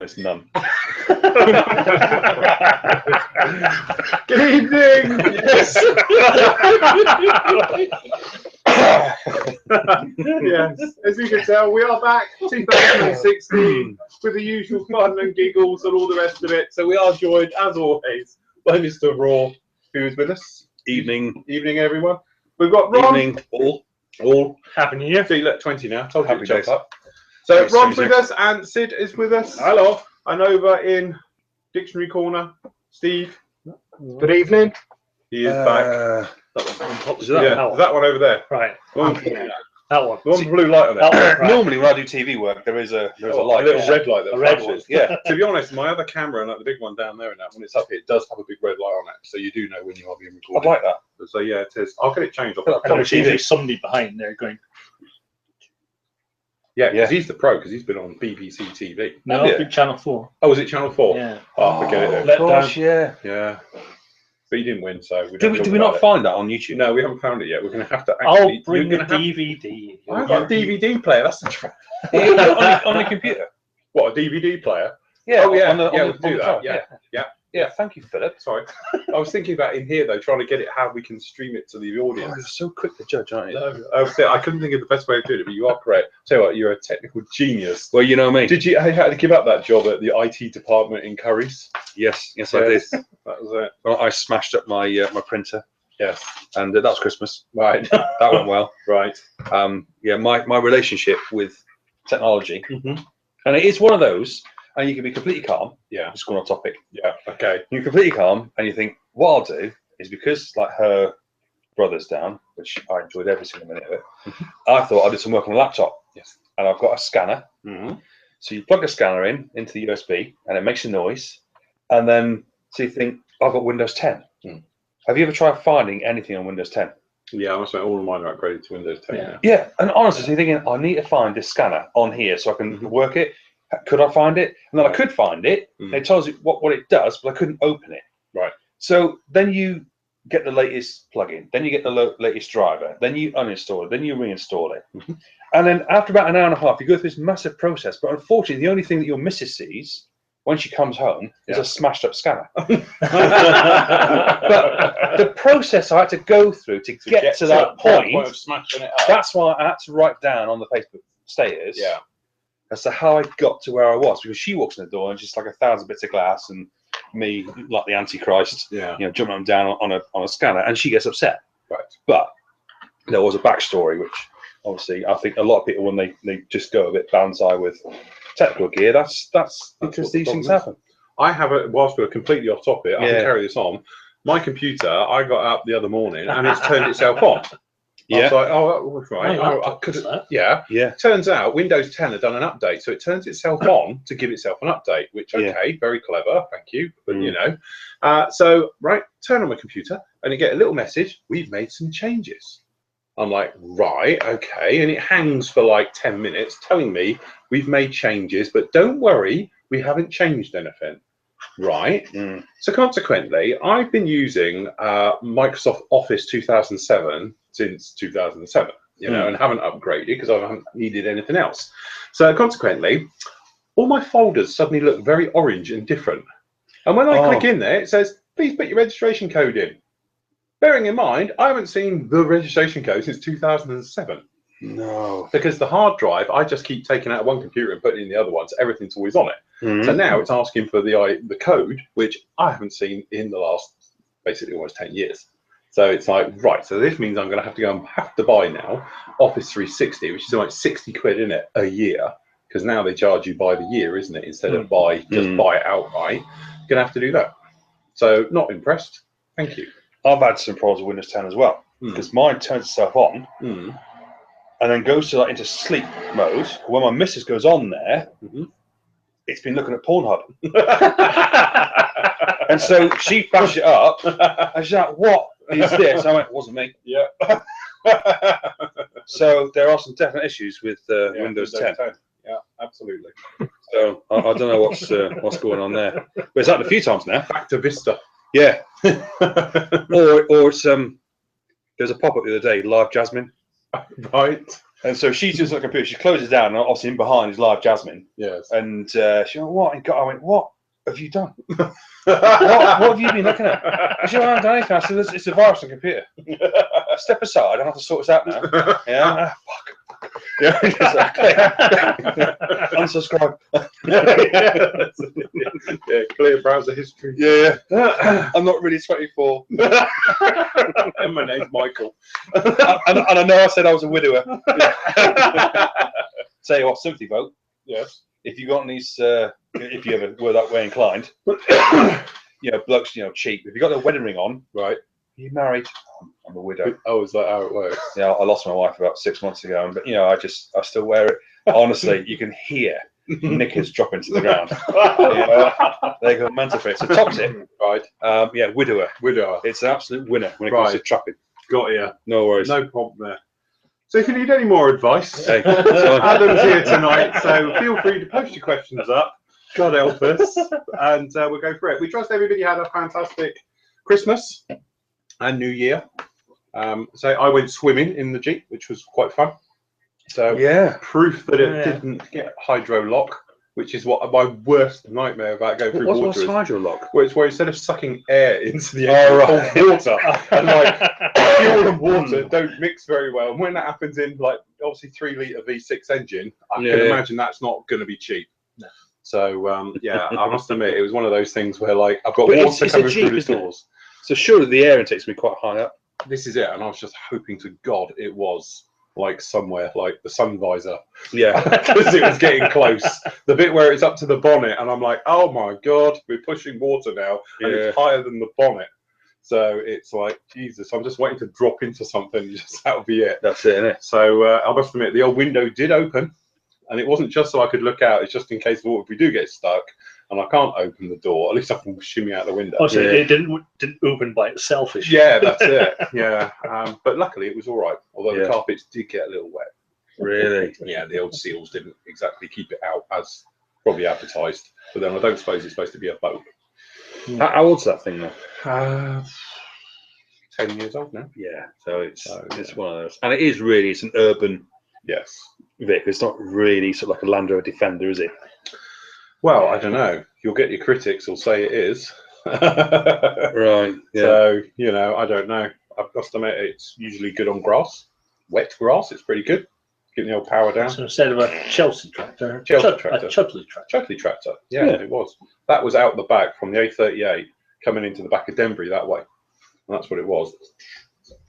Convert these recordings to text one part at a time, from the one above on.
It's none. Good evening. Yes. Yes, as you can tell, we are back 2016 with the usual fun and giggles and all the rest of it. So we are joined, as always, by Mr. Raw, who is with us. Evening. Evening, everyone. We've got Ron. Evening, all. Happy New Year. So you look 20 now. Told you Happy to jump days. up. So Thanks, Ron's James. with us and Sid is with us. Hello. And over in Dictionary Corner, Steve. Good evening. He is back. Is that Yeah, one? that one over there. Right. The one, That one. the one with blue light on it. That one, right. Normally, when I do TV work, there is a light. A little Yeah. red light that A red flashes. one. Yeah. To be honest, my other camera and like the big one down there and that, when it's up here, it does have a big red light on it, so you do know when you are being I recorded. like that. So yeah, it is. I'll get it changed. I'll put it And on there's TV. usually somebody behind there going, Yeah, because Yeah. he's the pro, because he's been on BBC TV. no, Oh, yeah. big Channel 4. Oh, was it Channel 4? Yeah. Oh, forget it then. Let Of course, down. yeah. Yeah. But you didn't win, so we Did don't we, talk did we about not it. find that on YouTube? No, we haven't found it yet. We're going to have to I'll actually... bring the you're gonna have- DVD. I've got a DVD player. That's the trick. on the computer. What, a DVD player? Yeah. Oh, yeah. On the, Yeah, on we the, can do on the that. phone, Yeah. Yeah. Thank you, Philip. Sorry. I was thinking about in here, though, trying to get it how we can stream it to the Oh, audience. you're so quick to judge, aren't you? No, I couldn't think of the best way of doing it, but you are correct. Tell you what, you're a technical genius. Well, you know me. Did you had to give up that job at the IT department in Currys? Yes, I did. That was it. Well, I smashed up my my printer, Yes. and that was Christmas. Right. That went well. Right. Yeah, my relationship with technology, Mhm. and it is one of those, and you can be completely calm. Yeah. Just going on topic. Yeah. Okay. You're completely calm, and you think, what I'll do is because like her brother's down, which I enjoyed every single minute of it. I thought I'd do some work on a laptop. Yes. And I've got a scanner. Mm-hmm. So you plug a scanner into the USB, and it makes a noise, and then so you think, I've got Windows 10. Mm. Have you ever tried finding anything on Windows 10? Yeah, I must say all of mine are upgraded to Windows 10 Yeah. now. Yeah, and honestly, so you're thinking, I need to find this scanner on here so I can work it. Could I find it? And then I could find it. Mm. It tells you what it does, but I couldn't open it. Right. So then you get the latest plugin, then you get the latest driver, then you uninstall it, then you reinstall it. Mhm. And then after about an hour and a half, you go through this massive process. But unfortunately, the only thing that your missus sees when she comes home is a smashed up scanner. But the process I had to go through to get to that point, of smashing it up. that's why I had to write down on the Facebook status Yeah. as to how I got to where I was, because she walks in the door and she's like 1,000 bits of glass, and me like the Antichrist, Yeah. you know, jumping up and down on a scanner, and she gets upset. Right. But there was a backstory, which obviously I think a lot of people, when they just go a bit banzai with technical gear, that's because what these the things problem is. happen. I have a, whilst we're completely off topic, I can Yeah. carry this on. My computer, I got up the other morning and it's turned itself on. I Yeah. was like, oh, that was right. My I laptop could does that. Yeah. Yeah. Turns out Windows 10 had done an update, so it turns itself on to give itself an update, which, Yeah. okay, very clever, thank you. But, you know, so, right, turn on my computer and you get a little message, we've made some changes. I'm like, right, okay. And it hangs for like 10 minutes telling me we've made changes, but don't worry, we haven't changed anything. Right. Mm. So consequently, I've been using Microsoft Office 2007 since 2007, you know, and haven't upgraded because I haven't needed anything else. So consequently, all my folders suddenly look very orange and different. And when I click in there, it says, please put your registration code in. Bearing in mind, I haven't seen the registration code since 2007. No. Because the hard drive, I just keep taking out one computer and putting in the other one, so everything's always on it. Mm. So now it's asking for the code, which I haven't seen in the last basically almost 10 years. So it's like, right, so this means I'm going to have to go and have to buy now Office 360, which is like 60 quid in it a year, because now they charge you by the year, isn't it? Instead of buy it outright. You're going to have to do that. So not impressed. Thank you. I've had some problems with Windows 10 as well, because mine turns itself on and then goes to into sleep mode. When my missus goes on there, it's been looking at Pornhub. And so she flashed it up, and she's like, what is this? I went, it wasn't me. Yeah. So there are some definite issues with Windows 10. Yeah, absolutely. So I don't know what's going on there. But it's happened a few times now. Back to Vista. Yeah. or it's there's a pop-up the other day, Live Jasmine. Right. And so she's just on the computer. She closes down, and obviously in behind is live Jasmine. Yes. And she went, "What?" And I went, "What have you done? what have you been looking at?" And she went, "I haven't done anything." I said, "It's a virus on the computer. Step aside. I don't have to sort this out now." Yeah. Fuck. Yeah. Unsubscribe. Yeah. Clear browser history. Yeah. I'm not really 24. And my name's Michael. and I know I said I was a widower. Tell you what, sympathy vote. Yes. If you got these, if you ever were that way inclined, blokes, cheap. If you got the wedding ring on, right? You married? I'm a widow. Oh, is that how it works? Yeah, I lost my wife about 6 months ago, but I still wear it. Honestly, you can hear knickers dropping to the ground. They go mental for it. So tops it, right? Widower. Widower. It's an absolute winner when it comes to trapping. Got you. No worries. No problem there. So if you need any more advice, hey, Adam's here tonight. So feel free to post your questions up. God help us, and we'll go through it. We trust everybody had a fantastic Christmas and New Year. So I went swimming in the Jeep, which was quite fun. So proof that it didn't get hydro lock, which is what my worst nightmare about going through water is. Hydro lock? Well, it's where instead of sucking air into the cold water, and fuel and water don't mix very well. And when that happens in obviously 3-litre V6 engine, I can imagine that's not going to be cheap. No. So I must admit, it was one of those things where I've got water coming through the doors. So surely the air intake's going to be quite high up. This is it, and I was just hoping to God it was somewhere like the sun visor. Yeah. Because it was getting close. The bit where it's up to the bonnet, and I'm like, oh my God, we're pushing water now, and it's higher than the bonnet. So it's like, Jesus, I'm just waiting to drop into something, just that'll be it. That's it, isn't it? So I must admit, the old window did open, and it wasn't just so I could look out, it's just in case if we do get stuck, and I can't open the door, at least I can shimmy out the window. Oh, so it didn't open by itself. Yeah, that's it. Yeah, but luckily it was all right. Although the carpets did get a little wet. Really? Yeah, the old seals didn't exactly keep it out as probably advertised. But then I don't suppose it's supposed to be a boat. How old's that thing though? 10 years old now. Yeah, so it's one of those, and it's an urban vehicle. It's not really sort of like a Land Rover Defender, is it? Well, I don't know. You'll get your critics will say it is. Right. Yeah. So, I don't know. I must admit, it's usually good on grass. Wet grass, it's pretty good. Getting the old power down. So instead of a Chelsea tractor, a Chudley tractor. Chudley tractor. Yeah, it was. That was out the back from the A38 coming into the back of Denbury that way. And that's what it was.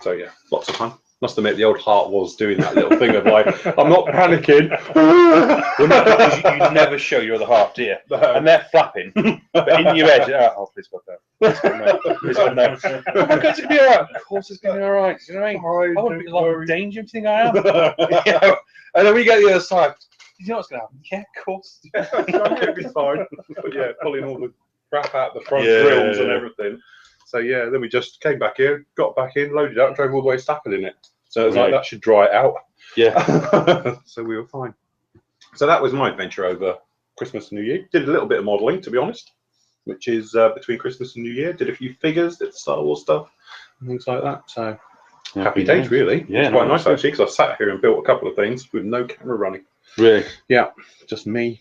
So, yeah, lots of fun. Must admit, the old heart was doing that little thing of I'm not panicking. Well, no, because you never show your other half, do you? No. And they're flapping, but in your head, please God no. Please God no. Oh my God, it's going to be all right. Of course it's going to be all right. You know what I mean? I wouldn't be in danger if you think I am. And then we get the other side. You know what's going to happen? Yeah, of course. It'll be fine. But pulling all the crap out the front grills and everything. So then we just came back here, got back in, loaded up, drove all the way to Stafford in it. So it was that should dry it out. Yeah. So we were fine. So that was my adventure over Christmas and New Year. Did a little bit of modelling, to be honest, which is between Christmas and New Year. Did a few figures, did Star Wars stuff, and things like that. So happy days, really. Yeah, quite nice actually, because I sat here and built a couple of things with no camera running. Really? Yeah, just me.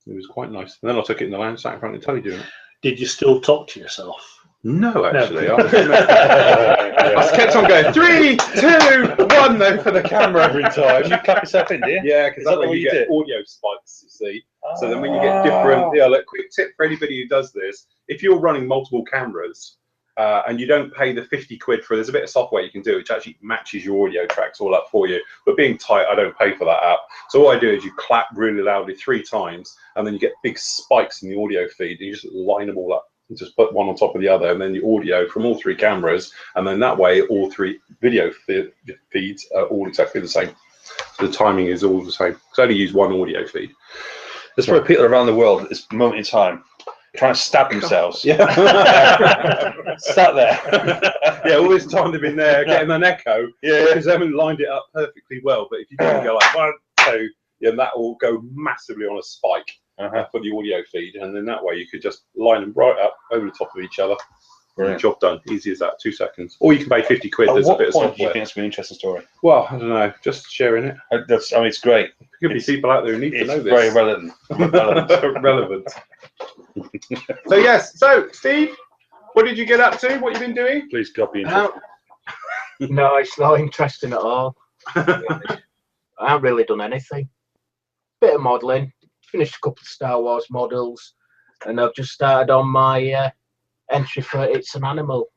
It was quite nice. And then I took it in the lounge, sat in front of the telly doing it. Did you still talk to yourself? No, actually. I kept on going 3, 2, 1 though for the camera every time. You clap yourself in, do you? Yeah, because that's what you get audio spikes, you see. So then when you get different, quick tip for anybody who does this, if you're running multiple cameras and you don't pay the 50 quid for, there's a bit of software you can do which actually matches your audio tracks all up for you. But being tight, I don't pay for that app. So what I do is you clap really loudly 3 times and then you get big spikes in the audio feed and you just line them all up. And just put one on top of the other, and then the audio from all 3 cameras, and then that way all 3 video feeds are all exactly the same. So the timing is all the same. So I only use 1 audio feed. There's probably people around the world at this moment in time trying to stab themselves. Yeah. Sat there. Yeah, all this time they've been there getting an echo. Yeah, because they haven't lined it up perfectly well. But if you do go 1, 2, that will go massively on a spike. For the audio feed, and then that way you could just line them right up over the top of each other, Brilliant. Job done. Easy as that. 2 seconds. Or you can pay 50 quid. At There's a what bit of point do you software. think it's an interesting story? Well, I don't know. Just sharing it. I mean, it's great. There could be people out there who need to It's know very this. relevant. Relevant. So yes. So Steve, what did you get up to? What you been doing? Please, God, be interesting. No, it's not interesting at all. I haven't really done anything. Bit of modelling. Finished a couple of Star Wars models, and I've just started on my entry for It's an Animal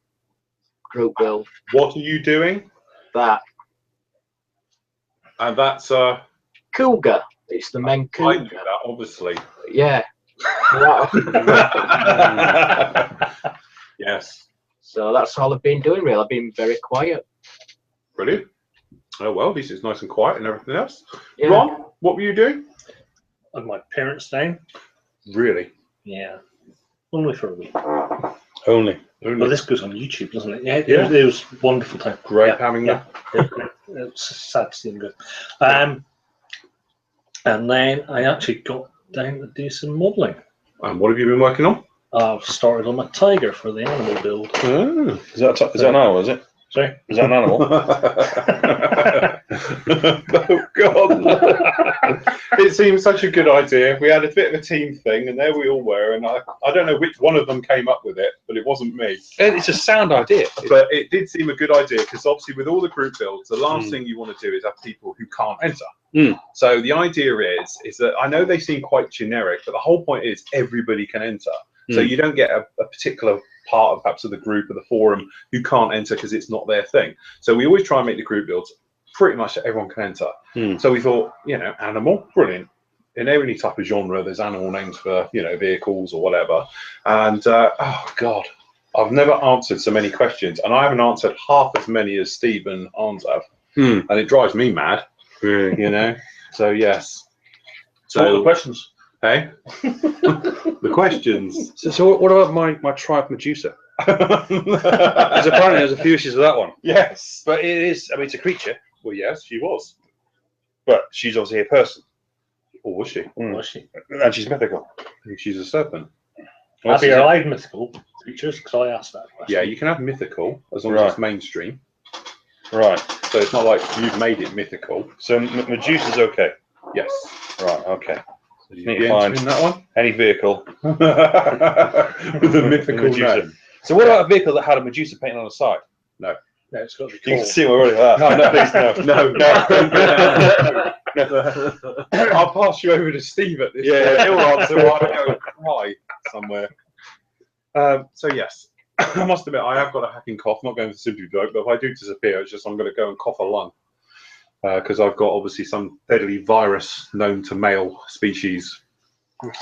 group build. What are you doing? That And that's cougar. It's the men I knew cougar. that obviously. Yeah. Wow. Yes. So that's all I've been doing. Really, I've been very quiet. Brilliant. Oh well, at least it's nice and quiet and everything else. Yeah. Ron, what were you doing? On my parents' name. Really? Yeah. Only for a week. Only. Well, this goes on YouTube, doesn't it? Yeah. Yeah. It was wonderful time. Great Yeah, having yeah. them. It's sad to see them go. And then I actually got down to do some modelling. And what have you been working on? I've started on my tiger for the animal build. Oh. Is that an animal, is it? Sorry? Is that an animal? Oh God! It seems such a good idea. We had a bit of a team thing, and there we all were. And I don't know which one of them came up with it, but it wasn't me. It's a sound idea. But it did seem a good idea because obviously, with all the group builds, the last thing you want to do is have people who can't enter. So the idea is that I know they seem quite generic, but the whole point is everybody can enter. So you don't get a particular part of perhaps of the group or the forum who can't enter because it's not their thing. So we always try and make the group builds pretty much that everyone can enter. So we thought, animal, brilliant. In any type of genre, there's animal names for, vehicles or whatever. And oh God, I've never answered so many questions, and I haven't answered half as many as Steve and Arns have. And it drives me mad, So yes. So what are the questions? Hey, the questions. So what about my tribe Medusa? Because apparently there's a few issues with that one. Yes. But it is, it's a creature. Well, yes, she was. But she's obviously a person. Or was she? Was she? And she's mythical. I think she's a serpent. Have you alive mythical creatures? Because I asked that question. Yeah, you can have mythical as long as it's mainstream. Right. So it's not like you've made it mythical. So Medusa's okay. Yes. Right, okay. So you Need be to find entering that one? any vehicle With a mythical Medusa. name. So what about a vehicle that had a Medusa painted on the side? No, it's got to be You can cool. see already that. No, please no. I'll pass you over to Steve at this Yeah, point. He'll answer while I go and cry somewhere. So yes, I must admit I have got a hacking cough. Not going for sympathy joke, but if I do disappear, it's just I'm going to go and cough a lung because I've got obviously some deadly virus known to male species.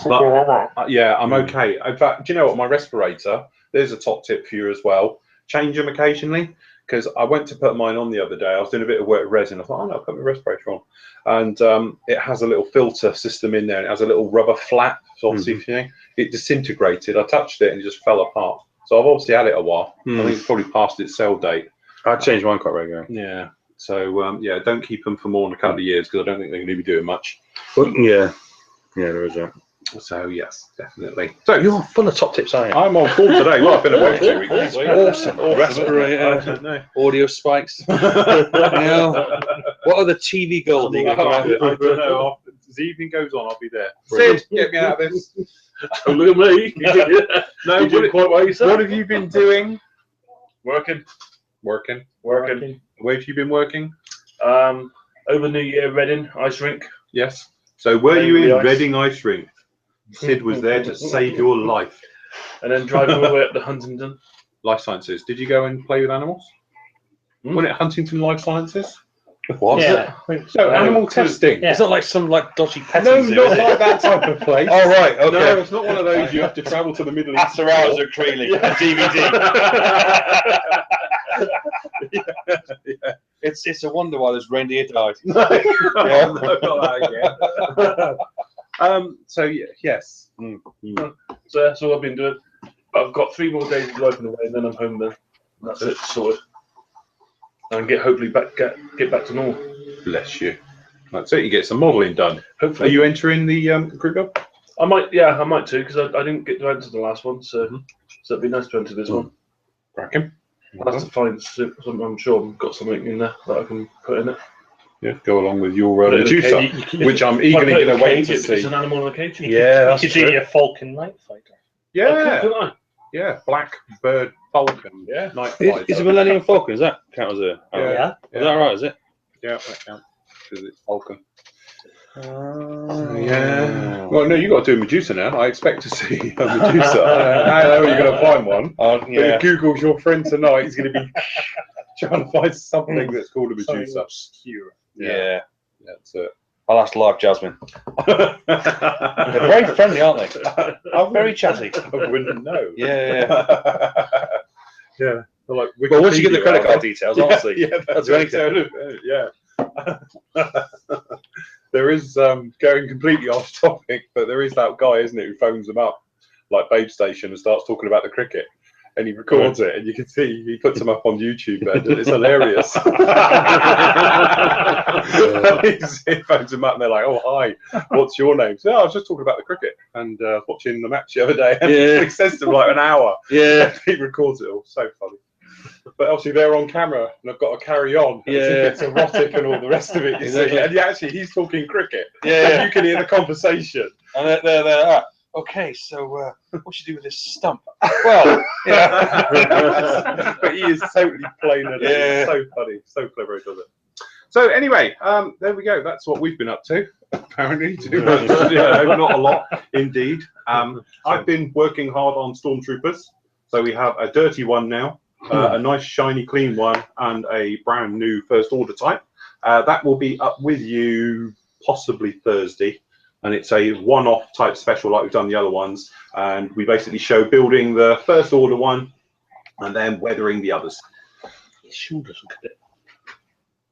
But yeah, I'm okay. In fact, do you know what? My respirator. There's a top tip for you as well. Change them occasionally. Because I went to put mine on the other day. I was doing a bit of work with resin. I thought, oh no, I'll put my respirator on. And it has a little filter system in there. And it has a little rubber flap. So obviously, it disintegrated. I touched it and it just fell apart. So I've obviously had it a while. I think it's probably past its sell date. I change mine quite regularly. Yeah. So yeah, don't keep them for more than a couple of years because I don't think they're going to be doing much. But, yeah, there is that. So yes, definitely. So you're full of top tips, aren't you? I'm on full today. Well, I've been away 2 weeks. That's Actually. awesome. I Respirator, don't know. audio spikes. What are the TV gold? I don't know. As the evening goes on, I'll be there. Sid, get me out of this. Oh, look at me. No, You did quite well yourself. what have you been doing? Working. Working. Where have you been working? over New Year, Reading, ice rink. Yes. So were you Playing in with the ice. Reading Ice Rink? Sid was there to save your life. And then driving all the way up to Huntingdon. Life Sciences. Did you go and play with animals? Wasn't it Huntington Life Sciences? What? Yeah. No, animal testing. Yeah. It's not like some dodgy petting No, zoo, not is it? like that type of place. Oh, right, okay. No, it's not one of those you have to travel to the Middle East. After hours at Creeley, DVD. It's a wonder why this reindeer died. No, not that again. So yes. So that's all I've been doing. I've got 3 more days of driving away, and then I'm home. Then that's it, sorted. And hopefully get back to normal. Bless you. That's it. You get some modelling done. Hopefully. Are you entering the group up? I might too, because I didn't get to enter the last one, so it'd be nice to enter this one. Cracking. I'll have to find some. I'm sure I've got something in there that I can put in it. Yeah, go along with your Put it in a Medusa, cage. which I'm If I put eagerly it in going a to wait cage, to it's see. an animal in a cage. Yeah, that's You could true. be a Falcon Night Fighter. Yeah, Couldn't I? yeah, black bird falcon. Yeah. Night Is fighter. a Millennium Falcon? Is that count as a? Yeah. Yeah. Is that right? Is it? Yeah, that counts because it's falcon. Oh. Yeah. Well, no, you got to do Medusa now. I expect to see a Medusa. I know you're going to find one. But Yeah. if Google's your friend tonight, he's going to be trying to find something that's called a Something Medusa. obscure. Yeah. That's it. I'll ask Live Jasmine. They're very friendly, aren't they? I'm Very chatty. I wouldn't know. Yeah. Yeah. They're like Well, once you get the Wikipedia, credit aren't card they? details, honestly, yeah, that's anything. Yeah. There is going completely off topic, but there is that guy, isn't it, who phones them up like Babe Station and starts talking about the cricket, and he records it, and you can see he puts them up on YouTube, and it's hilarious. He phones them up, and they're like, "Oh, hi, what's your name?" So, "Oh, I was just talking about the cricket and watching the match the other day." And Yeah. he says to them like an hour. Yeah. He records it all. So funny. But obviously they're on camera and I've got to carry on. Yeah. It's erotic and all the rest of it, you Exactly. see. And actually he's talking cricket. Yeah. And you can hear the conversation. And they're okay, so what should you do with this stump? Well, yeah. But he is totally playing it. Yeah. It's so funny. So clever he does it. So anyway, there we go. That's what we've been up to. Apparently, too much. Not a lot, indeed. I've been working hard on Stormtroopers. So we have a dirty one now, a nice shiny clean one, and a brand new first order type. That will be up with you possibly Thursday. And it's a one-off type special like we've done the other ones. And we basically show building the first order one and then weathering the others. His shoulders look a bit.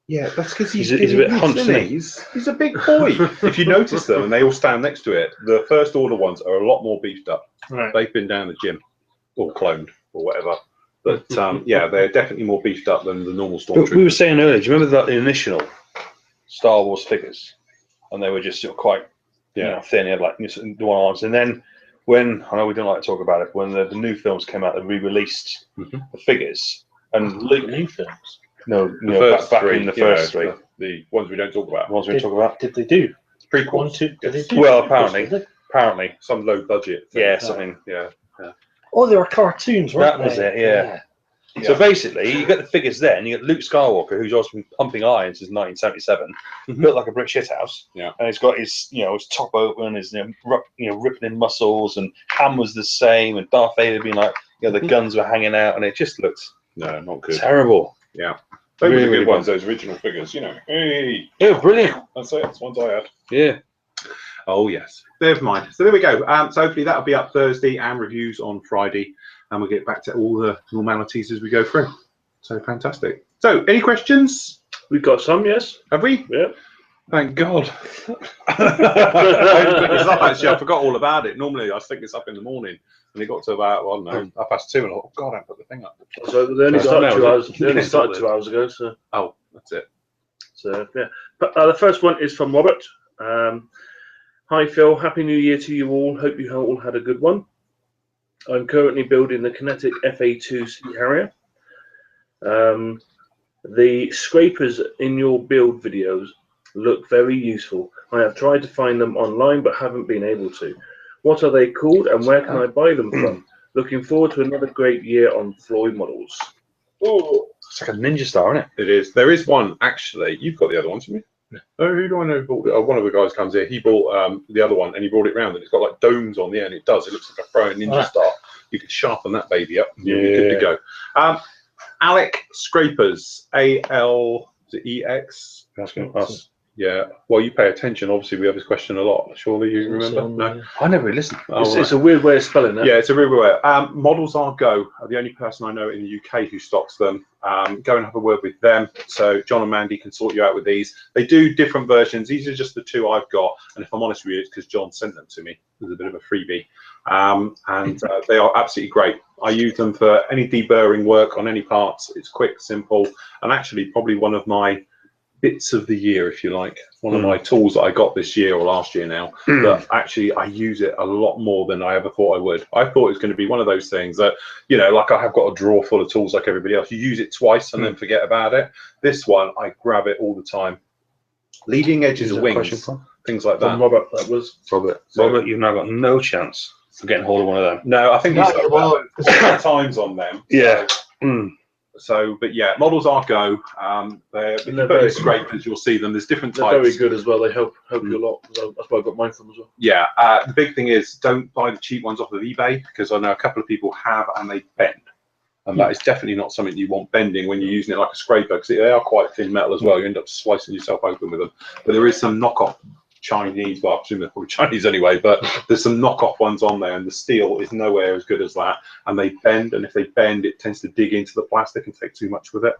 Yeah, that's because He's a bit hunched, isn't he? He's a big boy. If you notice them, and they all stand next to it, the first order ones are a lot more beefed up. Right. They've been down the gym or cloned or whatever. But yeah, they're definitely more beefed up than the normal But we were Stormtroopers. saying earlier, do you remember the initial Star Wars figures? And they were just sort of quite thin, they had like the one arms. And then when, I know we don't like to talk about it, when the new films came out, they re-released the figures. And Luke, New films. no, The first back three, in the you know, first three, the ones we don't talk about. the ones we talk about. Did they do? Prequels. One, two, did they do? Well, prequels, apparently. did they? Apparently. Some low budget thing. Yeah, something. Yeah. Oh, they were cartoons, weren't That was they? it, yeah. So basically, you get the figures there, and you get Luke Skywalker, who's also been pumping iron since 1977, built like a brick shithouse. Yeah. And he's got his, his top open, his, rippling muscles, and Han was the same, and Darth Vader being like, the guns were hanging out, and it just looked No, not good. terrible. Yeah. They were Really, the really good ones, those original figures, Hey, Yeah, brilliant. that's it. That's the ones I had. Yeah. Oh yes, never mind. So there we go. So hopefully that'll be up Thursday and reviews on Friday, and we'll get back to all the normalities as we go through. So fantastic. So any questions? We've got some, yes. Have we? Yeah. Thank God. I didn't pick this up, actually. I forgot all about it. Normally I think it's up in the morning, and it got to about, well, I don't know, 2:30, and I thought, oh God, I haven't put the thing up. So they only So started now, 2 hours. is it? They only Yeah. started 2 hours ago. So Oh, that's it. yeah. But, the first one is from Robert. Hi Phil, Happy New Year to you all. Hope you all had a good one. I'm currently building the Kinetic FA2 Sea Harrier. The scrapers in your build videos look very useful. I have tried to find them online but haven't been able to. What are they called and where can I buy them from? Looking forward to another great year on Flory models. Oh, It's like a ninja star, isn't it? it is. There is one, actually. You've got the other one, haven't you? Oh, who do I know who bought it? Oh, one of the guys comes here. He bought the other one, and he brought it round, and it's got like domes on the end. It does. It looks like a throwing ninja star. You could sharpen that baby up. And you'll be good to go. Alec Scrapers, ALEX. That's good. Us. Yeah. Well, you pay attention. Obviously, we have this question a lot. Surely you remember? No. I never really listened. Oh, It's right. a weird way of spelling it. Yeah, it's a real way. Models Are Go are the only person I know in the UK who stocks them. Go and have a word with them. So John and Mandy can sort you out with these. They do different versions. These are just the two I've got. And if I'm honest with you, it's because John sent them to me. It was a bit of a freebie. And they are absolutely great. I use them for any deburring work on any parts. It's quick, simple, and actually probably one of my bits of the year, if you like. One of my tools that I got this year or last year now, that actually I use it a lot more than I ever thought I would. I thought it was going to be one of those things that, you know, like I have got a drawer full of tools like everybody else. You use it twice and then forget about it. This one, I grab it all the time. Leading edges of wings, things like that. From Robert, that was Robert, So- Robert, you've now got no chance for getting hold of one of them. No, I think No, he's you got won't. about times on them. Yeah. So, but yeah, models are go. If you they're put in very- scrapers, you'll see them. There's different they're types. very good as well. They help you a lot. That's why I got mine from as well. Yeah, the big thing is don't buy the cheap ones off of eBay, because I know a couple of people have and they bend. And that is definitely not something you want bending when you're using it like a scraper, because they are quite thin metal as well. You end up slicing yourself open with them. But there is some knockoff Chinese, well, I presume they're probably Chinese anyway, but there's some knockoff ones on there, and the steel is nowhere as good as that. And they bend, and if they bend, it tends to dig into the plastic and take too much with it.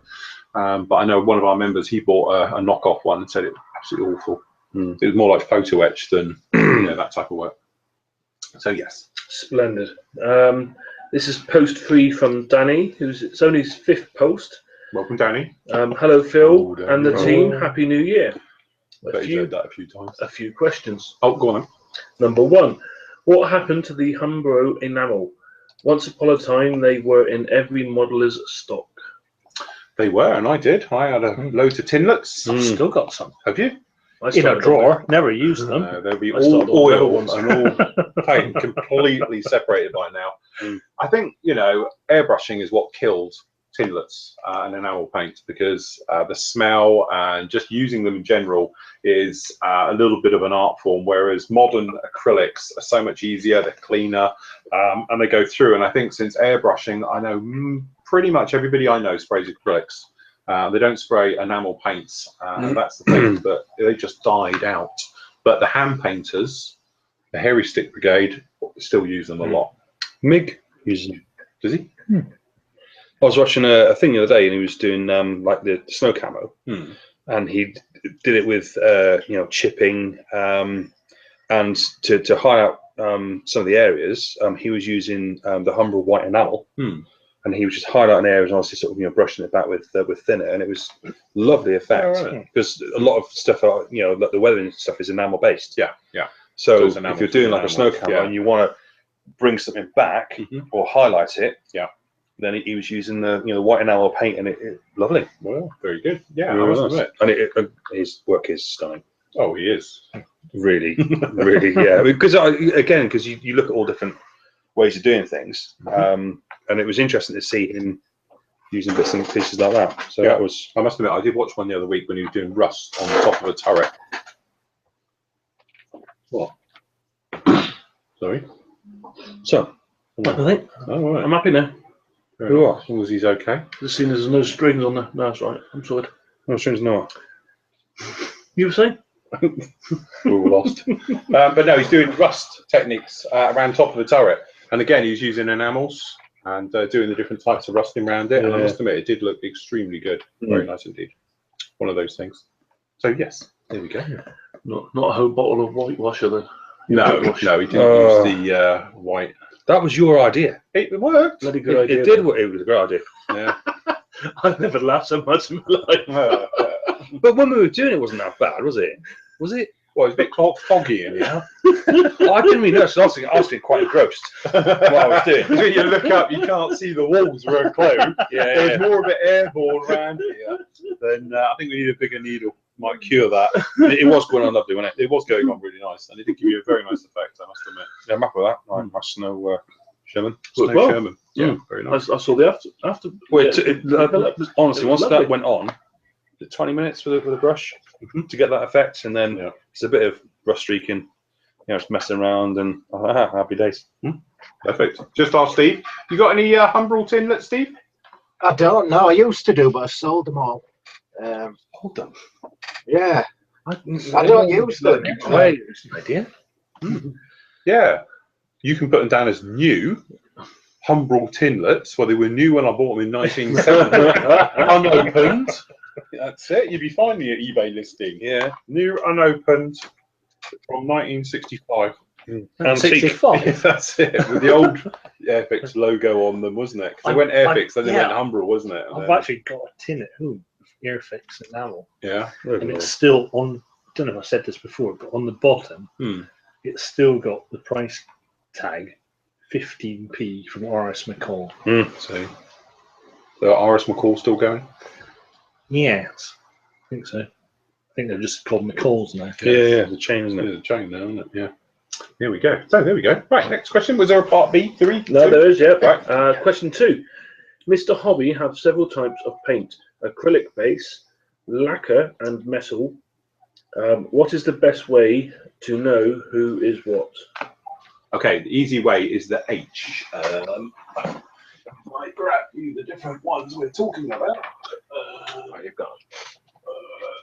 But I know one of our members, he bought a knockoff one and said it was absolutely awful. It was more like photo etch than that type of work. So yes. Splendid. This is post 3 from Danny, it's only his 5th post. Welcome, Danny. Hello, Phil Oh, Danny. and the team. Happy New Year. I bet you've heard that a few times. A few questions. Oh, go on then. Number 1, what happened to the Umbro enamel? Once upon a time, they were in every modeller's stock. They were, and I did. I had loads of tinlets. I've still got some Have you? I in a started drawer. Never used them. There'll be I started all on the other oil ones. and all paint completely separated by now. I think, you know, airbrushing is what killed tinlets and enamel paint, because the smell and just using them in general is a little bit of an art form, whereas modern acrylics are so much easier, they're cleaner, and they go through. And I think since airbrushing, I know pretty much everybody I know sprays acrylics. They don't spray enamel paints, and that's the thing, but they just died out. But the hand painters, the Hairy Stick Brigade, still use them a lot. Mig uses them. Does he? I was watching a thing the other day, and he was doing like the snow camo, and he did it with you know, chipping, and to highlight some of the areas, he was using the Humber white enamel. And he was just highlighting areas and obviously sort of, you know, brushing it back with thinner, and it was lovely effect, because a lot of stuff, you know, like the weathering stuff is enamel based. Yeah. So it's enamel if you're doing to like a snow enamel, camo and you want to bring something back or highlight it, then he was using the, you know, the white enamel paint, and it lovely. Well, very good. Yeah, Really I must nice. admit. And his work is stunning. Oh, he is. Really, really, yeah. Because because you look at all different ways of doing things, and it was interesting to see him using bits and pieces like that. So that was. I must admit, I did watch one the other week when he was doing rust on the top of a turret. What? Sorry. So, What do you think? Oh, right. I'm happy now. who are? As long as he's okay. Just seeing there's no strings on there. No, that's right. I'm sorry. No strings, no. You were saying? We were lost. But no, he's doing rust techniques around top of the turret. And again, he's using enamels and doing the different types of rusting around it. And I must admit, it did look extremely good. Very nice indeed. One of those things. So yes, there we go. Not a whole bottle of whitewasher then. No, he didn't use the white. That was your idea. It worked. Bloody good idea. It did work. It was a great idea. Yeah. I've never laughed so much in my life. But when we were doing it, wasn't that bad, was it? Was it? Well, it's a bit foggy in here. I didn't really notice. I was getting quite engrossed while I was doing. When you look up, you can't see the walls were closed. There's more of it airborne around here. Then I think we need a bigger needle. Might cure that. It was going on lovely, wasn't it? It was going on really nice, and it did give you a very nice effect, I must admit. Yeah, I'm happy with that. My snow Sherman. Looked well. Sherman. Yeah, very nice. I saw the after. Well, Yeah. honestly, once Lovely. that went on, 20 minutes with a brush to get that effect, and then it's a bit of rust streaking, you know, just messing around, and happy days. Perfect. Just ask Steve. You got any Humbrol tinlets, Steve? I don't know. I used to do, but I sold them all. Hold on. Yeah, I don't use them. Wait, idea. Yeah. You can put them down as new Humbrol tinlets. Well, they were new when I bought them in 1970. Unopened. That's it. You'd be finding an eBay listing. Yeah. New, unopened, from 1965. Antique. 65. That's it. With the old Airfix logo on them, wasn't it? 'Cause they went Airfix, then they went Humbrol, wasn't it? And I've then- actually got a tin at home. Airfix enamel, Yeah. and it's still on. I don't know if I said this before, but on the bottom, it's still got the price tag, 15p from RS McCall. So, RS McCall still going? Yes, I think so. I think they're just called McCalls now. Yeah, the chain, isn't it? Yeah, the chain now, isn't it? Yeah. Here we go. So there we go. Right, next question. Was there a part B? 3? No, 2? there is, yeah. Right. Question 2. Mr. Hobby have several types of paint: acrylic base, lacquer, and metal. What is the best way to know who is what? Okay, the easy way is the H. If I grab you the different ones we're talking about. You've got.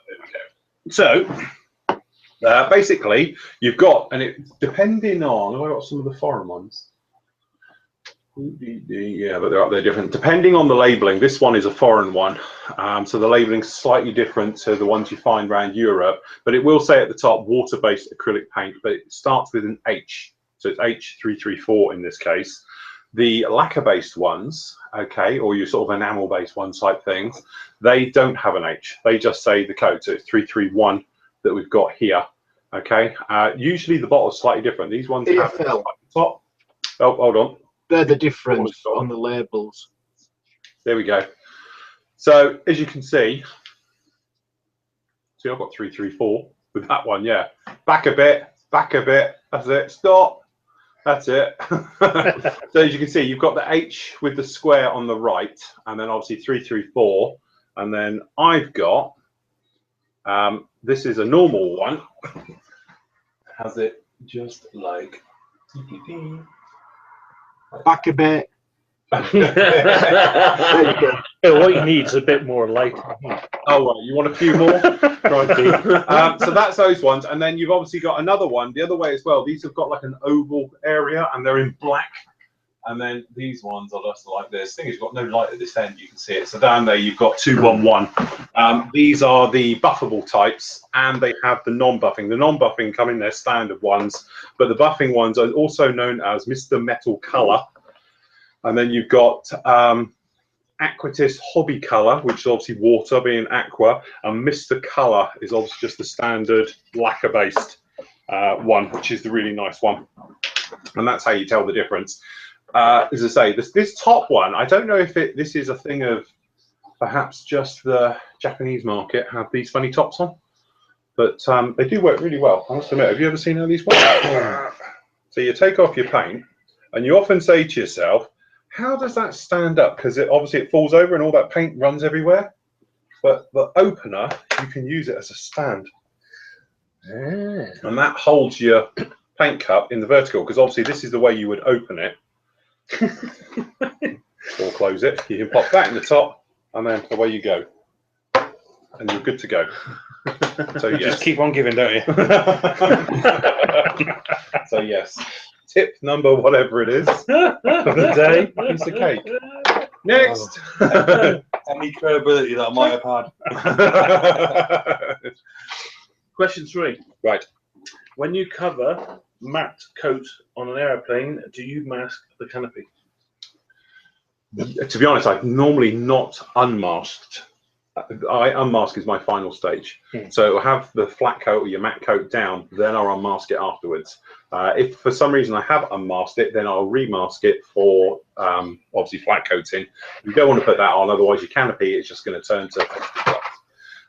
There we go. So, basically, you've got, and it depending on, have I got some of the foreign ones? Yeah, but they're different. Depending on the labeling, this one is a foreign one. So the labeling's slightly different to the ones you find around Europe, but it will say at the top water-based acrylic paint, but it starts with an H. So it's H334 in this case. The lacquer-based ones, okay, or your sort of enamel-based one type things, they don't have an H. They just say the code. So it's 331 that we've got here, okay. Usually the bottle's slightly different. These ones have the top. Oh, hold on. They're the difference on the labels. There we go. So as you can see, I've got 334 with that one, yeah. Back a bit, that's it, stop, that's it. So as you can see, you've got the H with the square on the right, and then obviously 334, and then I've got, this is a normal one, has it just like, Back a bit. Yeah, what you need is a bit more light. Oh, right, you want a few more? So that's those ones, and then you've obviously got another one the other way as well. These have got like an oval area, and they're in black. And then these ones are just like this. Thing is, you've got no light at this end. You can see it. So down there, you've got 211. These are the buffable types, and they have the non-buffing. The non-buffing come in their standard ones, but the buffing ones are also known as Mr. Metal Color. And then you've got Aquatis Hobby Color, which is obviously water, being aqua, and Mr. Color is obviously just the standard lacquer-based one, which is the really nice one. And that's how you tell the difference. As I say, this top one, I don't know if this is a thing of perhaps just the Japanese market have these funny tops on, but they do work really well. I must admit, have you ever seen how these work? So you take off your paint, and you often say to yourself, how does that stand up? Because obviously it falls over and all that paint runs everywhere. But the opener, you can use it as a stand. And that holds your paint cup in the vertical, because obviously this is the way you would open it. Or close it. You can pop that in the top, and then away you go. And you're good to go. So yes. Just keep on giving, don't you? So yes. Tip number whatever it is of the day, piece of cake. Next. Any credibility that I might have had. Question 3. Right. When you cover matte coat on an airplane, do you mask the canopy? To be honest, I've normally not unmasked. I unmask is my final stage. So it'll have the flat coat or your matte coat down, then I'll unmask it afterwards. If for some reason I have unmasked it, then I'll remask it for obviously flat coating. You don't want to put that on, otherwise your canopy is just going to turn to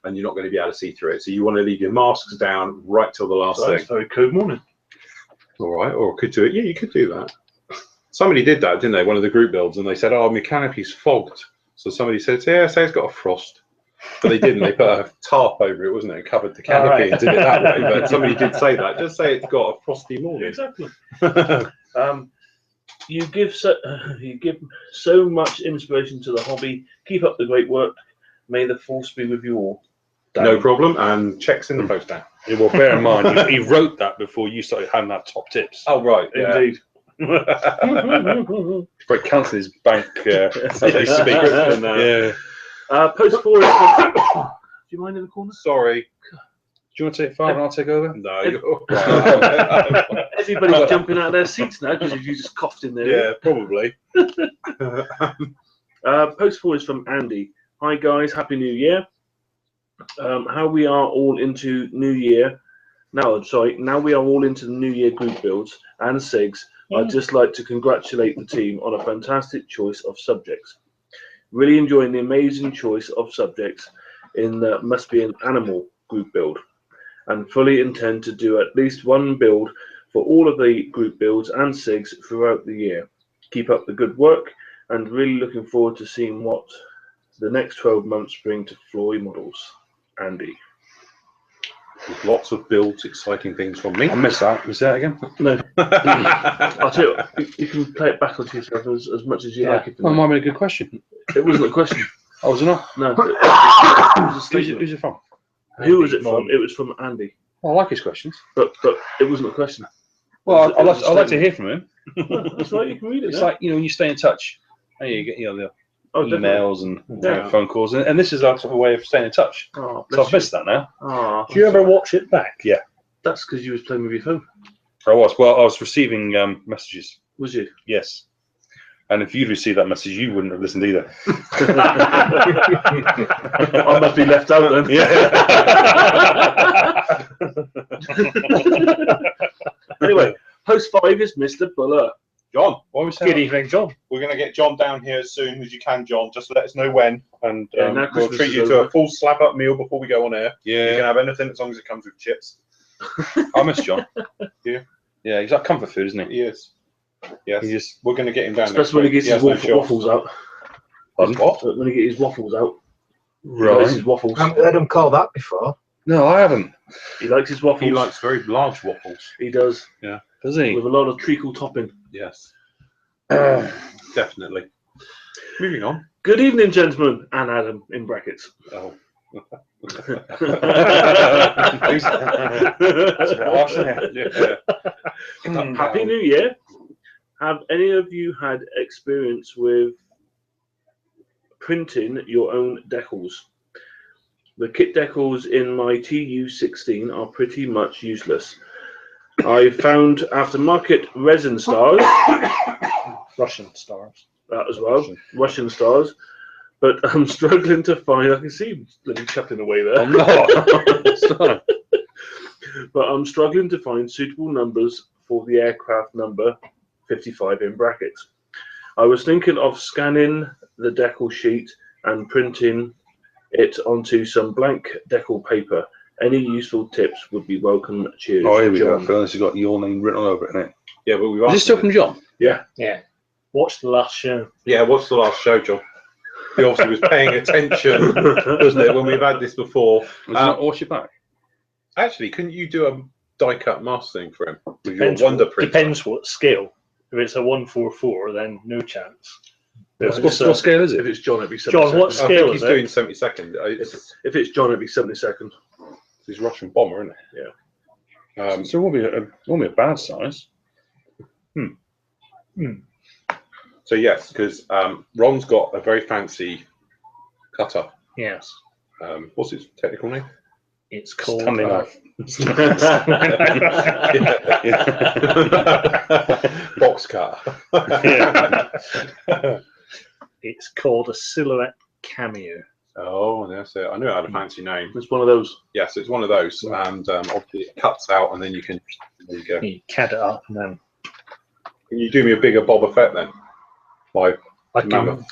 and you're not going to be able to see through it. So you want to leave your masks down right till the last thing. That's very cold morning. All right, or could do it. Yeah, you could do that. Somebody did that, didn't they? One of the group builds, and they said, "Oh, my canopy's fogged." So somebody said, "Yeah, say it's got a frost," but they didn't. They put a tarp over it, wasn't it, and covered the canopy and did it that way. But somebody did say that. Just say it's got a frosty morning. Exactly. You give so much inspiration to the hobby. Keep up the great work. May the force be with you all. No problem. And checks in the post now. Yeah, well, bear in mind, he wrote that before you started handing out top tips. Oh, right. Yeah. Indeed. But counts in his bank as we speak. Yeah. Post 4 is from... Do you mind in the corner? Sorry. Do you want to take 5 and I'll take over? No. Everybody's jumping out of their seats now because you just coughed in there. Yeah, probably. Post 4 is from Andy. Hi guys, Happy New Year. How we are all into New Year. Now we are all into the New Year group builds and SIGs. I'd just like to congratulate the team on a fantastic choice of subjects. Really enjoying the amazing choice of subjects in the Must Be an Animal group build, and fully intend to do at least one build for all of the group builds and SIGs throughout the year. Keep up the good work, and really looking forward to seeing what the next 12 months bring to Flory models. Andy. With lots of builds, exciting things from me. I missed that. Was that again? No. I'll tell you can play it back onto yourself as much as you like. If you Well, like. might be a good question. It wasn't a question. Oh, was it not? No. It was a Who's statement. it from? Who was it from? It was from Andy. Well, I like his questions. But it wasn't a question. Well, It was a I'd like to statement. hear from him. That's right, you can read it. It's now. like, when you stay in touch, and you get the Definitely. emails and Yeah. phone calls, and this is our sort of way of staying in touch. Oh, So I've missed that now. Oh, Do you ever watch it back? Yeah. That's because you was playing with your phone. I was receiving messages. Was you? Yes. And if you'd received that message, you wouldn't have listened either. I must be left out then. Anyway, host 5 is Mr. Buller. John, What was Good evening, John. we're going to get John down here as soon as you can, John. Just let us know when, and Yeah, now we'll Christmas treat is you to over. a full slap-up meal before we go on air. You can Yeah. have anything as long as it comes with chips. I miss John. Yeah. Yeah, he's like comfort food, isn't he? He is. Yes. He just. We're going to get him down. Especially when he gets his waffles out. Pardon? What? When he gets his waffles out. He likes Right. his waffles. I haven't heard him call that before. No, I haven't. He likes his waffles. He likes very large waffles. He does. Does he? With a lot of treacle topping. Yes, definitely. Moving on. Good evening, gentlemen, and Adam in brackets. Oh, That's a bit harsh, isn't it? yeah. Happy New Year. Have any of you had experience with printing your own decals? The kit decals in my TU16 are pretty much useless. I found aftermarket resin stars, Russian stars. that as well, Russian stars, but I'm struggling to find. I can see him bloody chuckling away there. I'm not. Sorry. But I'm struggling to find suitable numbers for the aircraft number 55 in brackets. I was thinking of scanning the decal sheet and printing it onto some blank decal paper. Any useful tips would be welcome. Cheers. Oh, here we go. John. Phil, this has got your name written all over it, isn't Yeah, but we've it? Is this asked still him. from John? Yeah. Watch the last show. Yeah, what's the last show, John? He obviously was paying attention, wasn't it, when we've had this before? Was it not all your back? Actually, couldn't you do a die-cut mastering for him with Depends your Wonder what, printer? depends what scale. If it's a 144, then no chance. If What it's, scale is If it? it's John, it'd be 70 John, what seconds. I think scale he's is doing it? 70 seconds. If it's John, it'd be 70 seconds. He's a Russian bomber, isn't he? So it won't be a bad size. So yes, because Ron's got a very fancy cutter. Yes. What's its technical name? It's called. Stanley knife. Box cutter. It's called a silhouette cameo. Oh, that's it. I knew it had a fancy name. It's one of those. Yes, it's one of those, and obviously it cuts out, and then you can. There you go. You CAD it up and then Can you do me a bigger Boba Fett then? By I can Remember.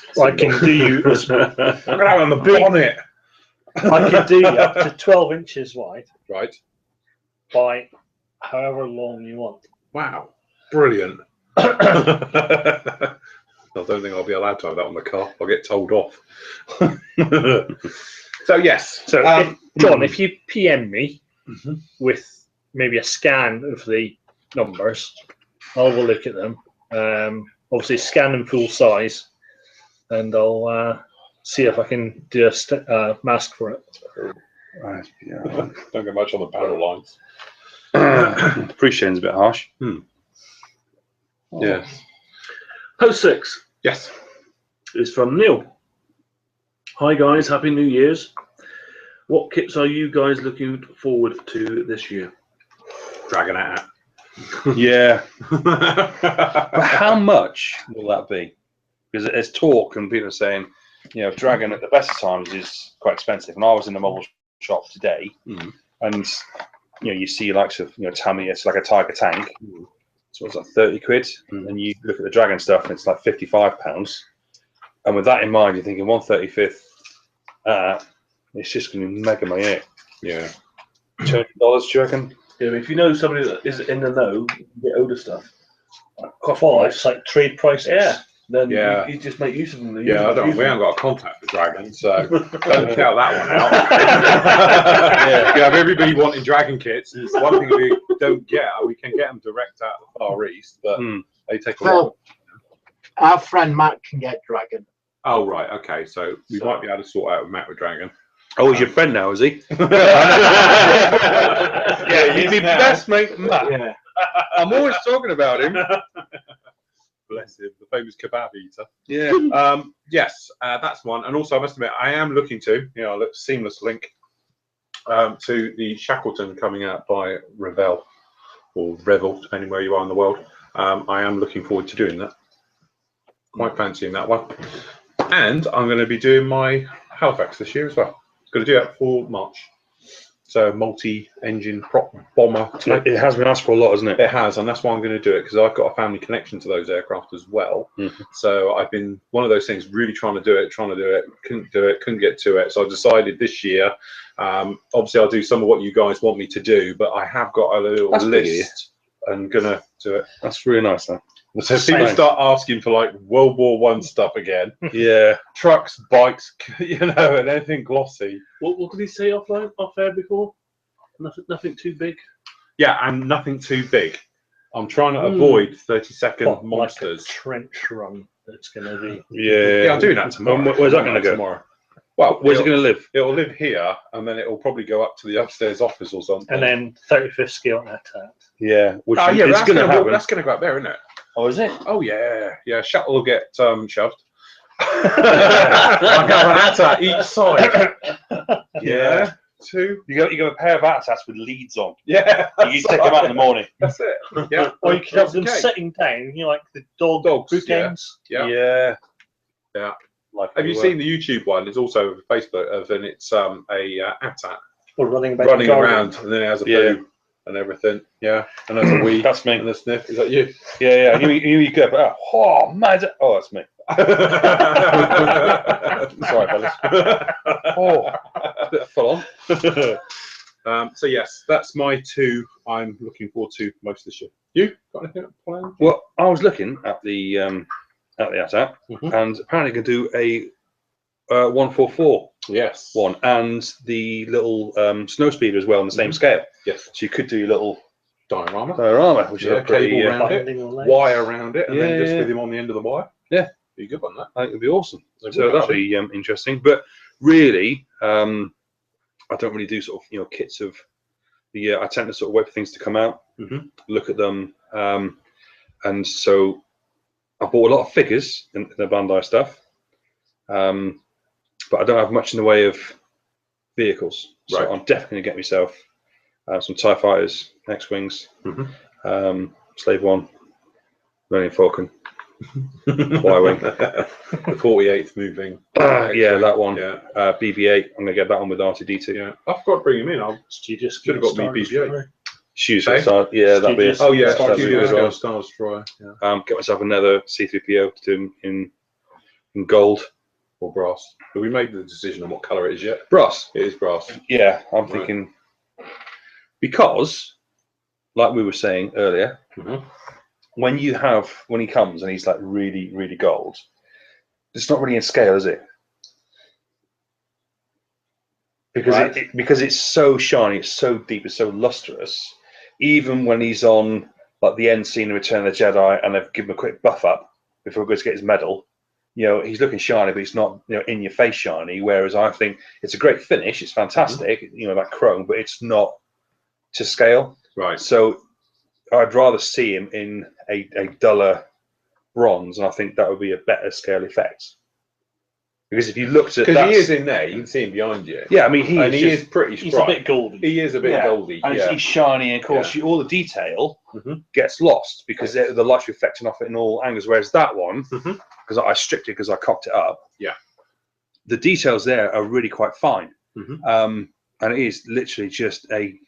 do you as I'm gonna have it on the bonnet. I can do you up to 12 inches wide Right. by however long you want. Wow. Brilliant. I don't think I'll be allowed to have that on the car. I'll get told off. So yes. So, John, if you PM me with maybe a scan of the numbers, I'll have a look at them. Obviously, scan them full size, and I'll see if I can do a mask for it. Don't get much on the panel lines. Appreciation's a bit harsh. Yes. Host 6 Yes. is from Neil. Hi guys, Happy New Year's. What kits are you guys looking forward to this year? Dragon at. Yeah. But how much will that be? Because there's talk and people are saying, Dragon at the best of times is quite expensive. And I was in the model shop today, Mm. and you see likes of Tammy, it's like a Tiger tank, so it's like 30 quid, and you look at the Dragon stuff, and it's like £55. And with that in mind, you're thinking 1/35th. It's just going to be mega my ear. Yeah. $200, do you reckon? Yeah, if you know somebody that is in the know, you get older stuff. Oh, it's like trade prices. Yeah. Then Yeah. you just make use of them. Yeah, we haven't got a contact for Dragon, so don't count that one out. You have everybody wanting Dragon kits. It's one thing we don't get. We can get them direct out of the Far East, but they take a while. Our friend Matt can get Dragon. Oh, right, okay, so we might be able to sort out with Matt with Dragon. Oh, he's your friend now, is he? Yeah, he's my best mate, Matt. Yeah. I'm always talking about him. Bless him, the famous kebab eater. Yeah. Yes, that's one. And also, I must admit, I am looking to, seamless link to the Shackleton coming out by Revel, or Revel, depending where you are in the world. I am looking forward to doing that. Quite fancying that one. And I'm going to be doing my Halifax this year as well. Going to do that for March. So multi-engine prop bomber type. It has been asked for a lot, hasn't it? It has, and that's why I'm going to do it, because I've got a family connection to those aircraft as well. So I've been one of those things, really trying to do it, couldn't do it, couldn't get to it. So I decided this year, obviously I'll do some of what you guys want me to do, but I have got a little list and gonna do it. That's really nice, though. So people start asking for like World War I stuff again. Yeah. Trucks, bikes, and anything glossy. What did he say off air before? Nothing too big. Yeah, and nothing too big. I'm trying to avoid 30-second monsters. Like a trench run that's going to be. Yeah, I'm doing that tomorrow. Where's that going to go? Tomorrow. Well, where's it going to live? It'll live here, and then it'll probably go up to the upstairs office or something. And then 35th scale attack. Yeah. Which that's going to happen. That's going to go up there, isn't it? Oh, is it? Oh yeah, yeah. Shuttle will get shoved. I got an attack each side. Yeah. Two. You got a pair of ATATs with leads on. Yeah. You take them out in the morning. That's it. Yeah. Or you could have them sitting down, like the dogs bookends. Yeah. Yeah. Yeah. Like have you seen the YouTube one? It's also Facebook and it's a ATAT Or running around, and then it has a poo and everything. Yeah. And there's a wee. That's me. And a sniff. Is that you? Yeah. You go. Oh, mad. Oh, that's me. Sorry, fellas. Oh, a bit full on. So yes, that's my two. I'm looking forward to most of this year. You got anything planned? Well, I was looking at the ATAT, and apparently you can do a 144 yes one, and the little snow speeder as well on the same scale. Yes. So you could do your little diorama, which is a pretty cable around it, wire around it, and then just with him on the end of the wire. Yeah. Be good on that. I think it'd be awesome. So that'd be interesting. But really, I don't really do sort of kits of the. I tend to sort of wait for things to come out, look at them, and so I bought a lot of figures in the Bandai stuff, but I don't have much in the way of vehicles. So I'm definitely gonna get myself some TIE fighters, X-wings, Slave One, Millennium Falcon. Y-wing, the 48th moving. Yeah, that one. Yeah, BB-8. I'm gonna get that one with R2D2. Yeah, I forgot to bring him in. I should have got me BB-8. Shoes for Star. Yeah, that'd be. Oh yeah, Star Destroyer. Get myself another C-3PO to do in gold or brass. Have we made the decision on what colour it is yet? Brass. It is brass. Yeah, I'm thinking because, like we were saying earlier. When he comes and he's like really, really gold, it's not really in scale, is it? Because because it's so shiny, it's so deep, it's so lustrous. Even when he's on like the end scene of Return of the Jedi, and they've given him a quick buff up before he goes to get his medal, he's looking shiny, but it's not in your face shiny. Whereas I think it's a great finish, it's fantastic, that chrome, but it's not to scale. Right. So I'd rather see him in a duller bronze, and I think that would be a better scale effect. Because if you looked at because he is in there, you can see him behind you. Yeah, I mean he is pretty. He's a bit goldy. He is a bit goldy. And he's shiny, and of course all the detail gets lost because the light's reflecting off it in all angles. Whereas that one, because I stripped it because I cocked it up. Yeah, the details there are really quite fine. and it is literally just a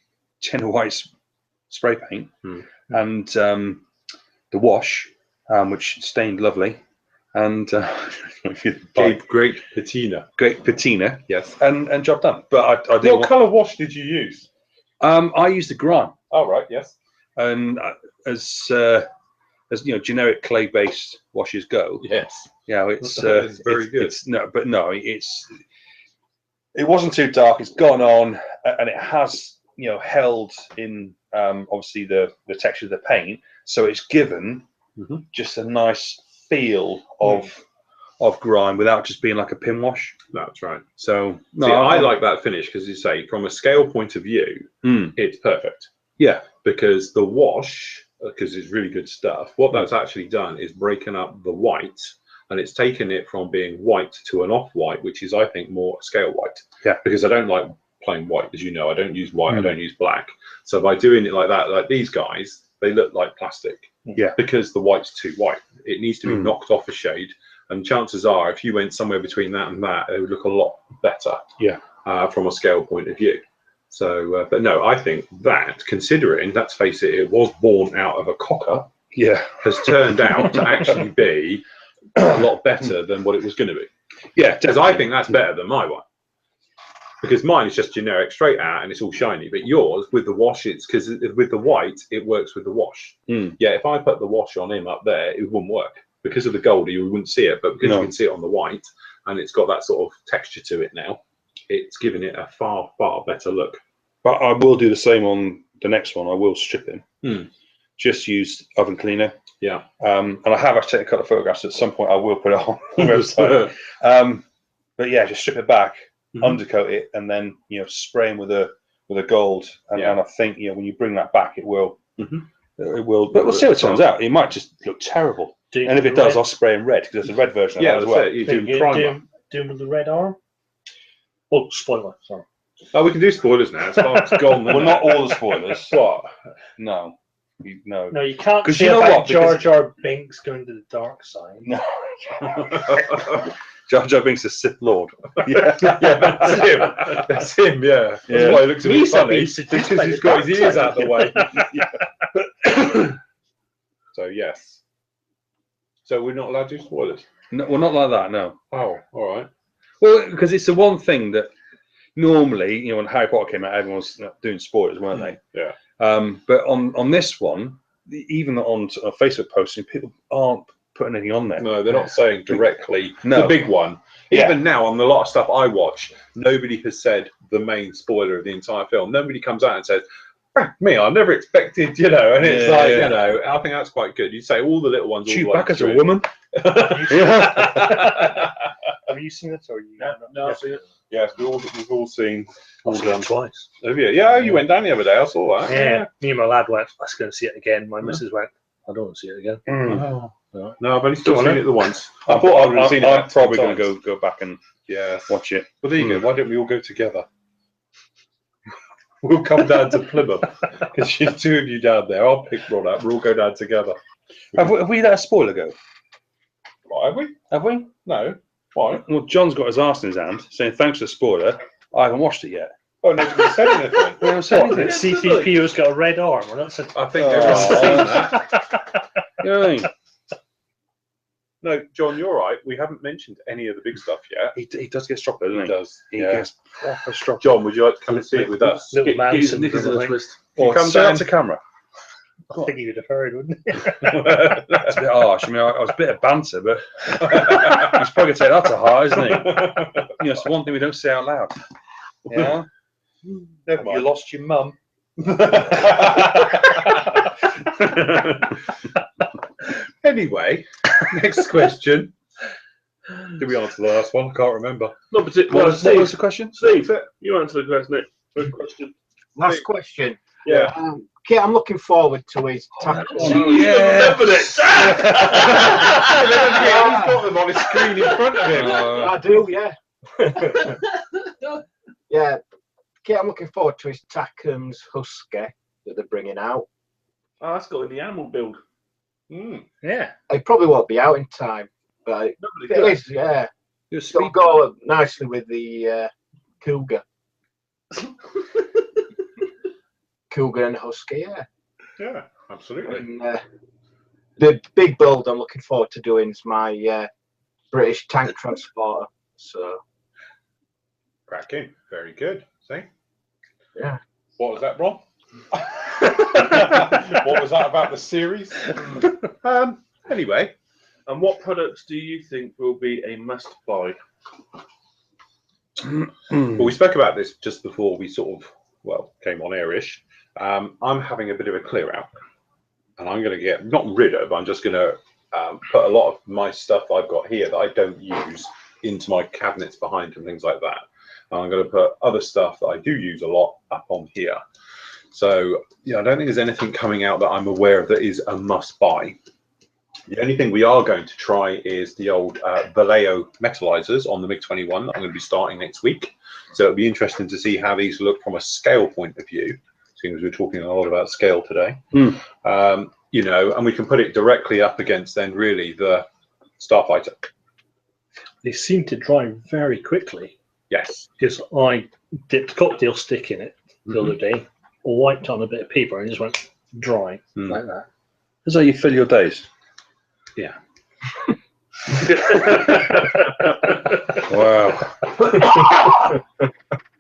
tin of white spray paint and the wash, which stained lovely, and great patina. Great patina, yes, and job done. But I What colour wash did you use? I used the grime, Oh, right, yes. and as generic clay-based washes go, Yes. It's It's very good. It wasn't too dark. It's gone on, and it has held in obviously the texture of the paint, so it's given just a nice feel of grime without just being like a pin wash. That's right. So I like that finish because you say from a scale point of view, it's perfect. Yeah, because the wash, because it's really good stuff. What that's actually done is breaking up the white, and it's taken it from being white to an off-white, which is, I think, more scale white. Yeah. Because I don't like plain white, as you know. I don't use white. I don't use black. So by doing it like that, like these guys, they look like plastic. Yeah. Because the white's too white. It needs to be knocked off a shade. And chances are, if you went somewhere between that and that, it would look a lot better. Yeah. From a scale point of view. So, but no, I think that, considering, let's face it, it was born out of a cocker, has turned out to actually be a lot better than what it was going to be. Yeah, because I think that's better than my one. Because mine is just generic, straight out, and it's all shiny. But yours, with the wash, it's because with the white, it works with the wash. Yeah, if I put the wash on him up there, it wouldn't work. Because of the gold, you wouldn't see it, but because you can see it on the white, and it's got that sort of texture to it now, it's giving it a far, far better look. But I will do the same on the next one. I will strip him. Just use oven cleaner. Yeah. And I have actually taken a couple of photographs. At some point, I will put it on the website. But yeah, just strip it back, undercoat it, and then spray him with a gold. And I think when you bring that back, it will. It will. But we'll see what it turns out. It might just look terrible. And if it does, I'll spray him red because there's a red version of that as well. You do primer. Do with the red arm. Oh, spoiler. Sorry. Oh, we can do spoilers now. It's gone. Well, not all the spoilers. What? No. No, you can't. Because you know what? Jar Jar Binks going to the dark side. No. Jar Jar Binks is Sith Lord. Yeah, that's him. That's him. Yeah. That's why he looks a bit funny because he's got his ears out the way. So yes. So we're not allowed to do spoilers. No, well, not like that. No. Oh, all right. Well, because it's the one thing that normally, when Harry Potter came out, everyone was doing spoilers, weren't they? Yeah. But on this one, even on Facebook posting, people aren't putting anything on there. No, they're not saying directly the big one. Even now, on a lot of stuff I watch, nobody has said the main spoiler of the entire film. Nobody comes out and says, me, I never expected, and it's I think that's quite good. You say all the little ones. Chewbacca's a woman. Have you seen it or you? No, I've seen it. Yes, we've all seen. I've seen it twice. Have you? Yeah, you went down the other day. I saw that. Yeah, me and my lad went. Let's go and see it again. My missus went. I don't want to see it again. Oh. No, I've only still seen it the once. I thought I would have seen it. I'm probably going to go back and watch it. Well, there you go. Why don't we all go together? We'll come down to Plymouth because she's two of you down there. I'll pick Ron up. We'll all go down together. Have we let a spoiler go? What, have we? Have we? No. Why? Well, John's got his arse in his hand saying thanks for the spoiler. I haven't watched it yet. Oh, nobody said anything. They haven't said anything. C-3PO's got a red arm. Well, that's I think everyone's seen that. You know what I mean? No, John, you're right. We haven't mentioned any of the big stuff yet. He does get stropped, doesn't he? He does. He gets proper stropped. John, would you like to come and see it with us? Little man Nick syndrome, is in I a think. twist. Or come say that down to camera. I think he would have heard, wouldn't he? That's a bit harsh. I mean, I was a bit of banter, but he's probably going to take that to heart, isn't he? It's the one thing we don't say out loud. Yeah. Never mind. You lost your mum. Anyway, next question. Did we answer the last one? I can't remember. Not particularly. What was the question? Steve, you answer the question. Nick. Good question. Last question. Yeah. Kit, I'm looking forward to his tackle. Remembered it. He's got them on his screen in front of him. I do, yeah. Yeah. Kit, I'm looking forward to his Tackham's Husky that they're bringing out. Oh, that's got in the animal build. Yeah. It probably won't be out in time, but it is, yeah. It'll go nicely with the Cougar. Cougar and Husky, yeah. Yeah, absolutely. And the big build I'm looking forward to doing is my British tank transporter. So Cracking. Very good. See? yeah. What was that, Ron? What was that about the series? Anyway, And what products do you think will be a must buy? well, we spoke about this just before we sort of, well, came on airish. I'm having a bit of a clear out, and I'm going to get, not rid of, I'm just going to put a lot of my stuff I've got here that I don't use into my cabinets behind and things like that. And I'm going to put other stuff that I do use a lot up on here. So, yeah, I don't think there's anything coming out that I'm aware of that is a must buy. The only thing we are going to try is the old Vallejo metallizers on the MiG-21 that I'm going to be starting next week. So it'll be interesting to see how these look from a scale point of view, seeing as we're talking a lot about scale today. You know, and we can put it directly up against then really the Starfighter. They seem to dry very quickly. Yes. Because I dipped cocktail stick in it the other day, wiped on a bit of paper, and it just went dry like that. Is that how you fill your days? Yeah. Wow.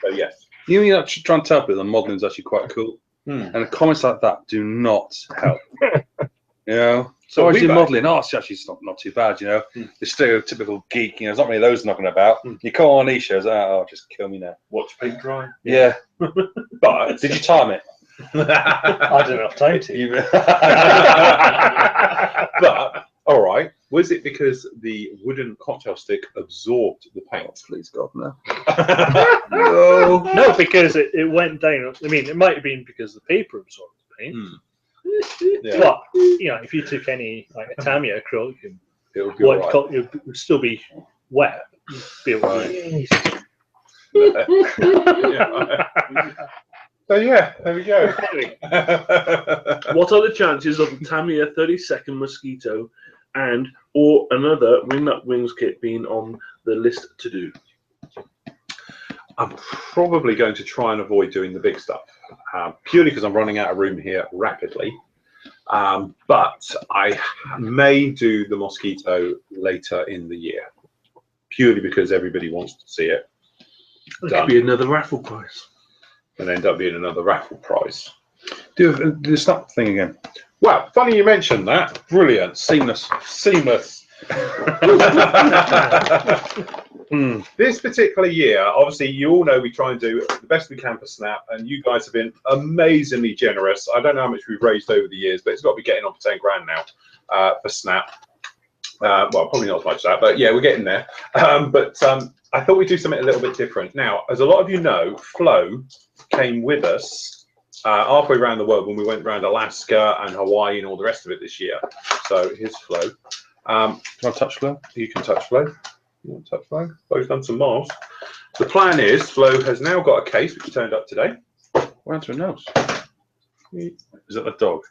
So yes. You know, trying to tell people the modelling is actually quite cool. And comments like that do not help. You know? So why is your modelling? Oh, it's actually not too bad, you know. The stereotypical geek, you know, there's not many of those knocking about. You come on these shows, oh, just kill me now. Watch paint dry. Yeah. But did you time it? I don't have time to. But all right, was it because the wooden cocktail stick absorbed the paint? Please God, no. No, because it went down. I mean, it might have been because the paper absorbed the paint. Yeah. But you know, if you took any like a Tamiya acrylic and It would be all right. it would still be wet. Be able to So yeah, there we go. What are the chances of the Tamiya 32nd Mosquito and or another Wingnut Wings kit being on the list to do? I'm probably going to try and avoid doing the big stuff, purely because I'm running out of room here rapidly. But I may do the Mosquito later in the year, purely because everybody wants to see it. It could be another raffle prize. And end up being another raffle prize. Do the snap thing again. Well, funny you mentioned that. Brilliant. Seamless. Seamless. This particular year, obviously, you all know we try and do the best we can for Snap, and you guys have been amazingly generous. I don't know how much we've raised over the years, but it's got to be getting on for 10 grand now for Snap. Well, probably not as much as that, but yeah, we're getting there. I thought we'd do something a little bit different. Now, as a lot of you know, Flo came with us halfway around the world when we went around Alaska and Hawaii and all the rest of it this year. So here's Flo. Can I touch Flo? You can touch Flo. You want to touch Flo? Flo's done some miles. The plan is Flo has now got a case which turned up today. Where's her nose? Is that the dog?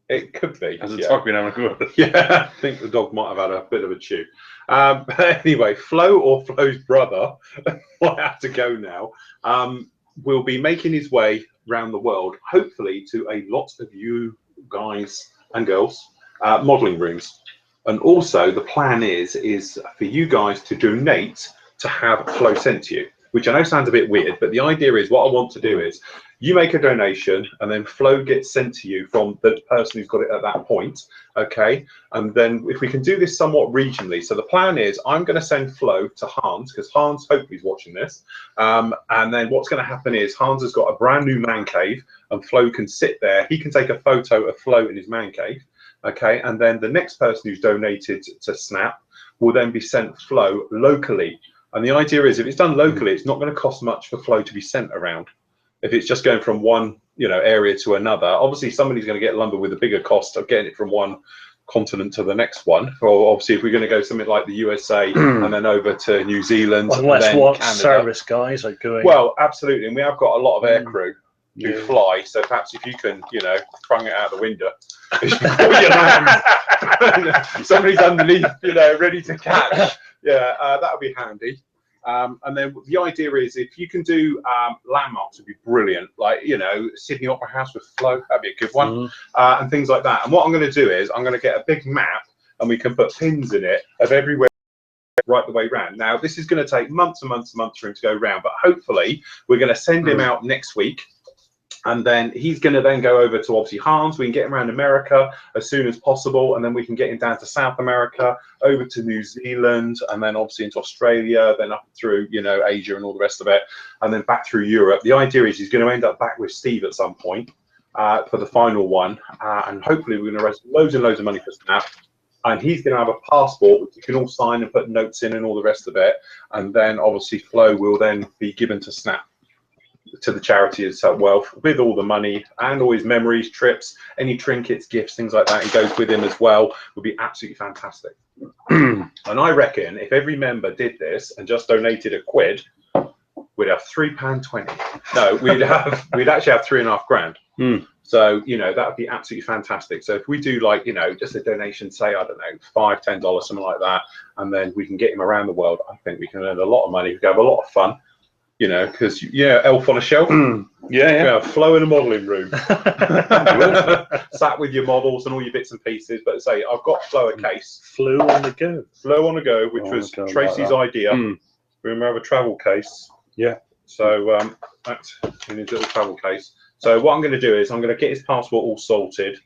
It could be. Has the dog been having a good? Yeah, I think the dog might have had a bit of a chew. But anyway, Flo or Flo's brother might have to go now. Will be making his way around the world, hopefully to a lot of you guys and girls modelling rooms. And also the plan is for you guys to donate to have Flo sent to you, which I know sounds a bit weird, but the idea is what I want to do is you make a donation and then Flo gets sent to you from the person who's got it at that point, okay? And then if we can do this somewhat regionally, so the plan is I'm going to send Flo to Hans, because Hans hopefully is watching this, and then what's going to happen is Hans has got a brand new man cave and Flo can sit there. He can take a photo of Flo in his man cave, okay? And then the next person who's donated to Snap will then be sent Flo locally. And the idea is if it's done locally, it's not going to cost much for Flo to be sent around. If it's just going from one, area to another, obviously somebody's going to get lumber with a bigger cost of getting it from one continent to the next one. Or obviously, if we're going to go something like the USA and then over to New Zealand, unless and then what Canada. Service guys are going. Well, absolutely, and we have got a lot of air crew who fly. So perhaps if you can, throng it out the window, somebody's underneath, ready to catch. Yeah, that would be handy. And then the idea is if you can do landmarks, would be brilliant. Like, you know, Sydney Opera House with flow, that'd be a good one, and things like that. And what I'm going to do is I'm going to get a big map, and we can put pins in it of everywhere right the way round. Now, this is going to take months and months and months for him to go round, but hopefully we're going to send him out next week. And then he's going to then go over to obviously Hans. We can get him around America as soon as possible, and then we can get him down to South America, over to New Zealand, and then obviously into Australia, then up through, you know, Asia and all the rest of it, and then back through Europe. The idea is he's going to end up back with Steve at some point for the final one, and hopefully we're going to raise loads and loads of money for Snap. And he's going to have a passport which you can all sign and put notes in and all the rest of it, and then obviously Flo will then be given to Snap, to the charity itself, wealth, with all the money and all his memories, trips, any trinkets, gifts, things like that. He goes with him as well. Would be absolutely fantastic. And I reckon if every member did this and just donated £1, we'd have £3.20. No, we'd actually have £3.5 grand. So, you know, that would be absolutely fantastic. So if we do, like, you know, just a donation, say, I don't know, $5, $10, something like that, and then we can get him around the world, I think we can earn a lot of money. We can have a lot of fun. You know, because elf on a shelf. Yeah. Flow in a modelling room. Sat with your models and all your bits and pieces. But say, I've got Flow a case. Flow on the go. Flow on the go, which was Tracy's idea. We're going to have a travel case. Yeah. So that's in his little travel case. So what I'm going to do is I'm going to get his passport all sorted,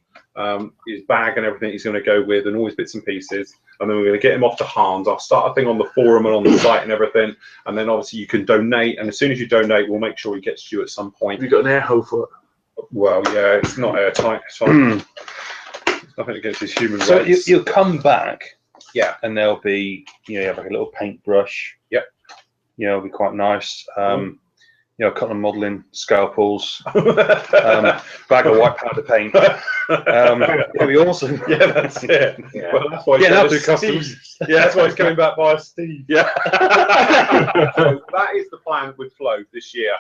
his bag and everything he's going to go with, and all his bits and pieces. And then we're going to get him off to Hans. I'll start a thing on the forum and on the site and everything. And then obviously you can donate. And as soon as you donate, we'll make sure he gets to you at some point. Have you got an air hole for it? Well, yeah, it's not airtight. It's fine. It's nothing against his human rights. So you'll come back. Yeah. And there'll be, you know, you have like a little paintbrush. Yep. You know, it'll be quite nice. You know, a couple of modelling scalpels, bag of white powder paint. It'll be awesome. Yeah, that's it. Yeah. Well, that's why he's customs. Yeah, that's why he's coming back via Steve. Yeah. So that is the plan with Flow this year.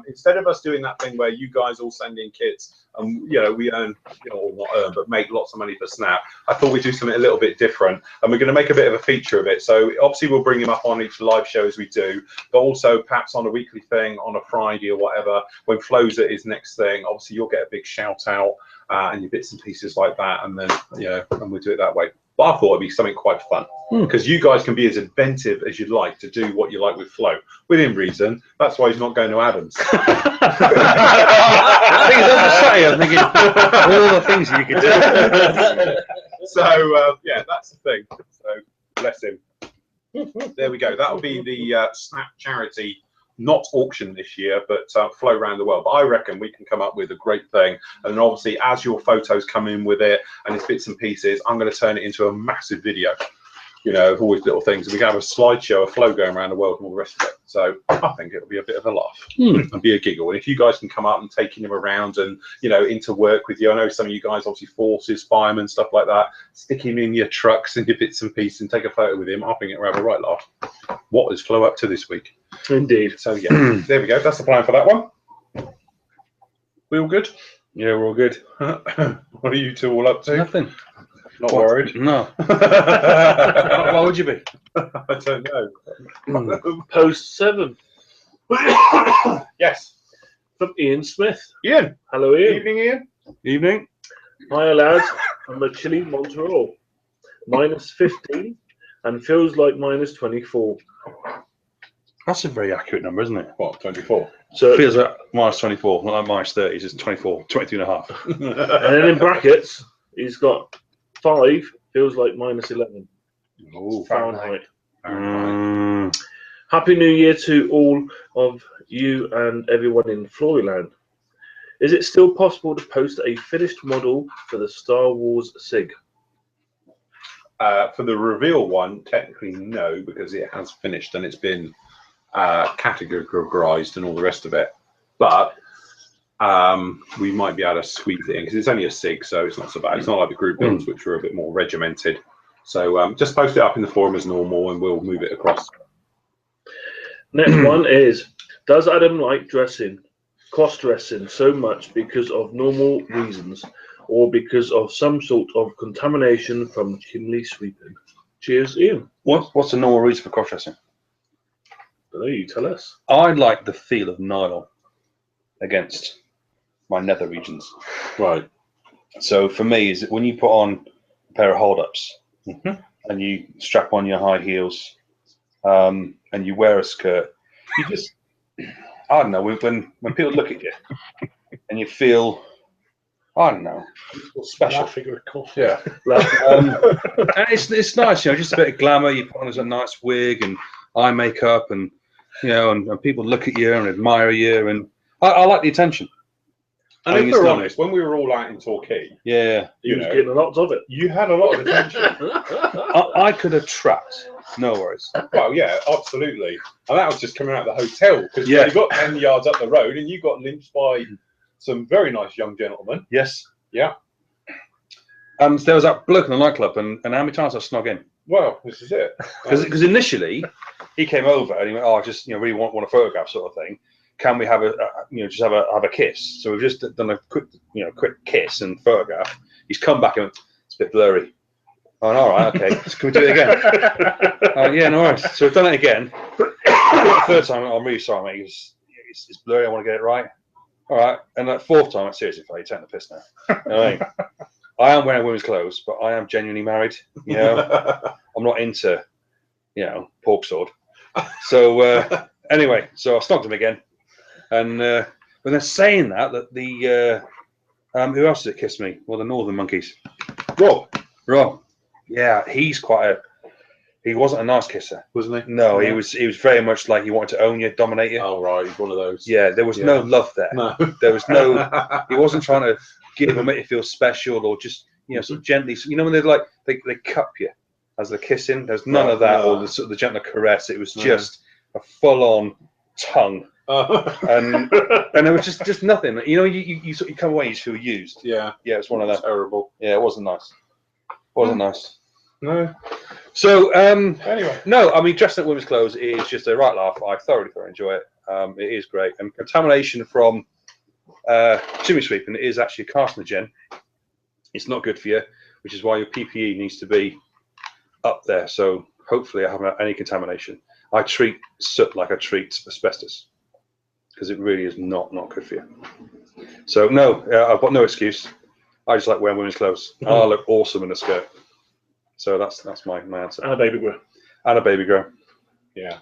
Instead of us doing that thing where you guys all send in kits and, you know, we earn, you know, or not earn, but make lots of money for Snap, I thought we'd do something a little bit different. And we're going to make a bit of a feature of it. So obviously we'll bring him up on each live show as we do, but also perhaps on a weekly thing, on a Friday or whatever, when Flo's at his next thing, obviously you'll get a big shout out and your bits and pieces like that, and then, you know, and we'll do it that way. But I thought it'd be something quite fun, because you guys can be as inventive as you'd like to do what you like with Flo, within reason. That's why he's not going to Adams. I'm thinking all the things you could do. So yeah, that's the thing. So bless him. There we go. That'll be the Snap charity, not auction this year, but Flow around the world. But I reckon we can come up with a great thing. And obviously, as your photos come in with it and its bits and pieces, I'm going to turn it into a massive video, you know, of all these little things. And we can have a slideshow of Flow going around the world and all the rest of it. So I think it'll be a bit of a laugh and be a giggle. And if you guys can come up and taking him around and, you know, into work with you, I know some of you guys, obviously forces, firemen, stuff like that, stick him in your trucks and your bits and pieces and take a photo with him. I think it'll have a right laugh. What is Flow up to this week? Indeed. So yeah, there we go. That's the plan for that one. We all good? Yeah, we're all good. What are you two all up to? Nothing. Not worried? No. Why would you be? I don't know. Post 7 Yes. from Ian Smith. Ian. Hello, Ian. Evening, Ian. Evening. Hi, lads. I'm a chilly Montreal. -15 and feels like -24. That's a very accurate number, isn't it? What, 24? So, It feels like -24, not like -30. It's 24, 22 and a half. and then in brackets, he's got 5 feels like -11 Oh, Fahrenheit. Mm. Happy New Year to all of you and everyone in Floryland. Is it still possible to post a finished model for the Star Wars SIG? For the reveal one, technically no, because it has finished and it's been categorized and all the rest of it. But we might be able to squeeze it in because it's only a SIG, so it's not so bad. It's not like the group builds, which are a bit more regimented. So just post it up in the forum as normal and we'll move it across. Next one is, does Adam like cross-dressing so much because of normal reasons or because of some sort of contamination from chimney sweeping? Cheers, Ian. What's the normal reason for cross-dressing? don't know, you tell us. I like the feel of nylon against my nether regions. Right. So for me, is when you put on a pair of hold-ups and you strap on your high heels and you wear a skirt, you just, I don't know, when people look at you and you feel, I don't know, special. Yeah. And it's nice, you know, just a bit of glamour. You put on a nice wig and eye makeup, and you know, and people look at you and admire you, and I like the attention. And I if think it's we're nice. honest, when we were all out in Torquay, Yeah, You was getting a lot of it. you had a lot of attention. I could attract. No worries. Well, yeah, absolutely. And that was just coming out of the hotel because you got 10 yards up the road and you got lynched by some very nice young gentlemen. Yes. Yeah. So there was that bloke in the nightclub, and how many times I snog in? Well, this is it. Because initially he came over and he went, "Oh, I just really want a photograph, sort of thing. Can we have just have a kiss?" So we've just done a quick kiss and photograph. He's come back and went, "It's a bit blurry." Oh, all right, okay. Can we do it again? Yeah, no worries. So we've done it again. The third time, I'm really sorry, mate. It's blurry. I want to get it right. All right. And that fourth time, seriously, you're taking the piss now. You know what I mean? I am wearing women's clothes, but I am genuinely married. You know, I'm not into, pork sword. So anyway, so I snogged him again, and when they're saying that the who else did it kiss me? Well, the Northern Monkeys. Rob. Yeah, he wasn't a nice kisser, wasn't he? No, he was very much like he wanted to own you, dominate you. Oh right, he's one of those. Yeah, there was no love there. No. There was no. He wasn't trying to give or make you feel special or just sort of gently. You know when they cup you as they're kissing. There's none of that or the sort of the gentle caress. It was just a full-on tongue, and there was just nothing. You know, you sort of come away, you just feel used. Yeah, it's one of them. Terrible. Yeah, it wasn't nice. Wasn't nice. No. So anyway, no, I mean dressing up women's clothes is just a right laugh. I thoroughly enjoy it. It is great, and contamination from chimney sweeping is actually a carcinogen. It's not good for you, which is why your PPE needs to be up there. So hopefully I haven't had any contamination. I treat soot like I treat asbestos because it really is not good for you. So no, I've got no excuse. I just like wearing women's clothes. I look awesome in a skirt. So that's my answer. And a baby grow. And a baby grow. Yeah.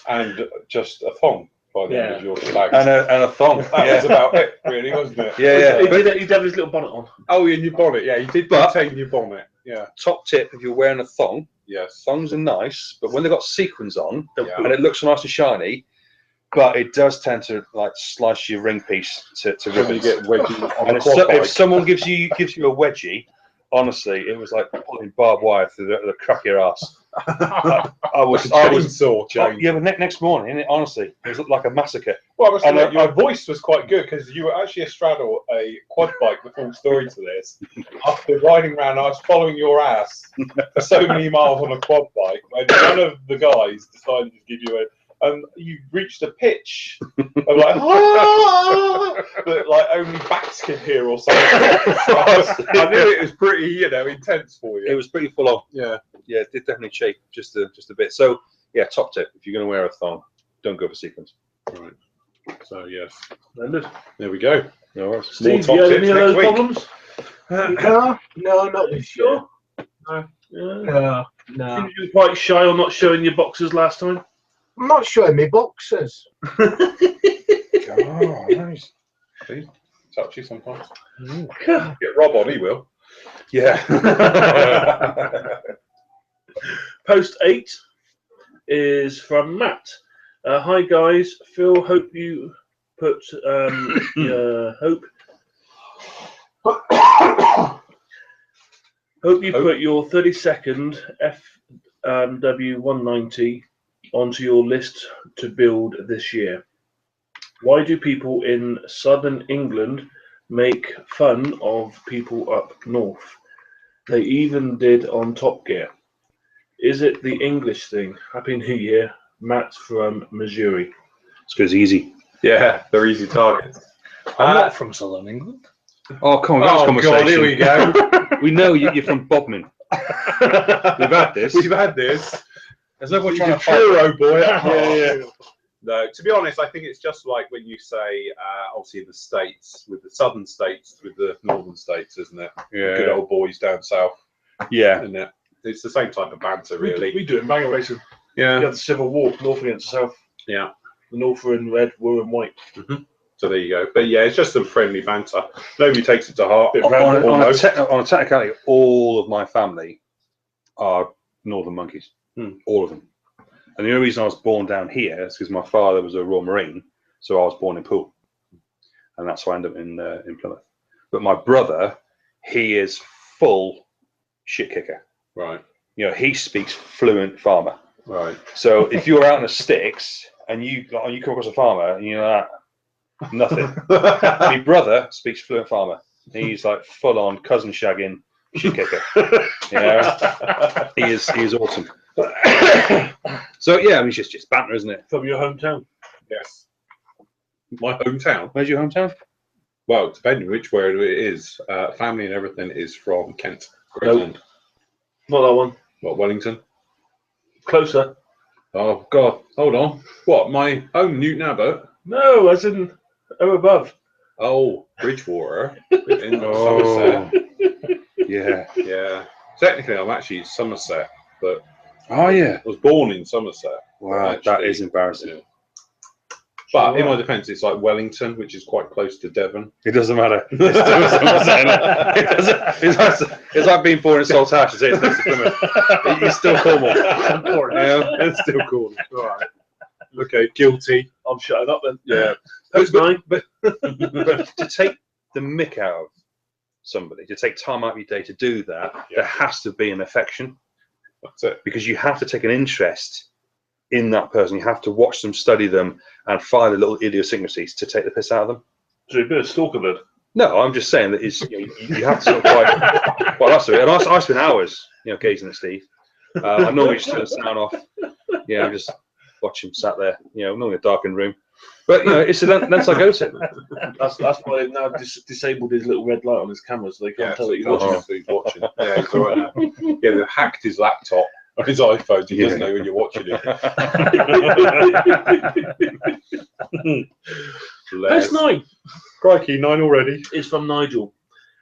And just a thong by the end of your stag. And a thong. That was about it, really, wasn't it? Yeah. He'd have his little bonnet on. Oh, yeah, your bonnet. Yeah, you did retain your bonnet. Yeah. Top tip: if you're wearing a thong, yes, thongs are nice, but when they've got sequins on Yeah. and it looks nice and shiny, but it does tend to like slice your ring piece to When you ribbons. get wedgie on And a quad bike. if someone gives you a wedgie, honestly, it was like pulling barbed wire through the crack of your ass. I was chainsaw chain. Yeah, but next morning, honestly, it was like a massacre. Well, I must admit, your voice was quite good because you were actually astraddle a quad bike. The full story to this, after riding around, I was following your ass for so many miles on a quad bike. And one of the guys decided to give you you reached a pitch of like, that like only bats can hear or something. I knew it was pretty, intense for you. It was pretty full on. Yeah. Yeah, it did definitely shake just a bit. So yeah, top tip: if you're going to wear a thong, don't go for sequins. Right. So yes, there we go. No worries. Steve, you have any of those problems? No, not this year. No. No. You were quite shy on not showing your boxes last time. I'm not showing me boxes. Oh, nice. See, touchy sometimes. Get Rob on, he will. Yeah. Post 8 is from Matt. Hi guys, Phil. Hope you put hope you put your 32nd FW190 onto your list to build this year. Why do people in southern England make fun of people up north? They even did on Top Gear. Is it the English thing? Happy New Year, Matt from Missouri. It's because easy. Yeah, they're easy targets. I'm not from southern England. Oh, come on, that was conversation. God, here we go. We know you're from Bodmin. We've had this. We've had this. There's no point He's trying a to fight. Truro boy at heart. Yeah. No, to be honest, I think it's just like when you say, obviously, the states with the southern states with the northern states, isn't it? Yeah. Good old boys down south, Yeah. isn't it? It's the same type of banter, really. We do it in banger racing. Yeah. You have the Civil War, North against South. Yeah. The North were in red, we're in white. So there you go. But yeah, it's just some friendly banter. Nobody takes it to heart. Bit On random, a almost. technicality, all of my family are northern monkeys. All of them. And the only reason I was born down here is because my father was a Royal Marine, so I was born in Poole, and that's why I ended up in Plymouth. But my brother, he is full shit kicker. Right. You know, he speaks fluent farmer. Right. So if you're out in the sticks and you come across a farmer and you're like, nothing. My brother speaks fluent farmer. He's like full on cousin shagging shit kicker. You know, he is awesome. So yeah, I mean, it's just banter, isn't it? From your hometown. Yes. My hometown. Where's your hometown? Well, depending which where it is, family and everything is from Kent. Nope. Not that one. What, Wellington? Closer. Oh God, hold on. What, my home Newton Abbot? No, as in above. Oh, Bridgewater in Somerset. Yeah. Yeah. Technically, I'm actually Somerset, but Oh yeah. I was born in Somerset. Wow, that is embarrassing. Yeah. But in my defence, it's like Wellington, which is quite close to Devon. It doesn't matter. It's still Somerset, innit? It's like being born in Saltash. It's next to Plymouth. It's still Cornwall. Yeah, it's still cool. All right. Okay, guilty. I'm shutting up then. Yeah. That's mine. But to take the mick out of somebody, to take time out of your day to do that, there has to be an affection. That's it. Because you have to take an interest in that person. You have to watch them, study them, and find the little idiosyncrasies to take the piss out of them. So you're a bit of stalker then. No, I'm just saying that it's, you have to sort of quite that's it. And I spend hours, gazing at Steve. I normally just turn the sound off. Just watch him sat there. Normally a darkened room. But it's the lens I go to. That's why they've now disabled his little red light on his camera, so they can't tell that he's watching. So he's watching. Yeah, he's all right now. Yeah, they've hacked his laptop or his iPhone. He doesn't know when you're watching it. That's 9. Crikey, 9 already. It's from Nigel.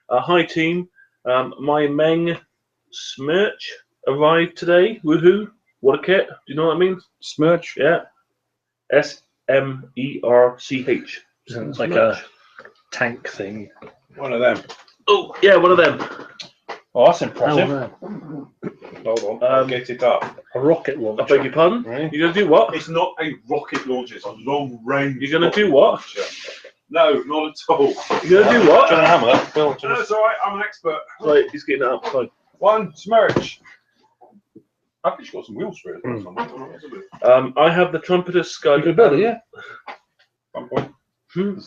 Hi team. My Meng Smirch arrived today. Woohoo! What a kit. Do you know what I mean? Smirch? Yeah. SMERCH. Sounds like a tank thing. One of them. Oh, yeah, one of them. Oh, that's impressive. Hold on. I'll get it up. A rocket I launcher. beg your pardon? Right. You're going to do what? It's not a rocket launcher. It's a long range. You're going to do what? No, not at all. You're going to do what? Turn a hammer, Phil. No, it's all right. I'm an expert. Right, he's getting it up. Fine. One smirch. I think she's got some wheels for it. I have the trumpeter scud. That's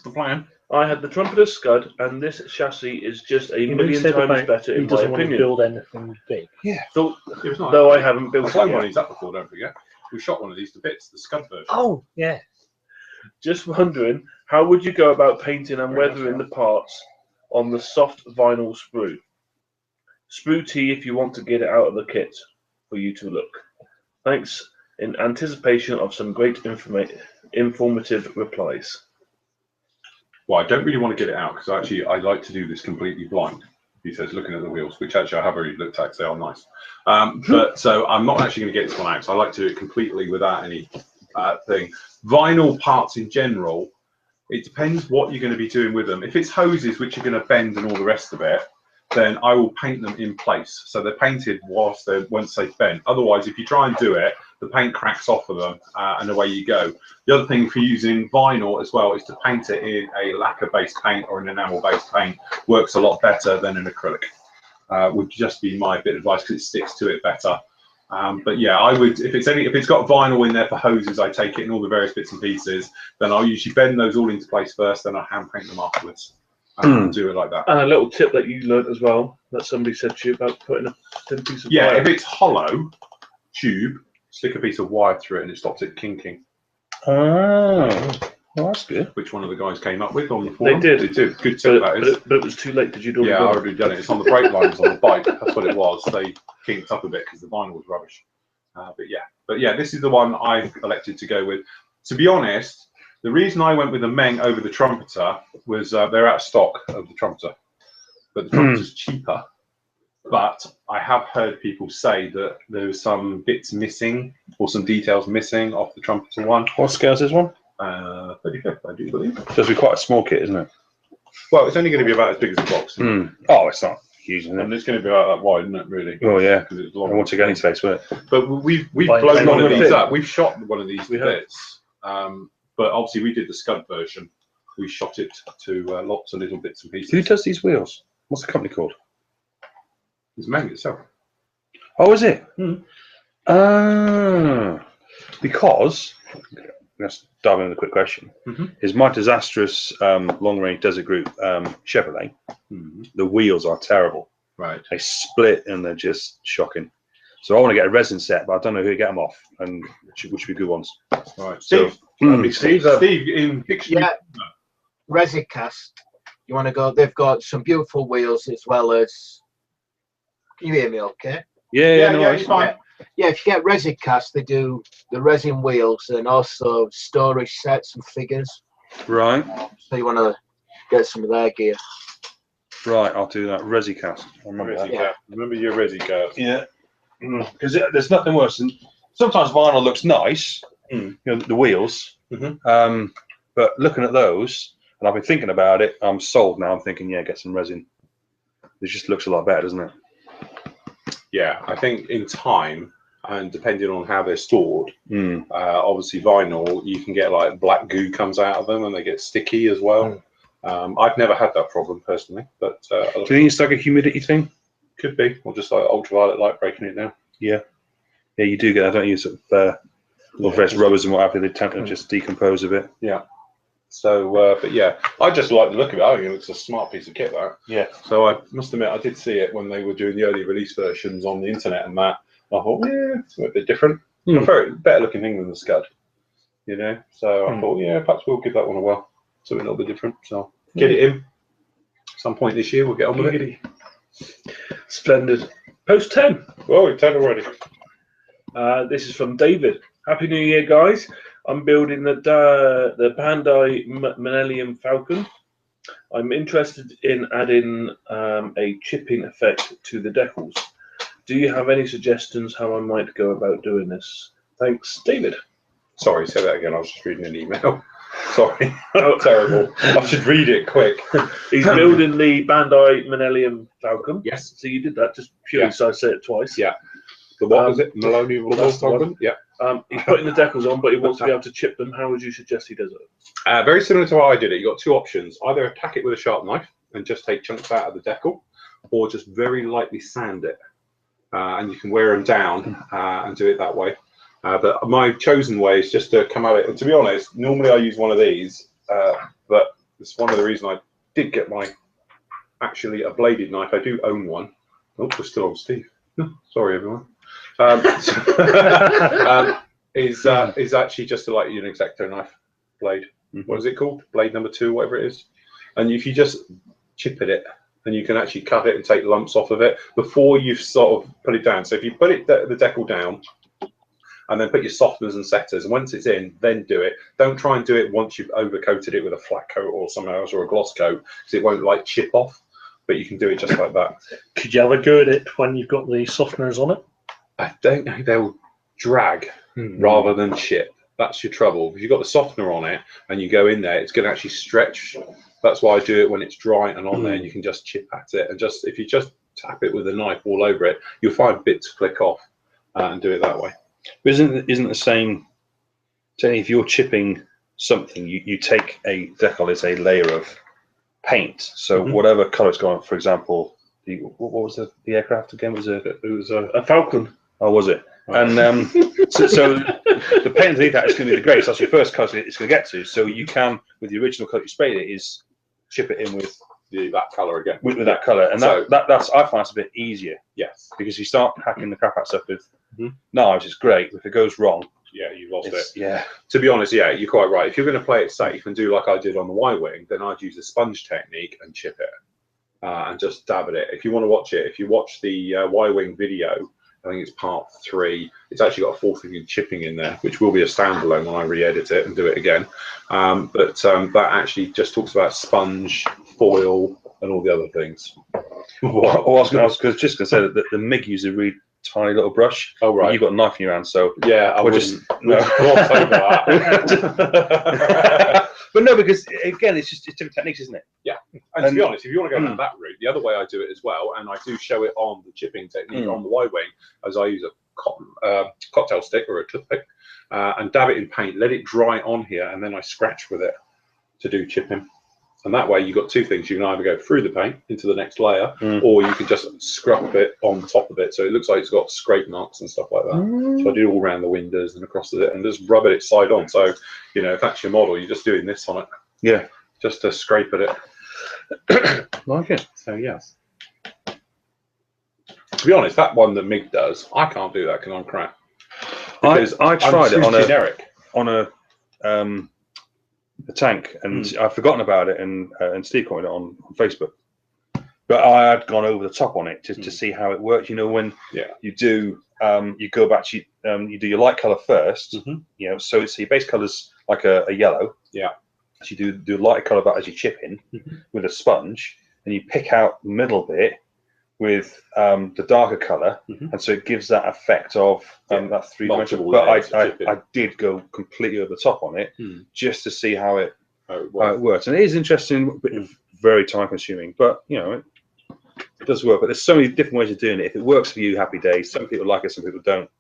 the plan. I had the trumpeter scud, and this chassis is just a million times better He in my doesn't want to opinion. build anything big. So, It was nice. though I haven't built I've flown it one of yet. these up before, don't forget. We shot one of these to bits, the Scud version. Oh, yeah. Just wondering, how would you go about painting and weathering the parts on the soft vinyl sprue? Sprue T if you want to get it out of the kit for you to look. Thanks in anticipation of some great informative replies. Well, I don't really want to get it out because actually I like to do this completely blind. He says, looking at the wheels, which actually I have already looked at because they are nice. But so I'm not actually going to get this one out because I like to do it completely without any thing. Vinyl parts in general, it depends what you're going to be doing with them. If it's hoses which are going to bend and all the rest of it, then I will paint them in place. So they're painted once they've bent. Otherwise, if you try and do it, the paint cracks off of them and away you go. The other thing for using vinyl as well is to paint it in a lacquer-based paint or an enamel-based paint. Works a lot better than an acrylic. Would just be my bit of advice because it sticks to it better. But yeah, I would, if it's got vinyl in there for hoses, I take it in all the various bits and pieces. Then I'll usually bend those all into place first, then I'll hand paint them afterwards. Do it like that. And a little tip that you learnt as well, that somebody said to you about putting a thin piece of wire. If it's hollow tube, stick a piece of wire through it and it stops it kinking. Oh, well, that's good. Which one of the guys came up with on the forum? They did. They did. Good tip that is. But it was too late because you'd already Yeah, I done it. already done it. It's on the brake lines on the bike. That's what it was. They kinked up a bit because the vinyl was rubbish. But yeah, this is the one I've elected to go with. To be honest, the reason I went with the Meng over the Trumpeter was they're out of stock of the Trumpeter, but the Trumpeter's cheaper. But I have heard people say that there's some bits missing or some details missing off the Trumpeter one. What scale is this one? 35th, I do believe. So it's quite a small kit, isn't it? Well, it's only going to be about as big as the box. Oh, it's not huge, isn't And it? it's going to be about that wide, isn't it, really? Oh, yeah. Because it's I long. want to get any space with it. But we've Like blown one of long these fit. up. We've shot one of these We to have. bits. But obviously we did the Scud version. We shot it to lots of little bits and pieces. Who does these wheels? What's the company called? It's Meng itself. Oh, is it? Mm. Because, let's dive into the quick question. Is my disastrous long-range desert group Chevrolet, the wheels are terrible. Right. They split and they're just shocking. So I want to get a resin set, but I don't know who to get them off and which would be good ones. Right. So, Steve, in picture. Yeah. Resicast. You want to go? They've got some beautiful wheels as well as. Can you hear me? Okay. yeah, no yeah, worries. it's fine. Yeah, if you get Resicast, they do the resin wheels and also storage sets and figures. Right, So you want to get some of their gear. right, I'll do that. Resicast. I remember that. Yeah. Remember your Resi card. Yeah, because there's nothing worse than sometimes vinyl looks nice, you know, the wheels. But looking at those, and I've been thinking about it, I'm sold now. I'm thinking, yeah, get some resin. It just looks a lot better, doesn't it? Yeah, I think in time and depending on how they're stored, obviously vinyl, you can get like black goo comes out of them and they get sticky as well. I've never had that problem personally, but Do you think it's like a humidity thing? could be, or just like ultraviolet light breaking it down. Yeah, you do get that, don't you? Sort of, various rubbers and what have you, they tend to just decompose a bit. Yeah. So, but yeah, I just like the look of it. I think it looks a smart piece of kit, that. Yeah. So I must admit, I did see it when they were doing the early release versions on the internet and that. I thought, yeah, it's a bit different. A very better looking thing than the Scud, you know. So I thought, yeah, perhaps we'll give that one a whirl. Something a little bit different. So get it in. Some point this year, we'll get on with it. Splendid. Post 10. Well, we've 10 already. This is from David. Happy New Year, guys. I'm building the Bandai Millennium Falcon. I'm interested in adding a chipping effect to the decals. Do you have any suggestions how I might go about doing this? Thanks, David. Sorry, say that again. I was just reading an email. Sorry. Terrible. I should read it quick. He's building the Bandai Millennium Falcon. Yes. So you did that just purely so I say it twice. Yeah. The what was it? Millennium Falcon? Yeah. He's putting the decals on, but he wants to be able to chip them. How would you suggest he does it? Very similar to how I did it. You've got two options. Either attack it with a sharp knife and just take chunks out of the decal, or just very lightly sand it. And you can wear them down and do it that way. But my chosen way is just to come at it. And to be honest, normally I use one of these, but it's one of the reasons I did get actually a bladed knife. I do own one. Oh, we're still on Steve. Sorry, everyone. Is actually just a, like an X-Acto knife blade. What is it called? Blade number 2, whatever it is. And if you just chip at it, then you can actually cut it and take lumps off of it before you sort of put it down. So if you put it the decal down and then put your softeners and setters, and once it's in, then do it. Don't try and do it once you've overcoated it with a flat coat or something else or a gloss coat, because it won't like chip off. But you can do it just like that. Could you have a go at it when you've got the softeners on it? I don't know. They'll drag rather than chip. That's your trouble. If you've got the softener on it and you go in there, it's going to actually stretch. That's why I do it when it's dry and on there, and you can just chip at it. And just if you just tap it with a knife all over it, you'll find bits flick off and do it that way. But isn't the same? Saying if you're chipping something, you take a decal is a layer of paint. So whatever color it's got on, for example, what was the aircraft again? It was A Falcon. Oh, was it? And so the paint underneath that is going to be the grey. So that's your first colour it's going to get to. So you can, with the original colour you sprayed it, is chip it in with that colour again. With that colour, and So- that's I find it's a bit easier. Yes. Because you start hacking the crap out stuff with knives, it's great. If it goes wrong, Yeah, you've lost it. yeah. To be honest, yeah, you're quite right. If you're going to play it safe and do like I did on the Y-Wing, then I'd use the sponge technique and chip it and just dab at it. If you want to watch it, if you watch the Y-Wing video, I think it's part 3. It's actually got a 4th thing in chipping in there, which will be a standalone when I re-edit it and do it again. But that actually just talks about sponge, foil, and all the other things. Well, I was just going to say that the MIG uses a really tiny little brush. Oh, right. You've got a knife in your hand, so yeah, I we'll would just gloss over that. But no, because again, it's different techniques, isn't it? Yeah, and to be honest, if you want to go down that route, the other way I do it as well, and I do show it on the chipping technique on the Y-wing, as I use a cotton cocktail stick or a toothpick, and dab it in paint, let it dry on here, and then I scratch with it to do chipping. And that way you've got 2 things. You can either go through the paint into the next layer, or you can just scrub it on top of it. So it looks like it's got scrape marks and stuff like that. So I do it all around the windows and across it and just rub it side on. So, you know, if that's your model, you're just doing this on it. Yeah. Just to scrape at it. Like it. So, yes. To be honest, that one that MIG does, I can't do that because I'm crap. Because I tried it on generic. a tank, and I've forgotten about it, and Steve commented on Facebook. But I had gone over the top on it to see how it worked. You know, when you do, you go back to you do your light color first. You know, so your base color's like a yellow. Yeah. So you do light color that as you chip in with a sponge, and you pick out the middle bit with the darker color, and so it gives that effect of that 3-dimensional. But I did go completely over the top on it just to see how it works, and it is interesting, but very time consuming. But you know, it does work. But there's so many different ways of doing it. If it works for you, happy days. Some people like it, some people don't.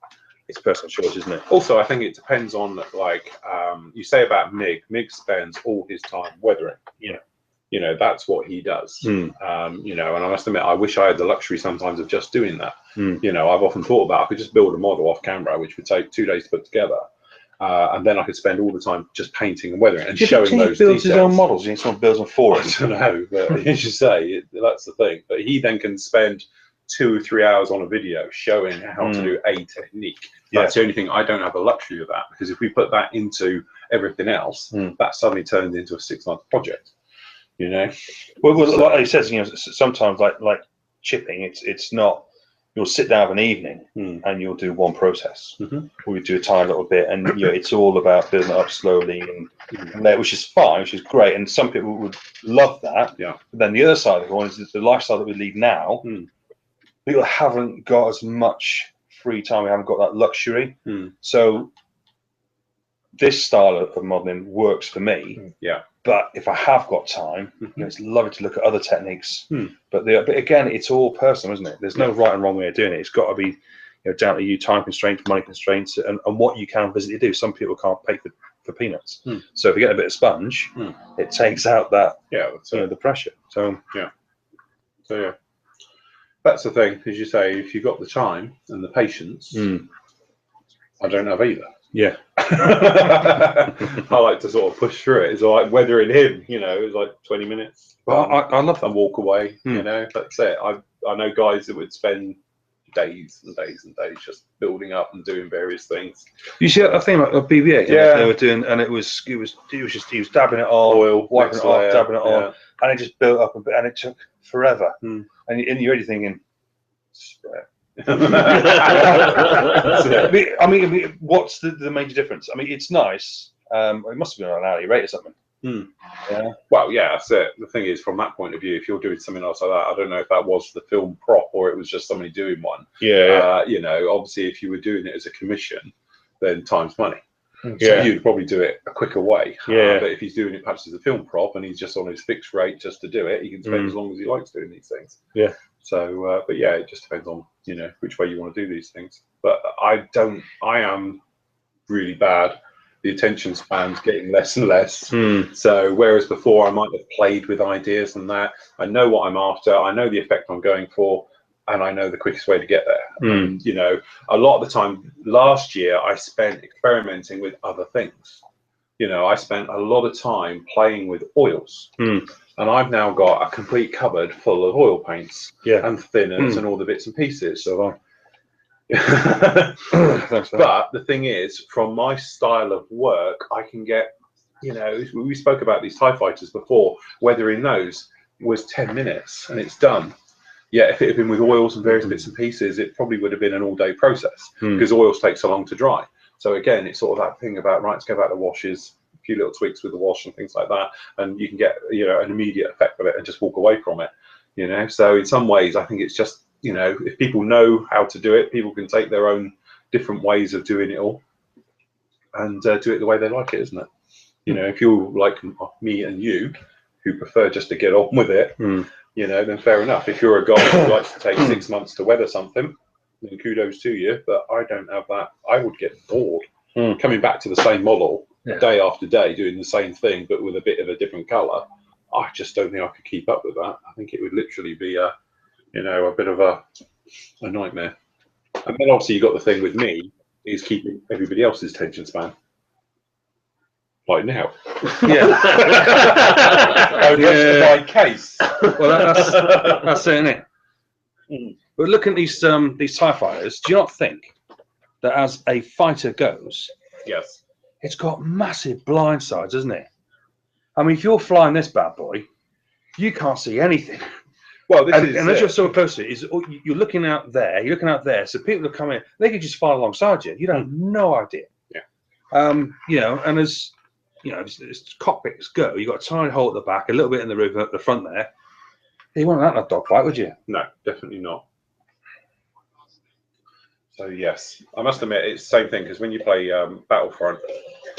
It's personal choice, isn't it? Also, I think it depends on, like you say about MIG. MIG spends all his time weathering. Yeah. You know, that's what he does. You know, and I must admit, I wish I had the luxury sometimes of just doing that. You know, I've often thought about I could just build a model off camera, which would take 2 days to put together, and then I could spend all the time just painting and weathering and showing those builds details. His own models. You think someone builds them for him? I don't know, but as you say, that's the thing. But he then can spend 2 or 3 hours on a video showing how to do a technique. That's the only thing. I don't have the luxury of that, because if we put that into everything else, that suddenly turns into a 6-month project. You know, well, like he says, you know, sometimes like chipping, it's not. You'll sit down for an evening and you'll do one process, or you do a tiny little bit, and you know, it's all about building it up slowly and there, which is fine, which is great, and some people would love that. Yeah. But then the other side of the coin is the lifestyle that we lead now. People haven't got as much free time. We haven't got that luxury. So this style of modeling works for me. Yeah. But if I have got time, you know, it's lovely to look at other techniques. But again, it's all personal, isn't it? There's no right and wrong way of doing it. It's got to be, you know, down to you, time constraints, money constraints, and what you can physically do. Some people can't pay for peanuts. So if you get a bit of sponge, it takes out that the pressure. So yeah, that's the thing. As you say, if you've got the time and the patience, I don't have either. Yeah. I like to sort of push through it. It's like weathering him, you know, it's like 20 minutes. Well, I love that. And walk away, you know, that's it. I know guys that would spend days and days and days just building up and doing various things. You see that thing like a BB-8? Yeah. They were doing, and it was just he was dabbing it on, oil, wiping it off, dabbing it on, yeah. and it just built up a bit, and it took forever. And you're already thinking, I mean, what's the major difference? I mean, it's nice. It must have been on an hourly rate or something. Yeah. Well, yeah, that's it. The thing is, from that point of view, if you're doing something else like that, I don't know if that was the film prop or it was just somebody doing one. Yeah. You know, obviously, if you were doing it as a commission, then time's money. So Yeah. you'd probably do it a quicker way. Yeah. But if he's doing it perhaps as a film prop and he's just on his fixed rate just to do it, he can spend as long as he likes doing these things. Yeah. So, but yeah, it just depends on, you know, which way you want to do these things. But I am really bad. The attention span's getting less and less. So whereas before I might have played with ideas and that, I know what I'm after, I know the effect I'm going for, and I know the quickest way to get there. And, you know, a lot of the time last year I spent experimenting with other things. You know, I spent a lot of time playing with oils. And I've now got a complete cupboard full of oil paints and thinners and all the bits and pieces. So but the thing is, from my style of work, I can get, you know, we spoke about these TIE fighters before, weathering those was 10 minutes and it's done. yeah, if it had been with oils and various bits and pieces, it probably would have been an all-day process because oils take so long to dry. So again, it's sort of that thing about, right, let's go back to washes, a few little tweaks with the wash and things like that, and you can get, you know, an immediate effect of it and just walk away from it, you know. So in some ways, I think it's just, you know, if people know how to do it, people can take their own different ways of doing it all and do it the way they like it, isn't it? You know, if you're like me and you, who prefer just to get on with it, you know, then fair enough. If you're a guy who likes to take 6 months to weather something, then kudos to you. But I don't have that. I would get bored coming back to the same model day after day, doing the same thing, but with a bit of a different colour. I just don't think I could keep up with that. I think it would literally be a, you know, a bit of a nightmare. And then obviously you got the thing with me is keeping everybody else's attention span. Like now. Yeah. Oh, Yeah. my case. Well, that's it, isn't it? But look at these TIE fighters. Do you not think that as a fighter goes, Yes. it's got massive blind sides, isn't it? I mean, if you're flying this bad boy, you can't see anything. Well, this is And as you're so close to it, you're looking out there, so people are coming, they could just fly alongside you. You don't have no idea. Yeah. You know, and as you know, as cockpits go, you've got a tiny hole at the back, a little bit in the roof at the front there. You wouldn't have that dogfight, would you? No, definitely not. So yes, I must admit it's the same thing because when you play Battlefront,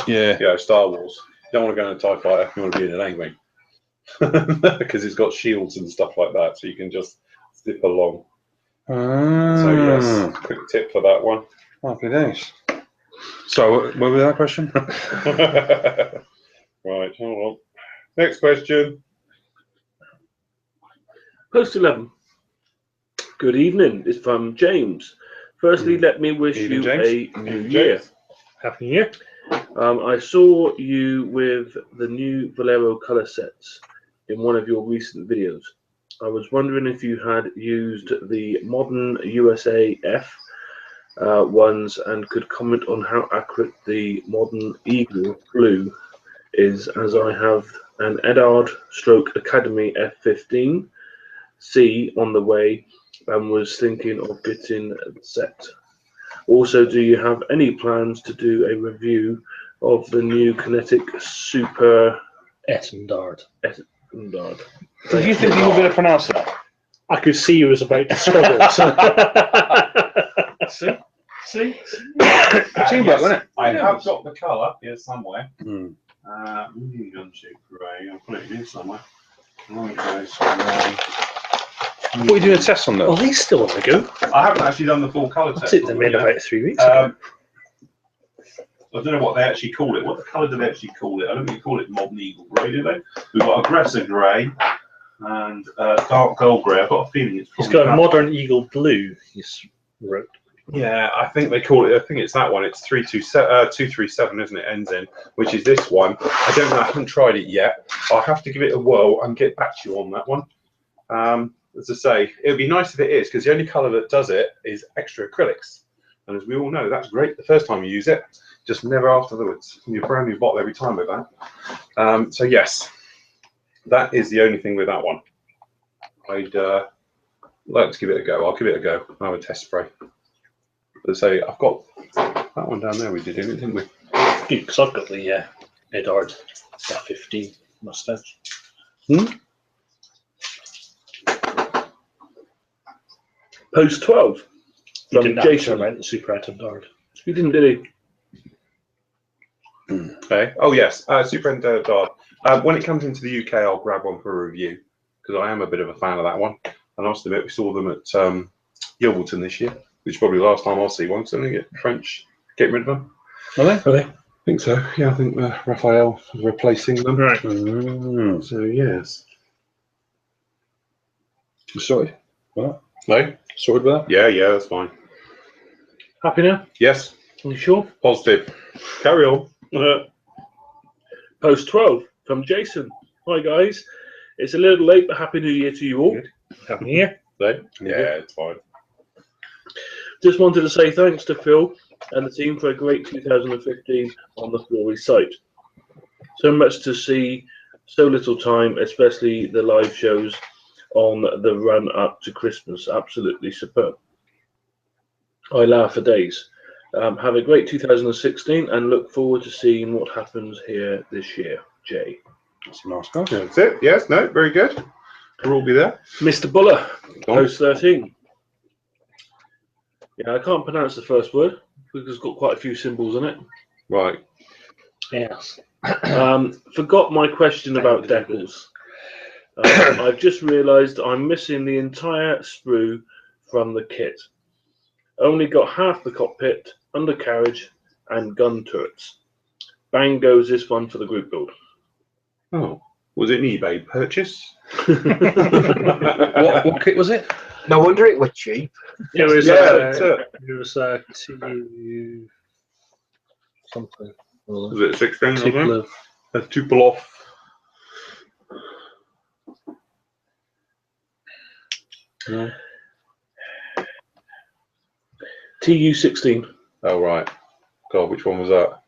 Yeah. you know, Star Wars, you don't want to go in a TIE fighter, you want to be in an A-wing because it's got shields and stuff like that, so you can just zip along. So yes, quick tip for that one. Happy days. So, what was that question? Right, hold on. Next question. Post 11. Good evening. It's from James. Firstly, let me wish Evening, you James. a new year. Happy New Year. I saw you with the new Valero color sets in one of your recent videos. I was wondering if you had used the modern USAF ones and could comment on how accurate the modern Eagle Blue is, as I have an Edard / Academy F-15 C on the way and was thinking of getting the set. Also, do you have any plans to do a review of the new Kinetic Super Etendard. Etendard? Did you think you were going to pronounce that? I could see you was about to struggle. So. See? Teamwork, wasn't it? I have got the colour here somewhere. Mm. Gunship grey. I'll put it in here somewhere. Right, What are you doing a test on Well, though? they still want to go. I haven't actually done the full colour I test. took them in about 3 weeks ago. I don't know what they actually call it. What the colour do they actually call it? I don't think they call it modern eagle grey, do they? We've got aggressor grey and dark gold grey. I've got a feeling it's He's probably got a that. modern Eagle Blue, he's wrote. Yeah, I think they call it. I think it's that one. It's 237, isn't it? Ends in, which is this one. I don't know. I haven't tried it yet. I'll have to give it a whirl and get back to you on that one. As I say, it would be nice if it is, because the only colour that does it is extra acrylics, and as we all know, that's great the first time you use it, just never afterwards. You're a brand new bottle every time with that. So yes, that is the only thing with that one. I'd like to give it a go. I'll give it a go. I'll have a test spray. As I say, I've got that one down there. We did, didn't we? Good, because I've got the Edard F-15 mustache. Post 12 He from didn't have to Jason. about the Super Etendard. You didn't, did he? Okay. Oh yes, Super Intended. When it comes into the UK, I'll grab one for a review because I am a bit of a fan of that one. And I must admit, we saw them at Yeovilton this year, which is probably the last time I'll see one. So I think French getting rid of them. Are they? I think so. Yeah, I think Raphael is replacing them. Right. So yes. Sorry. What? No. Sorted with that? Yeah, that's fine. Happy now? Yes. You sure? Positive. Carry on. Post 12 from Jason. Hi guys. It's a little late, but Happy New Year to you all. Good. Happy New Year. Yeah, it's fine. Just wanted to say thanks to Phil and the team for a great 2015 on the Flory site. So much to see, so little time, especially the live shows. on the run up to Christmas. Absolutely superb. I laugh for days. Have a great 2016 and look forward to seeing what happens here this year. Jay. That's a nice guy. That's it. Yes. No. Very good. We'll all be there. Mr. Buller, Go on. post 13. Yeah, I can't pronounce the first word because it's got quite a few symbols in it. Right. Yes. Forgot my question about decals. I've just realised I'm missing the entire sprue from the kit. Only got half the cockpit, undercarriage, and gun turrets. Bang goes this one for the group build. Oh, was it an eBay purchase? What kit was it? No wonder it was cheap. It was that's it. TU something. Was it 16? Tupelo. That's Tupelo. No. TU-16. Oh right. God, which one was that? Was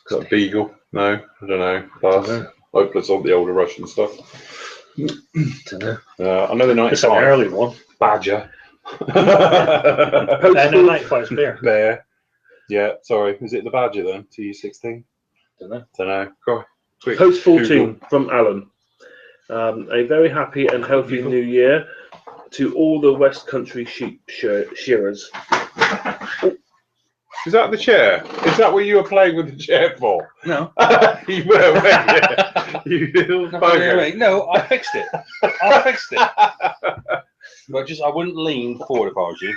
that Beagle? No, I don't know. Pass. Hopeless on the older Russian stuff. Dunno. I know the It's an 95. early one. Badger. No, 95's beer. Bear. Yeah, sorry. Is it the Badger then? TU-16? Dunno. Don't know. Go on. Quick. Post 14 Google. from Alan. A very happy and healthy new year to all the West Country sheep shearers. Is that the chair? Is that what you were playing with the chair for? No. You were, weren't you? You little bugger. No, I fixed it. I fixed it. But I wouldn't lean forward if I was you.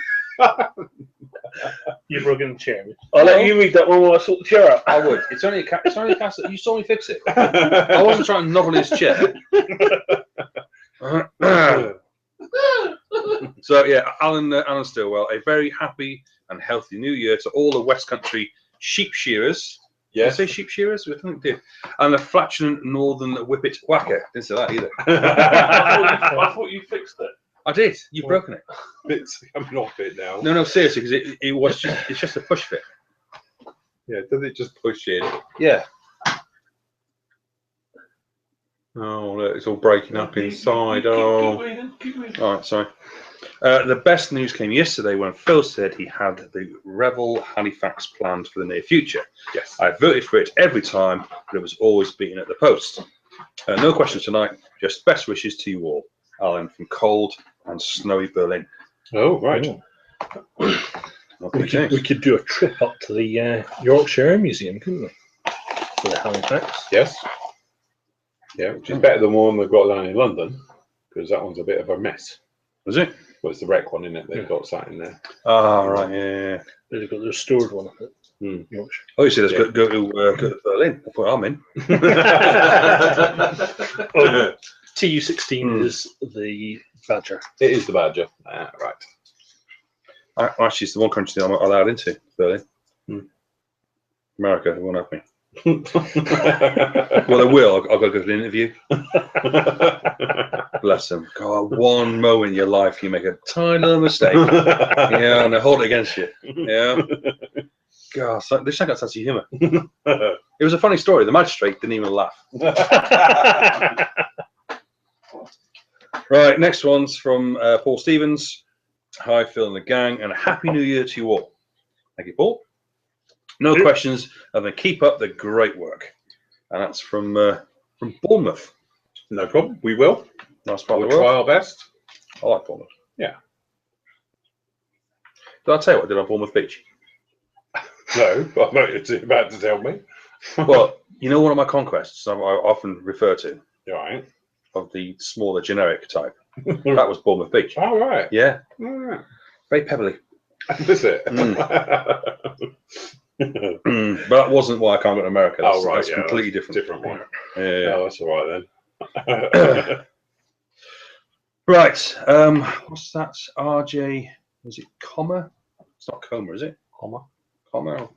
You've broken the chair. I'll let you read that one while I sort the chair out. I would. It's only a cast. You saw me fix it. I wasn't trying to nobble his chair. So yeah, Alan Stillwell, a very happy and healthy new year to all the West Country sheep shearers. Yes. Did I say sheep shearers? I think I did. And the flatulent northern whippet whacker. Didn't say that either. I thought you fixed it. I did. You've broken it. It's coming off it now. No, seriously, because it was just, it's just a push fit. Yeah, does it just push in? Yeah. Oh, look, it's all breaking up inside. Oh. All right, sorry. The best news came yesterday when Phil said he had the Revel Halifax planned for the near future. Yes. I voted for it every time, but it was always beaten at the post. No questions tonight, just best wishes to you all. Alan from cold and snowy Berlin. Oh, right. We could do a trip up to the Yorkshire Air Museum, couldn't we? For the Halifax. Yes. Yeah, which is better than one they've got down in London, because that one's a bit of a mess. Was it? Well, it's the wreck one, isn't it? They've got sat in there. Oh, right, yeah. They've got the restored one of it. Yorkshire. Oh, you said let's go to Berlin. I thought I'm in. Oh, TU-16 is the Badger. It is the Badger. Ah, right. Actually, it's the one country I'm allowed into, Berlin. America, they won't have me. Well, they will. I've got to go to an interview. Bless them. God, one moment in your life you make a tiny little mistake. Yeah, and they hold it against you. Yeah. God, this got sense of humour. It was a funny story. The magistrate didn't even laugh. Right, next one's from Paul Stevens. Hi, Phil and the gang, and a happy new year to you all. Thank you, Paul. No questions, and then keep up the great work. And that's from Bournemouth. No problem. We will. Nice part We'll of the try world. our best. I like Bournemouth. Yeah. Did I tell you what I did on Bournemouth Beach? No, but you're about to tell me. Well, you know, one of my conquests I often refer to, All right. of the smaller generic type, that was Bournemouth Beach. All right. Yeah, All right. very pebbly. Is it? But that wasn't why I can't go to America. That's, Oh, right. that's Yeah, completely that's different. one. Yeah. Oh, that's all right then. Right. What's that? RJ? Is it comma? It's not coma, is it? Comma. Comma.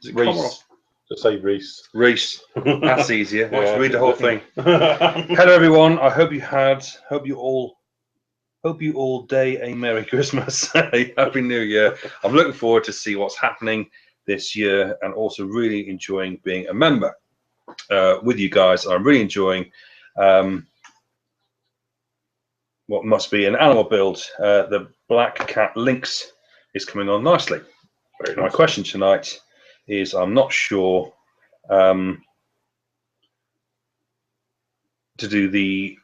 Is it comma? Reese. Just say Reese. Reese. That's easier. Let's Yeah. read the whole thing. Hello, everyone. I hope you all day a Merry Christmas, a Happy New Year. I'm looking forward to see what's happening this year, and also really enjoying being a member with you guys. I'm really enjoying what must be an animal build. The Black Cat Lynx is coming on nicely. Very My nice. question tonight is, I'm not sure to do the,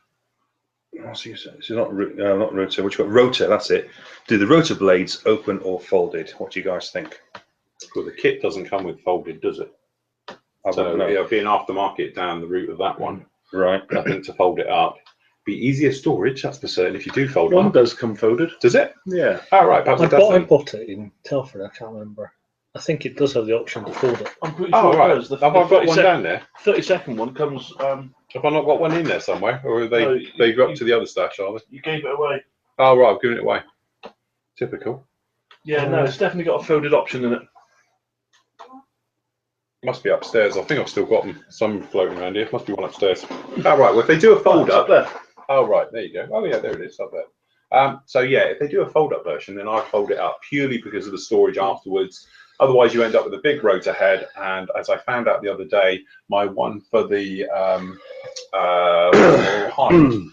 it's not rotor, which got rotor, that's it. Do the rotor blades open or folded? What do you guys think? Well, the kit doesn't come with folded, does it? I So wouldn't know. it'll be an aftermarket down the route of that one. Right. I think to fold it up. Be easier storage, that's for certain, if you do fold One one. does come folded. Does it? Yeah. Oh, right, perhaps I it does bought, I then. bought it in Telford, I can't remember. I think it does have the option to fold it. I'm pretty Oh, sure right. it does. Have I got one down there? 32nd one comes. Have I not got one in there somewhere? Or are they, No, they go up to the other stash, are they? You gave it away. Oh, right, I've given it away. Typical. Yeah, no, it's definitely got a folded option in it. Must be upstairs. I think I've still got them. Some floating around here. Must be one upstairs. Oh, right. Well, if they do a fold up there. Oh, right. There you go. Oh, yeah, there it is up there. So, yeah, if they do a fold up version, then I fold it up purely because of the storage afterwards. Otherwise, you end up with a big rotor head. And as I found out the other day, my one for the hind,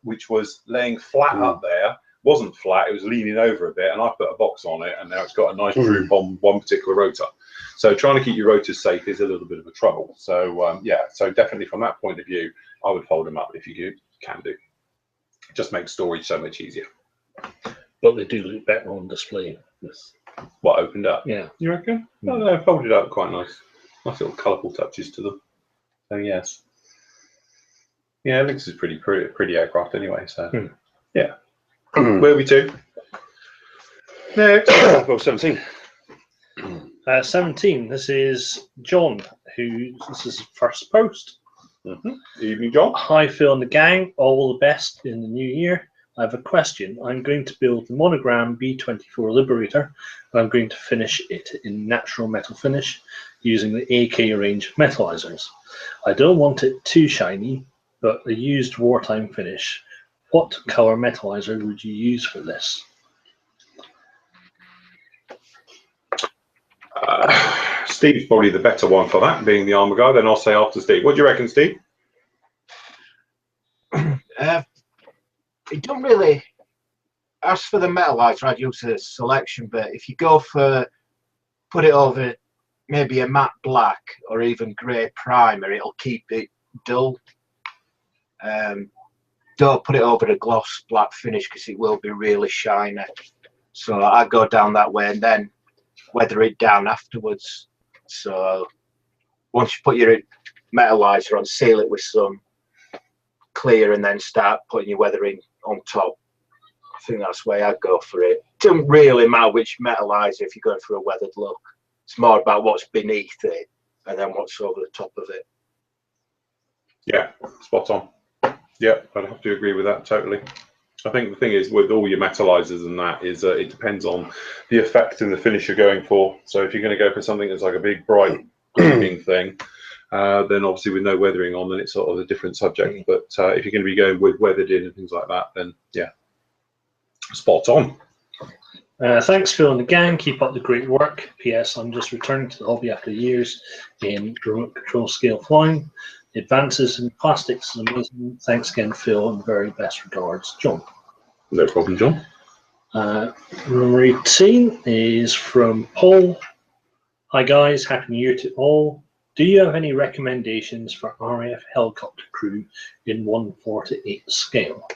which was laying flat up there, wasn't flat. It was leaning over a bit. And I put a box on it. And now it's got a nice droop on one particular rotor. So trying to keep your rotors safe is a little bit of a trouble. So yeah, so definitely from that point of view, I would fold them up if you can do. It just makes storage so much easier. But they do look better on display. What opened up? Yeah. You reckon? No, they're folded up quite nice. Nice little colourful touches to them. So yes. Yeah, Lynx is pretty aircraft anyway. So yeah. Where are we to? Next, well, 17. 17, this is John, this is his first post. Evening, John. Hi Phil and the gang, all the best in the new year. I have a question. I'm going to build the monogram B24 Liberator, and I'm going to finish it in natural metal finish using the AK range of metallizers. I don't want it too shiny, but a used wartime finish. What color metallizer would you use for this? Steve's probably the better one for that, being the armour guy. Then I'll say after Steve. What do you reckon, Steve? It don't really. As for the metallizer, I'd use a selection, but if you go for put it over maybe a matte black or even grey primer, it'll keep it dull. Don't put it over a gloss black finish because it will be really shiny. So I go down that way and then weather it down afterwards. So once you put your metallizer on, seal it with some clear and then start putting your weathering on top. I think that's the way I'd go for it. It doesn't really matter which metallizer if you're going for a weathered look. It's more about what's beneath it and then what's over the top of it. Yeah, spot on. Yeah, I'd have to agree with that totally. I think the thing is with all your metallizers and that is it depends on the effect and the finish you're going for. So if you're going to go for something that's like a big bright gleaming thing, then obviously with no weathering on, then it's sort of a different subject. But if you're going to be going with weathered in and things like that, then yeah, spot on. Thanks, Phil and the gang. Keep up the great work. P.S. I'm just returning to the hobby after years in remote control scale flying. The advances in plastics is amazing. Thanks again, Phil, and very best regards, John. No problem, John. Number 18 is from Paul. Hi guys, happy new year to all. Do you have any recommendations for RAF helicopter crew in 1/4 scale?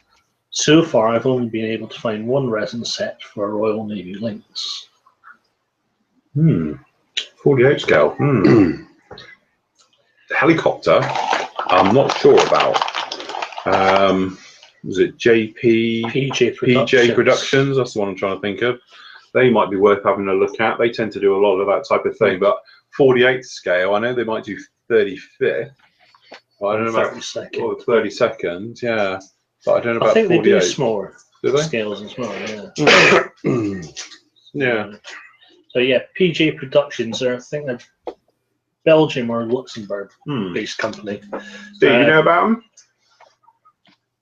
So far, I've only been able to find one resin set for a Royal Navy Lynx. 48 scale. Helicopter, I'm not sure about. Was it PJ PJ Productions? That's the one I'm trying to think of. They might be worth having a look at. They tend to do a lot of that type of thing. But 48 scale, I know they might do 35th. I don't know about 32nd. Yeah, but I don't know about 48. I think they do smaller do they? scales as well. Yeah. Yeah. So yeah, PJ Productions are, I think they're Belgium or Luxembourg based company. Do you know about them?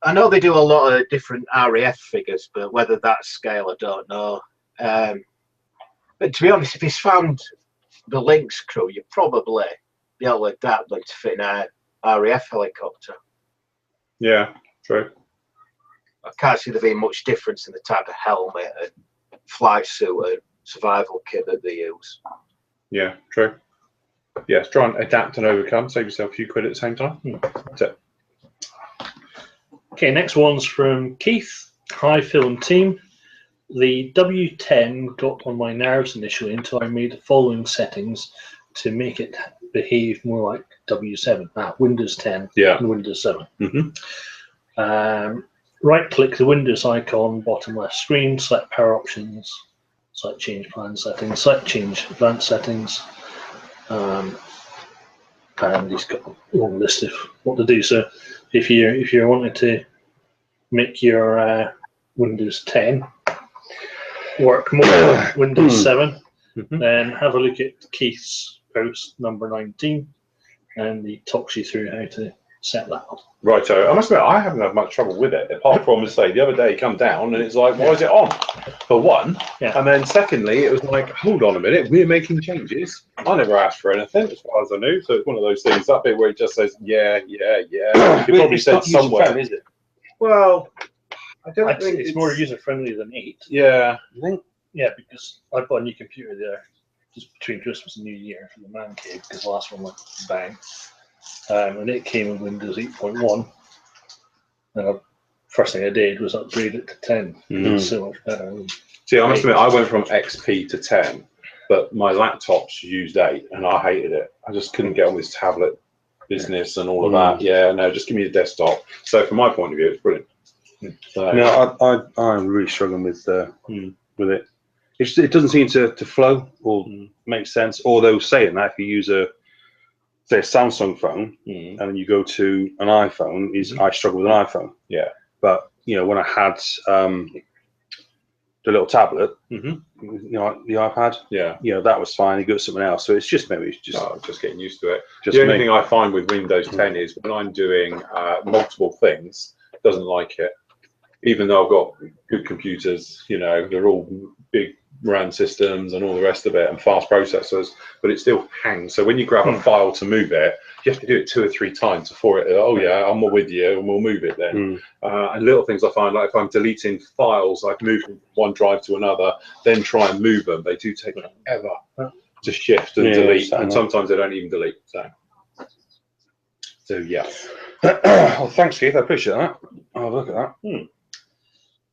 I know they do a lot of different RAF figures, but whether that's scale, I don't know. But to be honest, if he's found the Lynx crew, you probably be able to adapt them to fit in a RAF helicopter. Yeah, true. I can't see there being much difference in the type of helmet and flight suit and survival kit that they use. Yeah, true. Yes, try and adapt and overcome. Save yourself a few quid at the same time. That's it. Okay, next one's from Keith. Hi, Phil and team. The W10 got on my nerves initially until I made the following settings to make it behave more like W7. Windows 10 and Windows 7. Right-click the Windows icon, bottom left screen, select Power Options, select Change Plan Settings, select Change Advanced Settings. And he's got a long list of what to do. So if you're wanting to make your Windows 10 work more like Windows 7, then have a look at Keith's post number 19, and he talks you through how to set that up. Righto. I must admit, I haven't had much trouble with it, apart from, say, the other day it come down and it's like, why is it on? For one. Yeah. And then secondly, it was like, hold on a minute, we're making changes. I never asked for anything, as far as I knew. So it's one of those things, that bit where it just says, yeah. It probably said somewhere. Friendly, is it? Well, I don't I'd say think it's more user-friendly than 8. Yeah. You think? Yeah, because I bought a new computer there just between Christmas and New Year for the man cave, because the last one went bang. And it came with Windows 8.1. And first thing I did was upgrade it to 10. It's so much better. See, I must admit, I went from XP to 10, but my laptops used 8, and I hated it. I just couldn't get on this tablet business and all of that. Yeah, no, just give me a desktop. So from my point of view, it's brilliant. So, No, I'm really struggling with it. It doesn't seem to flow or make sense. Although saying that, if you use a Samsung phone and then you go to an iPhone, I struggle with an iPhone. Yeah. But when I had the little tablet, the iPad, that was fine. You got something else. So it's just just getting used to it. Just the only thing I find with Windows 10 is when I'm doing multiple things, it doesn't like it. Even though I've got good computers, they're all big RAM systems and all the rest of it and fast processors, but it still hangs. So when you grab a file to move it, you have to do it 2 or 3 times before it, I'm with you, and we'll move it then. And little things I find, like if I'm deleting files, I've moved from one drive to another, then try and move them. They do take forever to shift and delete, and sometimes they don't even delete. So yeah. Well, thanks, Keith. I appreciate that. I'll have a look at that.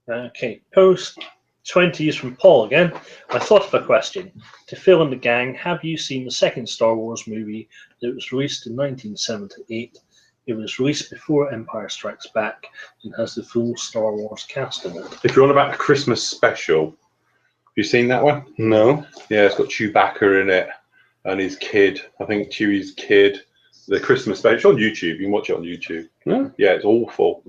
Okay, post 20 is from Paul again. I thought of a question. To Phil and the gang, have you seen the second Star Wars movie that was released in 1978? It was released before Empire Strikes Back and has the full Star Wars cast in it. If you're on about the Christmas special, have you seen that one? No. Yeah, it's got Chewbacca in it and his kid. I think Chewie's kid. The Christmas special on YouTube. You can watch it on YouTube. Yeah, it's awful.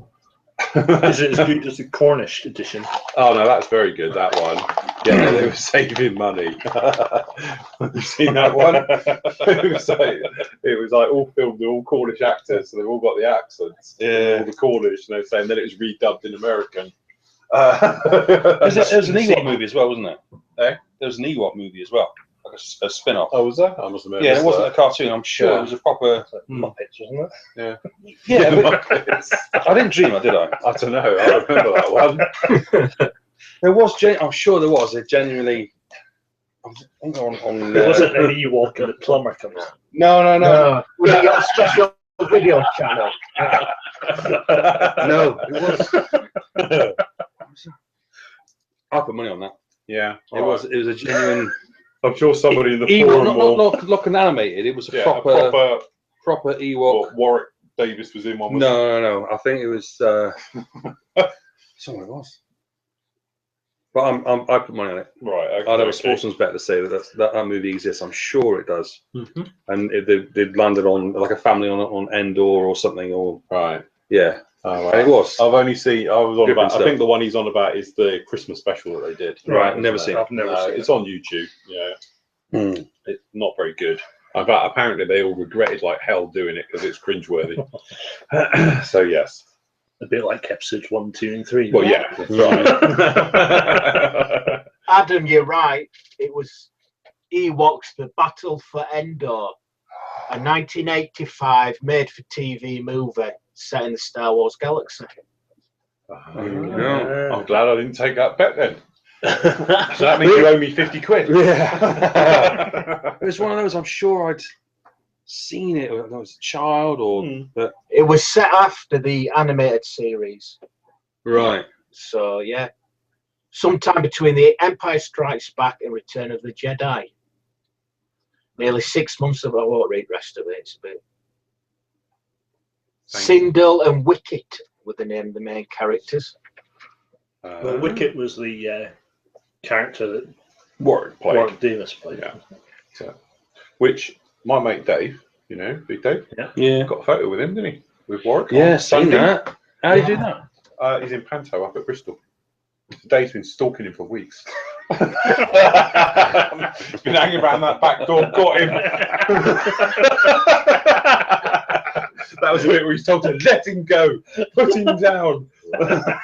Is it as good as the Cornish edition? Oh no, that's very good. That one. Yeah, they were saving money. Have you seen that one? It was like all filmed with all Cornish actors, so they've all got the accents. Yeah, all the Cornish, and they were saying then it was redubbed in American. There's an Ewok movie as well, wasn't there? Eh? There was an Ewok movie as well, like a spin-off. Oh, was there? I must have. Yeah, it wasn't a cartoon. I'm sure it was a proper Muppets, wasn't it? Yeah, but I didn't dream it, did I? I don't know. I remember that one. There was. I'm sure there was. It genuinely. I think on It wasn't an Ewok and the plumber comes. No. Was it your special video channel? No, it was. I put money on that. Yeah, It was a genuine. I'm sure somebody in the Ewok, forum will. not looking animated. It was a proper Ewok. What, Warwick Davis was in one. No. I think it was. Someone it was. But I put money on it. Right. Okay, I'd have a sportsman's bet to say that movie exists. I'm sure it does. And they'd landed on like a family on Endor or something. Or right. Yeah. Oh, right. And it was. I've only seen. I was on Different about. stuff. I think the one he's on about is the Christmas special that they did. Right. Never seen it. I've never seen it. It's on YouTube. Yeah. It's not very good. But apparently they all regretted like hell doing it because it's cringeworthy. So yes. A bit like episodes 1, 2, and 3. Well, yeah. That's right. Adam, you're right. It was Ewoks: The Battle for Endor, a 1985 made-for-TV movie set in the Star Wars galaxy. I'm glad I didn't take that bet then. So that means you owe me 50 quid. Yeah. It was one of those. I'm sure I'd seen it when I was a child, but It was set after the animated series. right. So yeah, sometime between the Empire Strikes Back and Return of the Jedi. Nearly 6 months of I won't read the rest of it. It's a bit. Sindel and Wicket were the name of the main characters. Well, Wicket was the character that Warwick played. Warwick Davis played. Yeah. So, which my mate Dave, you know, Big Dave, Yeah. got a photo with him, didn't he? With Warwick. Yeah, on seen Sunday. that. How do you do that? He's in Panto up at Bristol. Dave's been stalking him for weeks. He's been hanging around that back door, got him. That was the bit where he's told to let him go, put him down.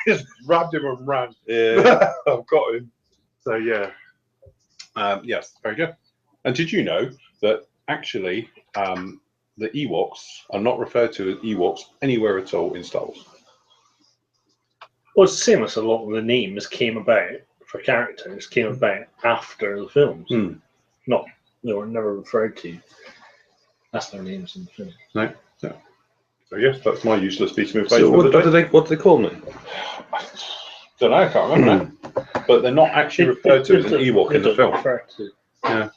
Just grabbed him and ran. Yeah. I've got him. So yeah. Yes, very good. And did you know that actually the Ewoks are not referred to as Ewoks anywhere at all in Star Wars? Well, it's the same as a lot of the names came about for characters came about after the films. Not they were never referred to as their names in the film. No. So yes, that's my useless piece of information. So what do they call them? Don't know, I can't remember now. But they're not actually referred to as an Ewok in the film. Yeah.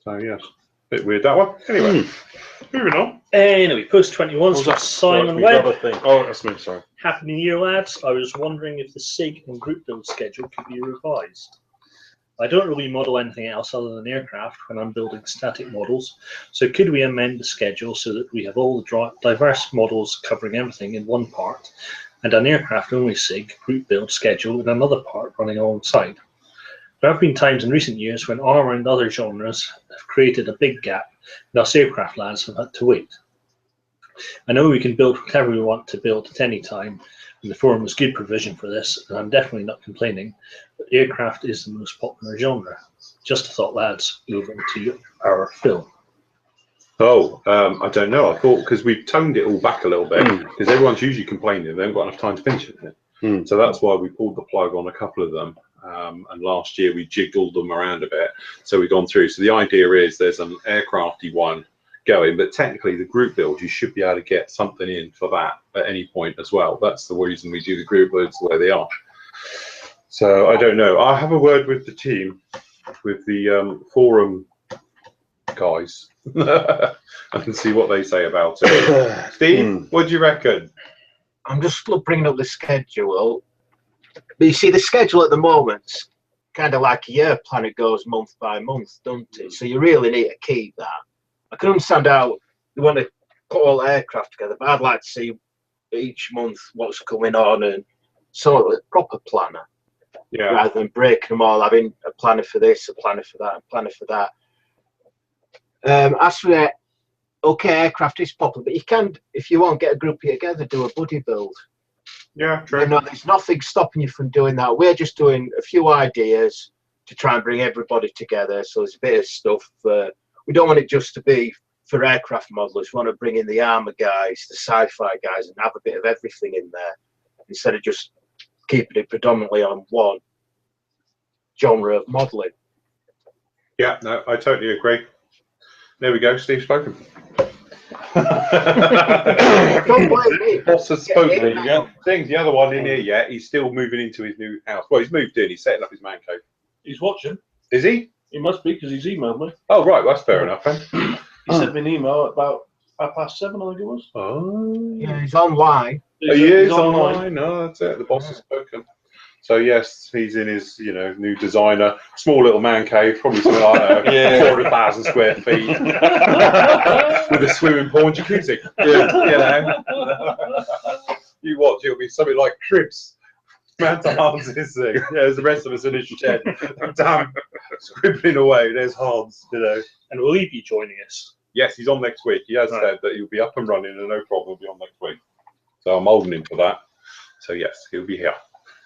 So yes, bit weird that one. Anyway, moving on. Anyway, post 21 from Simon Webb. Oh, that's me. Sorry. Happy New Year, lads. I was wondering if the SIG and group build schedule could be revised. I don't really model anything else other than aircraft when I'm building static models, so could we amend the schedule so that we have all the diverse models covering everything in one part, and an aircraft-only SIG group build schedule in another part running alongside? There have been times in recent years when armour and other genres have created a big gap, and us aircraft lads have had to wait. I know we can build whatever we want to build at any time, and the forum has good provision for this, and I'm definitely not complaining, but aircraft is the most popular genre. Just a thought, lads, moving to our film. Oh, I don't know. I thought because we've toned it all back a little bit, because everyone's usually complaining they haven't got enough time to finish it. So that's why we pulled the plug on a couple of them. And last year we jiggled them around a bit. So we've gone through. So the idea is there's an aircrafty one going, but technically the group build, you should be able to get something in for that at any point as well. That's the reason we do the group builds the way they are. So I don't know. I'll have a word with the team, with the forum guys, and see what they say about it. Steve, what do you reckon? I'm just bringing up the schedule. But you see, the schedule at the moment's kind of like a year plan. It goes month by month, doesn't it? So you really need to keep that. I can understand how you want to put all aircraft together, but I'd like to see each month what's going on and sort of a proper planner. Yeah. Rather than breaking them all, having a planner for this, a planner for that, a planner for that. As for that, okay, aircraft is popular, but you can, if you want, get a group together, do a buddy build. Yeah, true. You know, there's nothing stopping you from doing that. We're just doing a few ideas to try and bring everybody together. So there's a bit of stuff. We don't want it just to be for aircraft modelers. We want to bring in the armour guys, the sci-fi guys, and have a bit of everything in there instead of just keeping it predominantly on one genre of modelling. Yeah, no, I totally agree. There we go, Steve's spoken. Don't blame me. Boss has spoken. There you go. Things, the other one in here yet, he's still moving into his new house. Well, he's moved in, he's setting up his man cave. He's watching. Is he? He must be because he's emailed me. Oh, right, well, that's fair enough then. He sent me an email at about 7:30, I think it was. Oh, Yeah, he's online. he is online. No, that's it. The boss has spoken. So yes, he's in his, new designer, small little man cave, probably something like 400,000 square feet, with a swimming pool and jacuzzi. You watch, it'll be something like Cribs. Manta Hans is thing. Yeah, there's the rest of us in his shed. Damn, scribbling away. There's Hans, And will he be joining us? Yes, he's on next week. He has said that he'll be up and running and no problem will be on next week. So I'm holding him for that. So yes, he'll be here.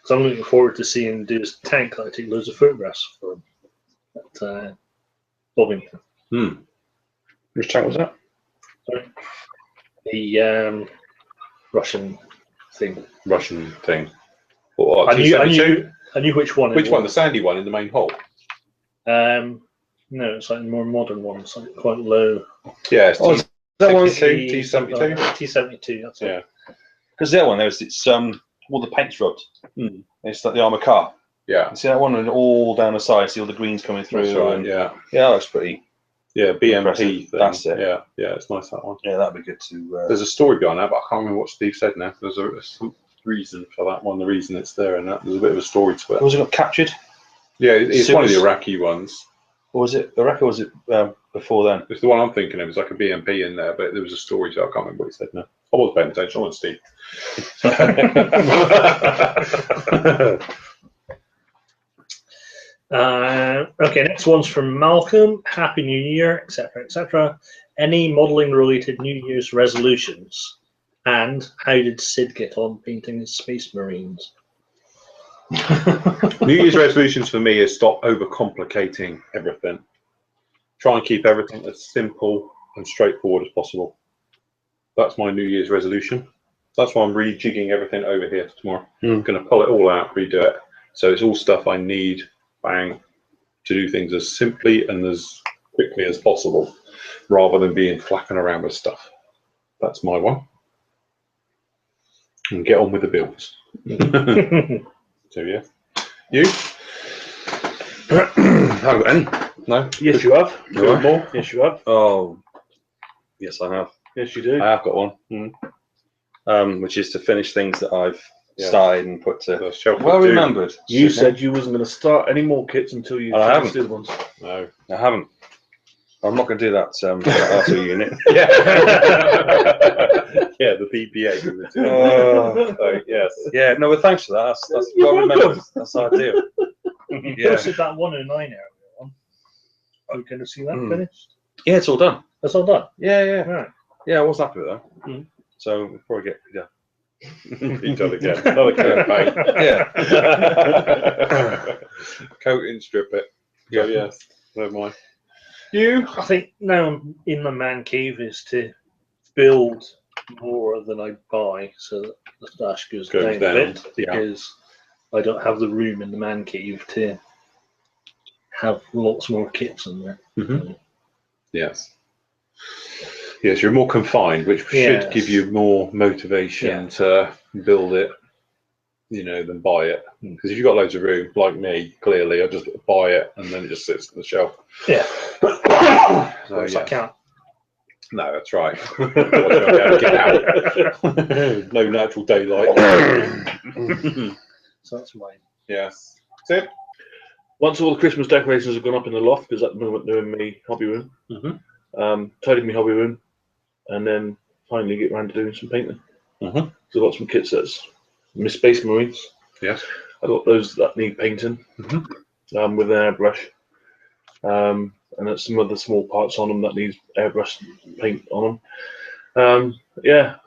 So I'm looking forward to seeing him do his tank that I take loads of photographs for him at Bovington. Which tank was that? Sorry. The Russian thing. Russian thing. What, I knew 272? I knew which one. Which one? The sandy one in the main hole? No, it's like a more modern one. It's like quite low. Yeah, it's Oh, that one, T72. T72. That's it. Yeah. because that one it's all the paint's rubbed. It's like the armour car. Yeah. You see that one, and all down the side, see all the greens coming through. That's right. And, Yeah. yeah, that looks pretty. Yeah, BMP impressive. thing. That's it. Yeah, yeah, it's nice, that one. Yeah, that'd be good to. There's a story behind that, but I can't remember what Steve said now. There's a reason for that one, the reason it's there, and that there's a bit of a story to it. Was it got captured? Yeah, it's So one of the it's- Iraqi ones. Or was it Iraq, or was it before then? It's the one I'm thinking of. It's like a BMP in there, but there was a story, so I can't remember what he said now. I wasn't paying attention, I wasn't Steve. Okay, next one's from Malcolm. Happy New Year, etc., etc. Any modelling related New Year's resolutions? And how did Sid get on painting his Space Marines? New Year's resolutions for me is stop overcomplicating everything. Try and keep everything as simple and straightforward as possible. That's my New Year's resolution. That's why I'm rejigging everything over here tomorrow. I'm going to pull it all out, redo it. So it's all stuff I need, bang, to do things as simply and as quickly as possible, rather than being flapping around with stuff. That's my one. And get on with the builds. So yeah, you? Haven't got any. No. Yes, you have. Do I? More. Yes, you have. Oh, yes, I have. Yes, you do. I have got one. Which is to finish things that I've Yeah. started and put to. The shelf Well of doom. remembered. You said you wasn't going to start any more kits until you I finished the other ones. No. I haven't. I'm not going to do that. That R2 unit. Yeah. Yeah, the BPA. So, yes. Yeah, no, but thanks for that. That's You're well welcome. remembered. That's ideal. You Yeah. posted that 109 area one. Are we going to see that finished? Yeah, it's all done. That's all done. Yeah. Right. Yeah, I was happy with that. So we'll probably get You've done again. Another campaign. Yeah. Coating, strip it. Yeah. So, yes, never mind. You? I think now I'm in my man cave is to build more than I buy, so that the stash goes down a bit, yeah. because I don't have the room in the man cave to have lots more kits in there. Yes. Yes, you're more confined, which should Yes. give you more motivation to build it, than buy it. Because if you've got loads of room, like me, clearly, I just buy it and then it just sits on the shelf. Yeah. So, I can't. No, that's right. Get out. No natural daylight. So that's mine. Yes. That's it. Once all the Christmas decorations have gone up in the loft, because at the moment they're in my hobby room, tidied my hobby room, and then finally get round to doing some painting. So I've got some kit sets. My Space Marines. Yes. I've got those that need painting with an airbrush. And there's some other small parts on them that need airbrush paint on them. Yeah,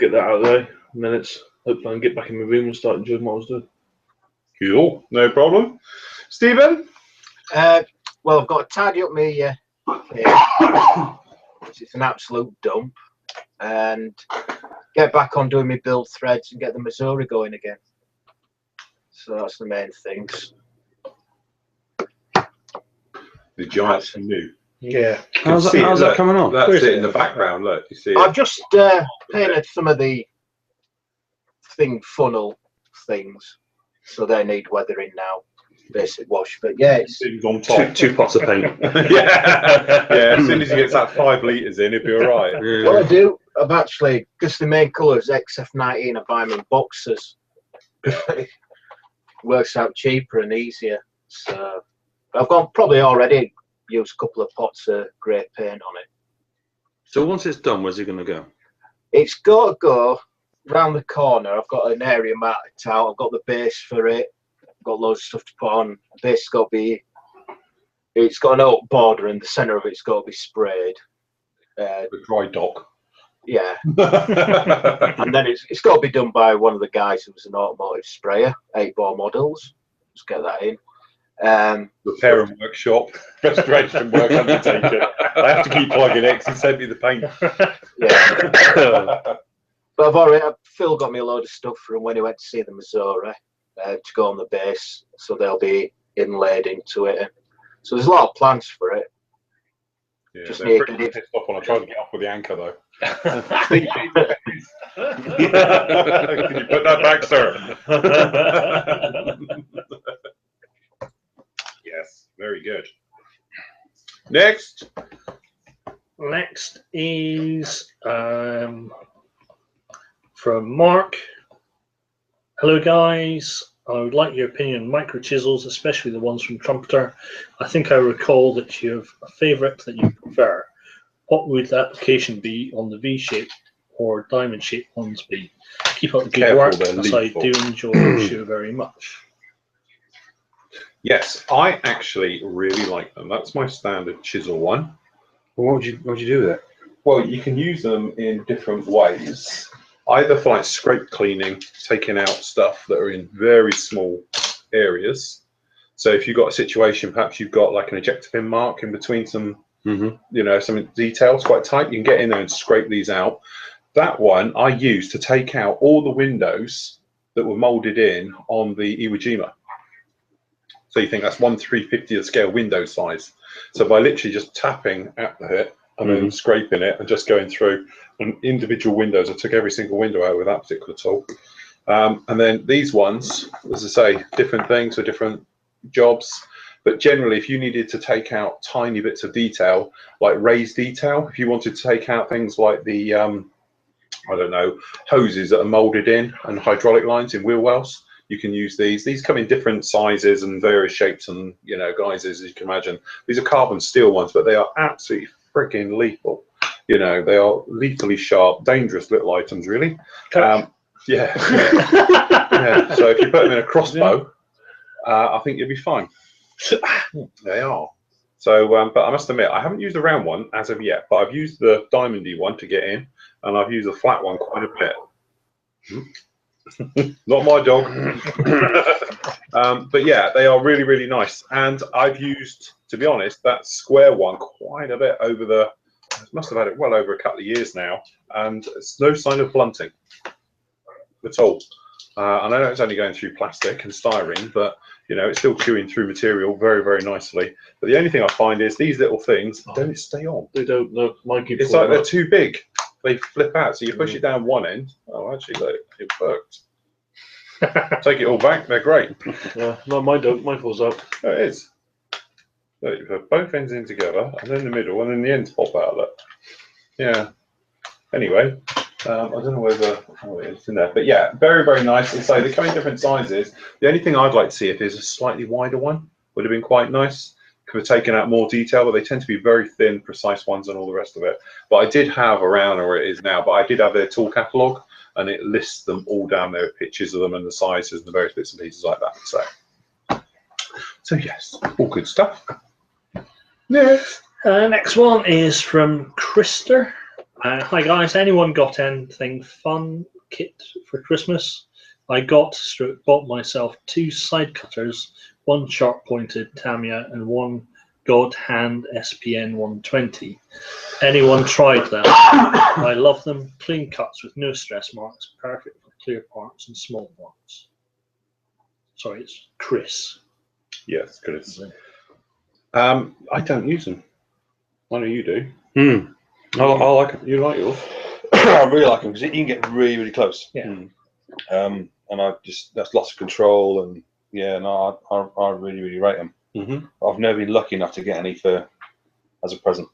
get that out of the way, and then it's hopefully I can get back in my room and start enjoying what I was doing. Cool. No problem. Stephen? Well, I've got to tidy up my here, which is an absolute dump, and get back on doing my build threads and get the Missouri going again. So that's the main things. The Giants new. Yeah. How's that coming on? That's Where's it it? in the background. Look, you see it. I've just painted some of the funnel things, so they need weathering now. Basic wash, but yeah, it's Things on top. Two pots of paint. Yeah. As soon as he gets that 5 litres in, he'll be all right. what I do. I've actually, because the main colour is XF19, I buy them in boxes. Works out cheaper and easier. So I've probably already used a couple of pots of grey paint on it. So once it's done, where's it going to go? It's got to go round the corner. I've got an area marked out. I've got the base for it. I've got loads of stuff to put on. Base got to be. It's got an oak border in the centre of it's got to be sprayed. The dry dock. Yeah, and then it's got to be done by one of the guys who was an automotive sprayer, 8-bore models. Let's get that in. Repair and workshop. Restoration work undertaken. I have to keep plugging it 'cause he sent me the paint. Yeah. But Phil got me a load of stuff from when he went to see the Missouri to go on the base, so they'll be inlaid into it. So there's a lot of plans for it. Yeah, Just they're need pretty to pissed off when I tried to get off with the anchor though. Can you put that back, sir? Yes, very good. Next. Next is from Mark. Hello guys, I would like your opinion on micro chisels, especially the ones from Trumpeter. I think I recall that you have a favourite that you prefer. What would the application be on the V-shape or diamond-shaped ones be? Keep up the good work, as I do enjoy the show very much. Yes, I actually really like them. That's my standard chisel one. What would you do with it? Well, you can use them in different ways. Either for like scrape cleaning, taking out stuff that are in very small areas. So if you've got a situation, perhaps you've got like an ejector pin mark in between some, you know, some details quite tight, you can get in there and scrape these out. That one I used to take out all the windows that were molded in on the Iwo Jima. So you think that's 1/350th scale window size. So by literally just tapping at the hit and then scraping it and just going through and individual windows, I took every single window out with that particular tool. And then these ones, as I say, different things for different jobs. But generally, if you needed to take out tiny bits of detail, like raised detail, if you wanted to take out things like the, I don't know, hoses that are molded in and hydraulic lines in wheel wells, you can use these. These come in different sizes and various shapes and, you know, guises, as you can imagine. These are carbon steel ones, but they are absolutely freaking lethal. You know, they are lethally sharp, dangerous little items, really. Yeah. Yeah. So if you put them in a crossbow, I think you'll be fine. They are. So, but I must admit, I haven't used the round one as of yet, but I've used the diamondy one to get in, and I've used the flat one quite a bit. Not my dog. But yeah, they are really, really nice. And I've used, to be honest, that square one quite a bit over the, must have had it well over a couple of years now, and it's no sign of blunting at all. And I know it's only going through plastic and styrene, but you know, it's still chewing through material very, very nicely. But the only thing I find is these little things don't stay on. They don't. No, mine keep It's like they're too big. They flip out. So you push it down one end. Oh, actually, look, it worked. Take it all back. They're great. Yeah, no, mine don't. Mine falls out. Oh, it is. Look, you put both ends in together, and then the middle, and then the ends pop out. Look. Yeah. Anyway, I don't know whether it's in there, but yeah, very, very nice. And so they come in different sizes. The only thing I'd like to see if there's a slightly wider one would have been quite nice. Could have taken out more detail, but they tend to be very thin, precise ones and all the rest of it. But I did have around, or it is now, but I did have their tool catalogue, and it lists them all down there with pictures of them and the sizes and the various bits and pieces like that. So yes, all good stuff. Next. Next one is from Krister. Hi guys, anyone got anything fun kit for Christmas? I bought myself 2 side cutters, one sharp pointed Tamiya and one God Hand SPN 120. Anyone tried them? I love them. Clean cuts with no stress marks, perfect for clear parts and small parts. Sorry, it's Chris. Yes, Chris. I don't use them. I know you do. I like them. You like yours? I really like them because you can get really, really close. Yeah. And that's lots of control, and yeah, no, I really, really rate them. I've never been lucky enough to get any as a present,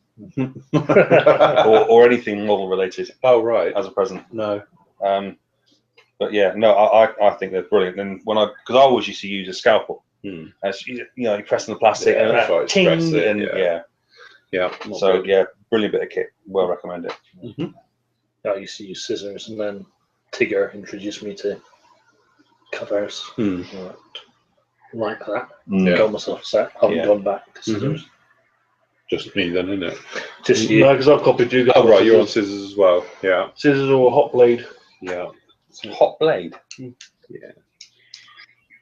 or anything model related. Oh right, as a present. No. But yeah, no, I think they're brilliant. And because I always used to use a scalpel, as you know, you press on the plastic and that's right, ting, press it, and yeah. So good. yeah, brilliant bit of kit. Well recommended. I used to use scissors, and then Tigger introduced me to cutters. Like that. Got myself set. Haven't gone back to scissors. Just me then, isn't it? Just you. No, because I've copied you guys. Oh right, you're on scissors as well. Yeah. Scissors or a hot blade. Yeah. Hot blade. Yeah.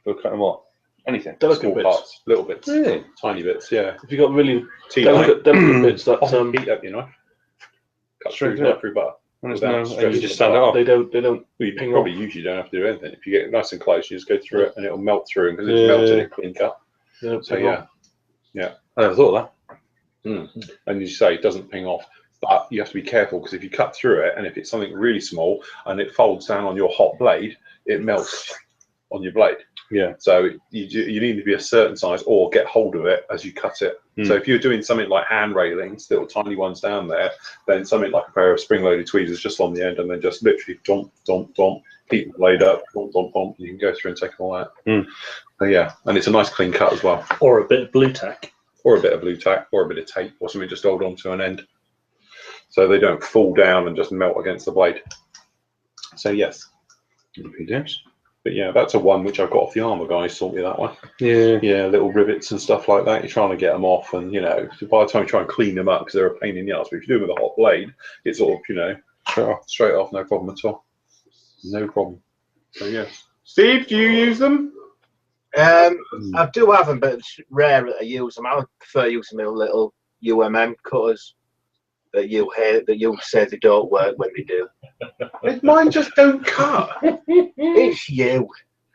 We'll cut them what? Anything. Delicate Small bits. parts, little bits, Really? tiny bits. Yeah. If you got really Tea light. delicate bits, that Heat up your knife. Cut Straight through, up. right through butter. And without and you stressing just the stand it part. off. They don't Well, you ping probably off. usually don't have to do anything. If you get nice and close, you just go through it and it'll melt through. And because it's melted, it clean cut. They don't So ping off. I never thought of that. And you say it doesn't ping off, but you have to be careful because if you cut through it and if it's something really small and it folds down on your hot blade, it melts on your blade. Yeah. So you need to be a certain size or get hold of it as you cut it. So if you're doing something like hand railings, little tiny ones down there, then something like a pair of spring-loaded tweezers just on the end, and then just literally dump, keep the blade up, dump. You can go through and take it all out. So yeah, and it's a nice clean cut as well. Or a bit of blue tack. Or a bit of blue tack, or a bit of tape, or something just hold on to an end, so they don't fall down and just melt against the blade. So yes. But yeah, that's a one which I've got off the armour guys. Taught me that one. Yeah, little rivets and stuff like that. You're trying to get them off, and by the time you try and clean them up, because they're a pain in the ass. But if you do them with a hot blade, it's sort of straight off, no problem at all. No problem. So yeah, Steve, do you use them? I do have them, but it's rare that I use them. I would prefer using my little UMM cutters that you hate, that you say they don't work when they do. Mine just don't cut. It's you.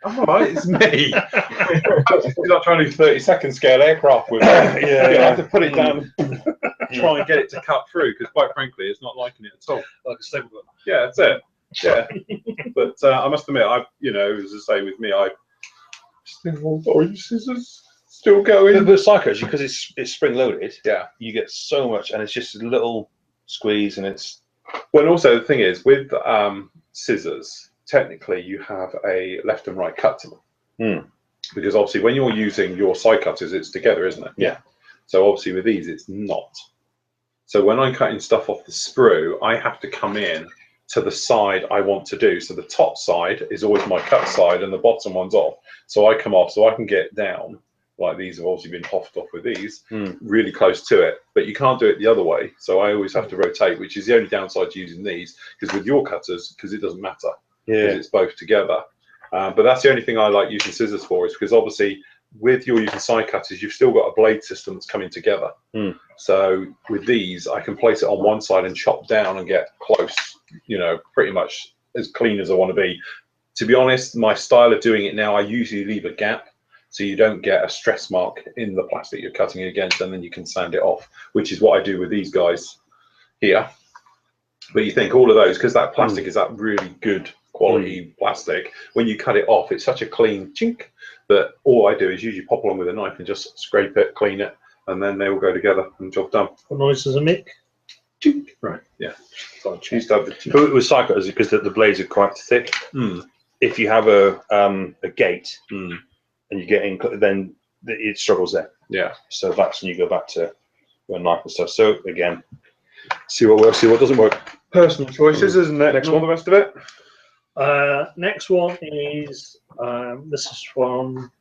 All right, it's me. You're not trying to do 30-second scale aircraft with it. I have to put it down, try and get it to cut through, because quite frankly, it's not liking it at all. Like a stable gun. Yeah, that's it. Yeah, but I must admit, as I say with me, I still orange scissors still going. But psychos, because it's spring loaded. Yeah, you get so much, and it's just a little squeeze, and it's. Well, and also the thing is with scissors, technically you have a left and right cut to them. Because obviously when you're using your side cutters, it's together, isn't it? Yeah. So obviously with these, it's not. So when I'm cutting stuff off the sprue, I have to come in to the side I want to do. So the top side is always my cut side, and the bottom one's off. So I come off, so I can get down. Like these have obviously been hoffed off with these, really close to it, but you can't do it the other way. So I always have to rotate, which is the only downside to using these, because with your cutters, because it doesn't matter, because it's both together. But that's the only thing I like using scissors for, is because obviously with your using side cutters, you've still got a blade system that's coming together. So with these, I can place it on one side and chop down and get close, pretty much as clean as I want to be. To be honest, my style of doing it now, I usually leave a gap, so you don't get a stress mark in the plastic you're cutting it against, and then you can sand it off, which is what I do with these guys here. But you think all of those, because that plastic is that really good quality plastic, when you cut it off, it's such a clean chink that all I do is usually pop along with a knife and just scrape it, clean it, and then they all go together and job done. What noise does it make? Chink. Right, yeah. Used to have the chink. But with psychos, because the blades are quite thick, if you have a gate and you get in, then it struggles there. Yeah. So that's when you go back to your knife and stuff. So again, see what works, see what doesn't work. Personal choices, isn't it? Next one, the rest of it. Next one is this is from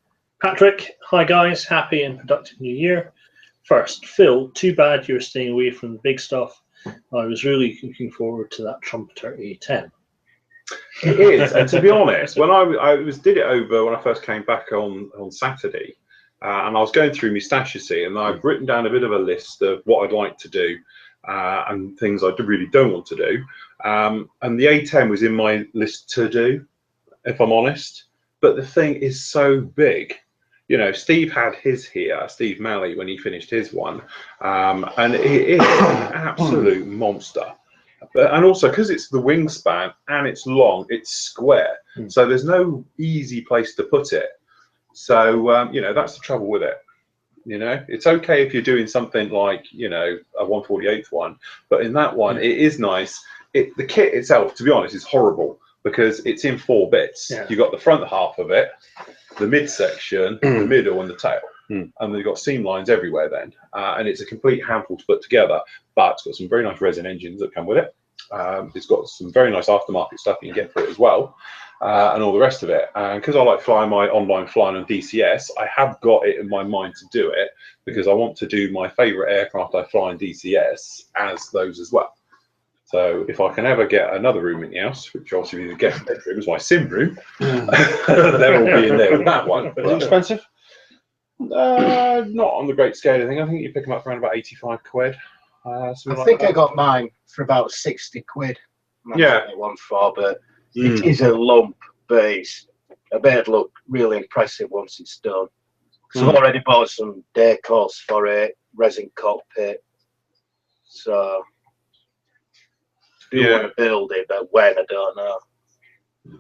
Patrick. Hi guys, happy and productive new year. First, Phil, too bad you're staying away from the big stuff. I was really looking forward to that Trumpeter A10. It is, and to be honest, when I did it over when I first came back on Saturday, and I was going through my stash, you see, and I've written down a bit of a list of what I'd like to do and things I really don't want to do. And the A10 was in my list to do, if I'm honest. But the thing is so big. Steve had his here, Steve Malley, when he finished his one, and it is an absolute monster. And also because it's the wingspan and it's long, it's square, so there's no easy place to put it. So that's the trouble with it. It's okay if you're doing something like a 1/48 one, but in that one it is nice. The kit itself, to be honest, is horrible because it's in 4 bits. You've got the front half of it, the midsection, the middle, and the tail. And they've got seam lines everywhere then, and it's a complete handful to put together, but it's got some very nice resin engines that come with it. It's got some very nice aftermarket stuff you can get for it as well, and all the rest of it. And because I like flying my online flying on DCS, I have got it in my mind to do it because I want to do my favourite aircraft I fly in DCS as those as well. So if I can ever get another room in the house, which obviously is the guest bedroom, is my sim room, they'll all be in there with that one. Is it expensive? Not on the great scale, I think. I think you pick them up for around about 85 quid. I think I got mine for about 60 quid. Yeah. That one for, but it is a lump, but it's I bet it'd look really impressive once it's done. So I've already bought some decals for it, resin cockpit. So I do want to build it, but when I don't know.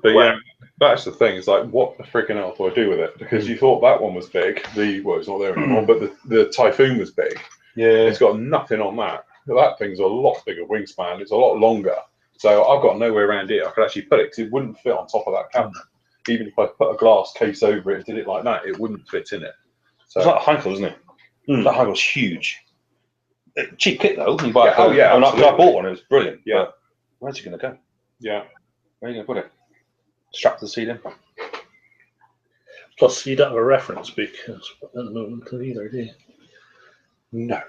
But yeah, that's the thing. It's like, what the freaking hell do I do with it? Because you thought that one was big. Well, it's not there anymore. But the Typhoon was big. Yeah. It's got nothing on that. That thing's a lot bigger wingspan. It's a lot longer. So I've got no way around it. I could actually put it because it wouldn't fit on top of that cabinet. Even if I put a glass case over it and did it like that, it wouldn't fit in it. So it's like a Heinkel, isn't it? That Heinkel's huge. Cheap kit though. You buy Yeah, it for, yeah, I bought one. It was brilliant. Yeah. But where's it going to go? Yeah. Where are you going to put it? Strapped to the ceiling. Plus, you don't have a reference book at the moment either, do you? No.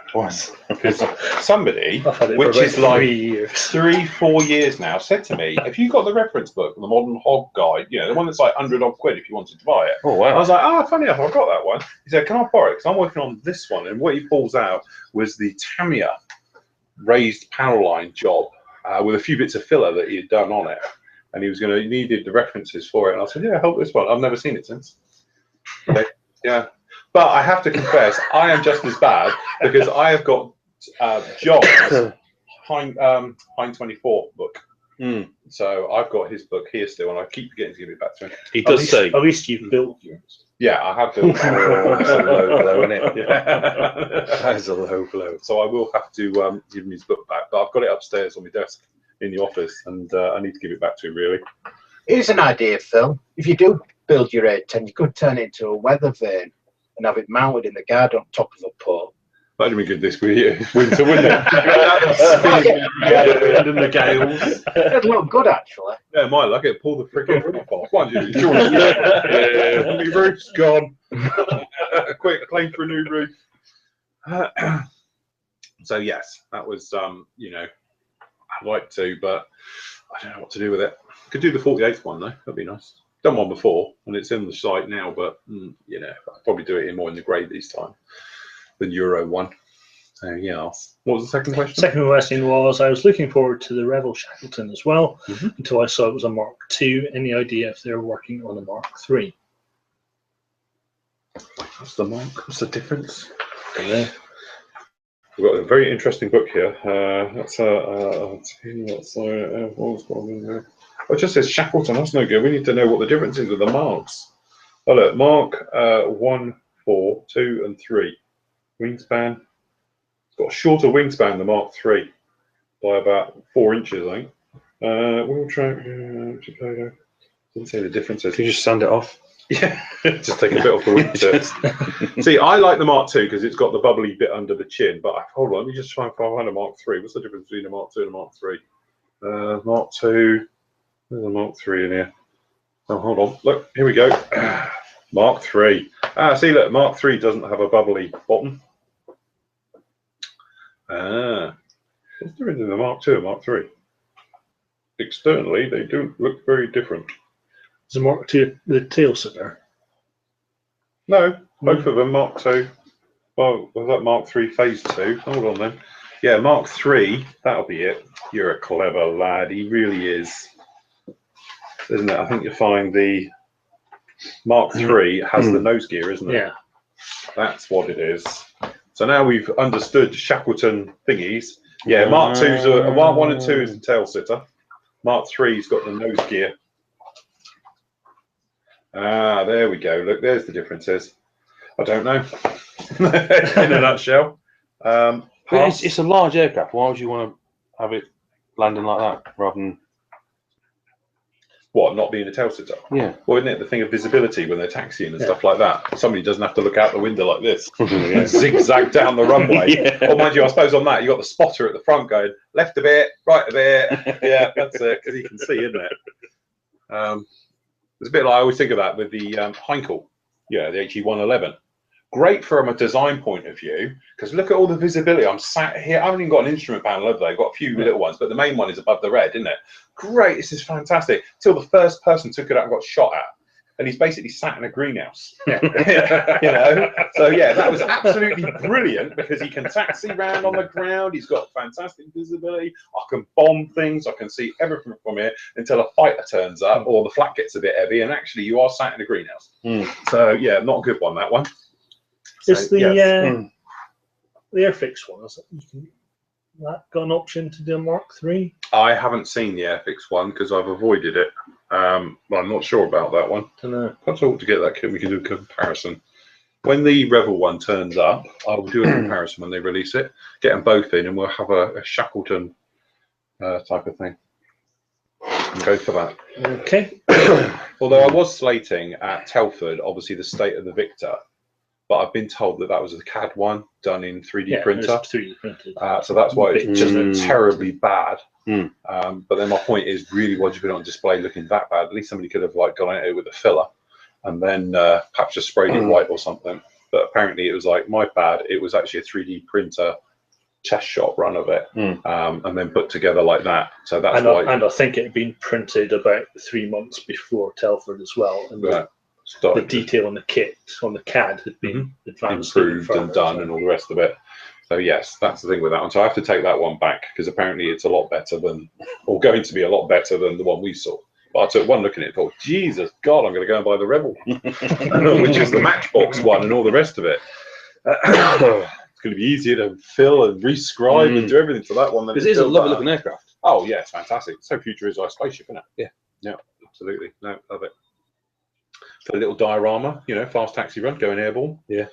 Twice. Because somebody, I've had it which for is about like 3 years. 3-4 years now, said to me, "Have you got the reference book, the Modern Hog Guide? You know, the one that's like 100 odd quid if you wanted to buy it." Oh I wow. was like, "Oh, funny enough, I've got that one." He said, "Can I borrow it? Because I'm working on this one." And what he pulls out was the Tamiya raised panel line job with a few bits of filler that he had done on it, and he needed the references for it. And I said, "Yeah, help this one. I've never seen it since." Okay. Yeah, but I have to confess, I am just as bad because I have got John's Hein 24 book. So I've got his book here still, and I keep forgetting to give it back to him. He does say. At least you've built yours. Yeah, I have built. That's a low blow, isn't it? Yeah. That is a low blow. So I will have to give him his book back, but I've got it upstairs on my desk in the office, and I need to give it back to him. Really, Here's an idea, Phil. If you do build your 810, you could turn it into a weather vane and have it mounted in the garden on top of a pole. that'd be good this winter, wouldn't it? And in the gales. It'd look good, actually. Yeah, might like it. Pull the freaking roof off. Why don't you? Yeah, my roof's gone. Quick, claim for a new roof. So yes, that was you know, I'd like to, but I don't know what to do with it. Could do the 48th one though. That'd be nice. Done one before, and it's in the site now. But you know, I'll probably do it more in the grey this time than Euro one. So yeah. What was the second question? Second question was, I was looking forward to the Revel Shackleton as well until I saw it was a Mark II. Any idea if they're working on a Mark III? What's the mark? What's the difference? Yeah. We've got a very interesting book here. It just says Shackleton. That's no good. We need to know what the difference is with the marks. Oh look, Mark 1, 4, 2, and 3. Wingspan. It's got a shorter wingspan than the Mark III by about 4 inches, I think. Wheel track. Didn't say the differences. Can you just sand it off? Yeah, just take a bit off the wingtip. See, I like the Mark II because it's got the bubbly bit under the chin. But hold on, let me just try and find a Mark III. What's the difference between a Mark II and a Mark III? Mark II. There's a Mark III in here. Oh, hold on. Look, here we go. Mark III. See, look, Mark III doesn't have a bubbly bottom. What's the difference between the Mark II and Mark III? Externally, they don't look very different. Is the Mark II the tail sitter? No, both of them Mark II. Well, was that Mark III Phase 2? Hold on then. Yeah, Mark III, that'll be it. You're a clever lad. He really is. Isn't it? I think you'll find the Mark III has the nose gear, isn't it? Yeah. That's what it is. So now we've understood Shackleton thingies. Yeah, Mark II's Mark 1 and 2 is the tail sitter. Mark III's got the nose gear. There we go. Look, there's the differences. I don't know. In a nutshell. It's a large aircraft. Why would you want to have it landing like that rather than what, not being a tail sitter? Yeah. Well, isn't it the thing of visibility when they're taxiing and stuff like that? Somebody doesn't have to look out the window like this and zigzag down the runway. Or mind you, I suppose on that you got the spotter at the front going left a bit, right a bit. Yeah, that's it, because he can see, isn't it? It's a bit like I always think of that with the Heinkel, yeah, the HE111. Great from a design point of view, because look at all the visibility. I'm sat here. I haven't even got an instrument panel, have they? I've got a few little ones, but the main one is above the red, isn't it? Great, this is fantastic. Till the first person took it out and got shot at. and he's basically sat in a greenhouse. You know, so yeah, that was absolutely brilliant because he can taxi around on the ground. He's got fantastic visibility. I can bomb things. I can see everything from here until a fighter turns up or the flat gets a bit heavy, and actually you are sat in a greenhouse. So yeah, not a good one, that one. Is So, the Airfix one? Is it, that got an option to do Mark III? I haven't seen the Airfix one because I've avoided it. I'm not sure about that one. Don't know. Perhaps I ought to get that kit. We can do a comparison. When the Revel one turns up, I will do a comparison when they release it. Get them both in, and we'll have a Shackleton type of thing. And go for that. Okay. Although I was slating at Telford, obviously the State of the Victor, but I've been told that that was a CAD one done in 3D printer. It's 3D printed. So that's why it's just terribly bad. But then my point is, really, why'd you put it on display looking that bad? At least somebody could have like gone at it with a filler and then perhaps just sprayed it white or something. But apparently it was like, my bad, it was actually a 3D printer test shot run of it, and then put together like that. So that's why. And I think it had been printed about 3 months before Telford as well. And the detail on the kit, on the CAD, had been advanced, improved and done, and all the rest of it. So yes, that's the thing with that one. So I have to take that one back because apparently it's a lot better than, or going to be a lot better than the one we saw. But I took one look at it and thought, Jesus God, I'm going to go and buy the Rebel, which is the Matchbox one and all the rest of it. It's going to be easier to fill and rescribe and do everything to that one. Because it is a lovely looking aircraft. Oh yeah, it's fantastic. It's so futuristic spaceship, isn't it? Yeah, absolutely. No, love it. For a little diorama, you know, fast taxi run, going airborne. Yeah.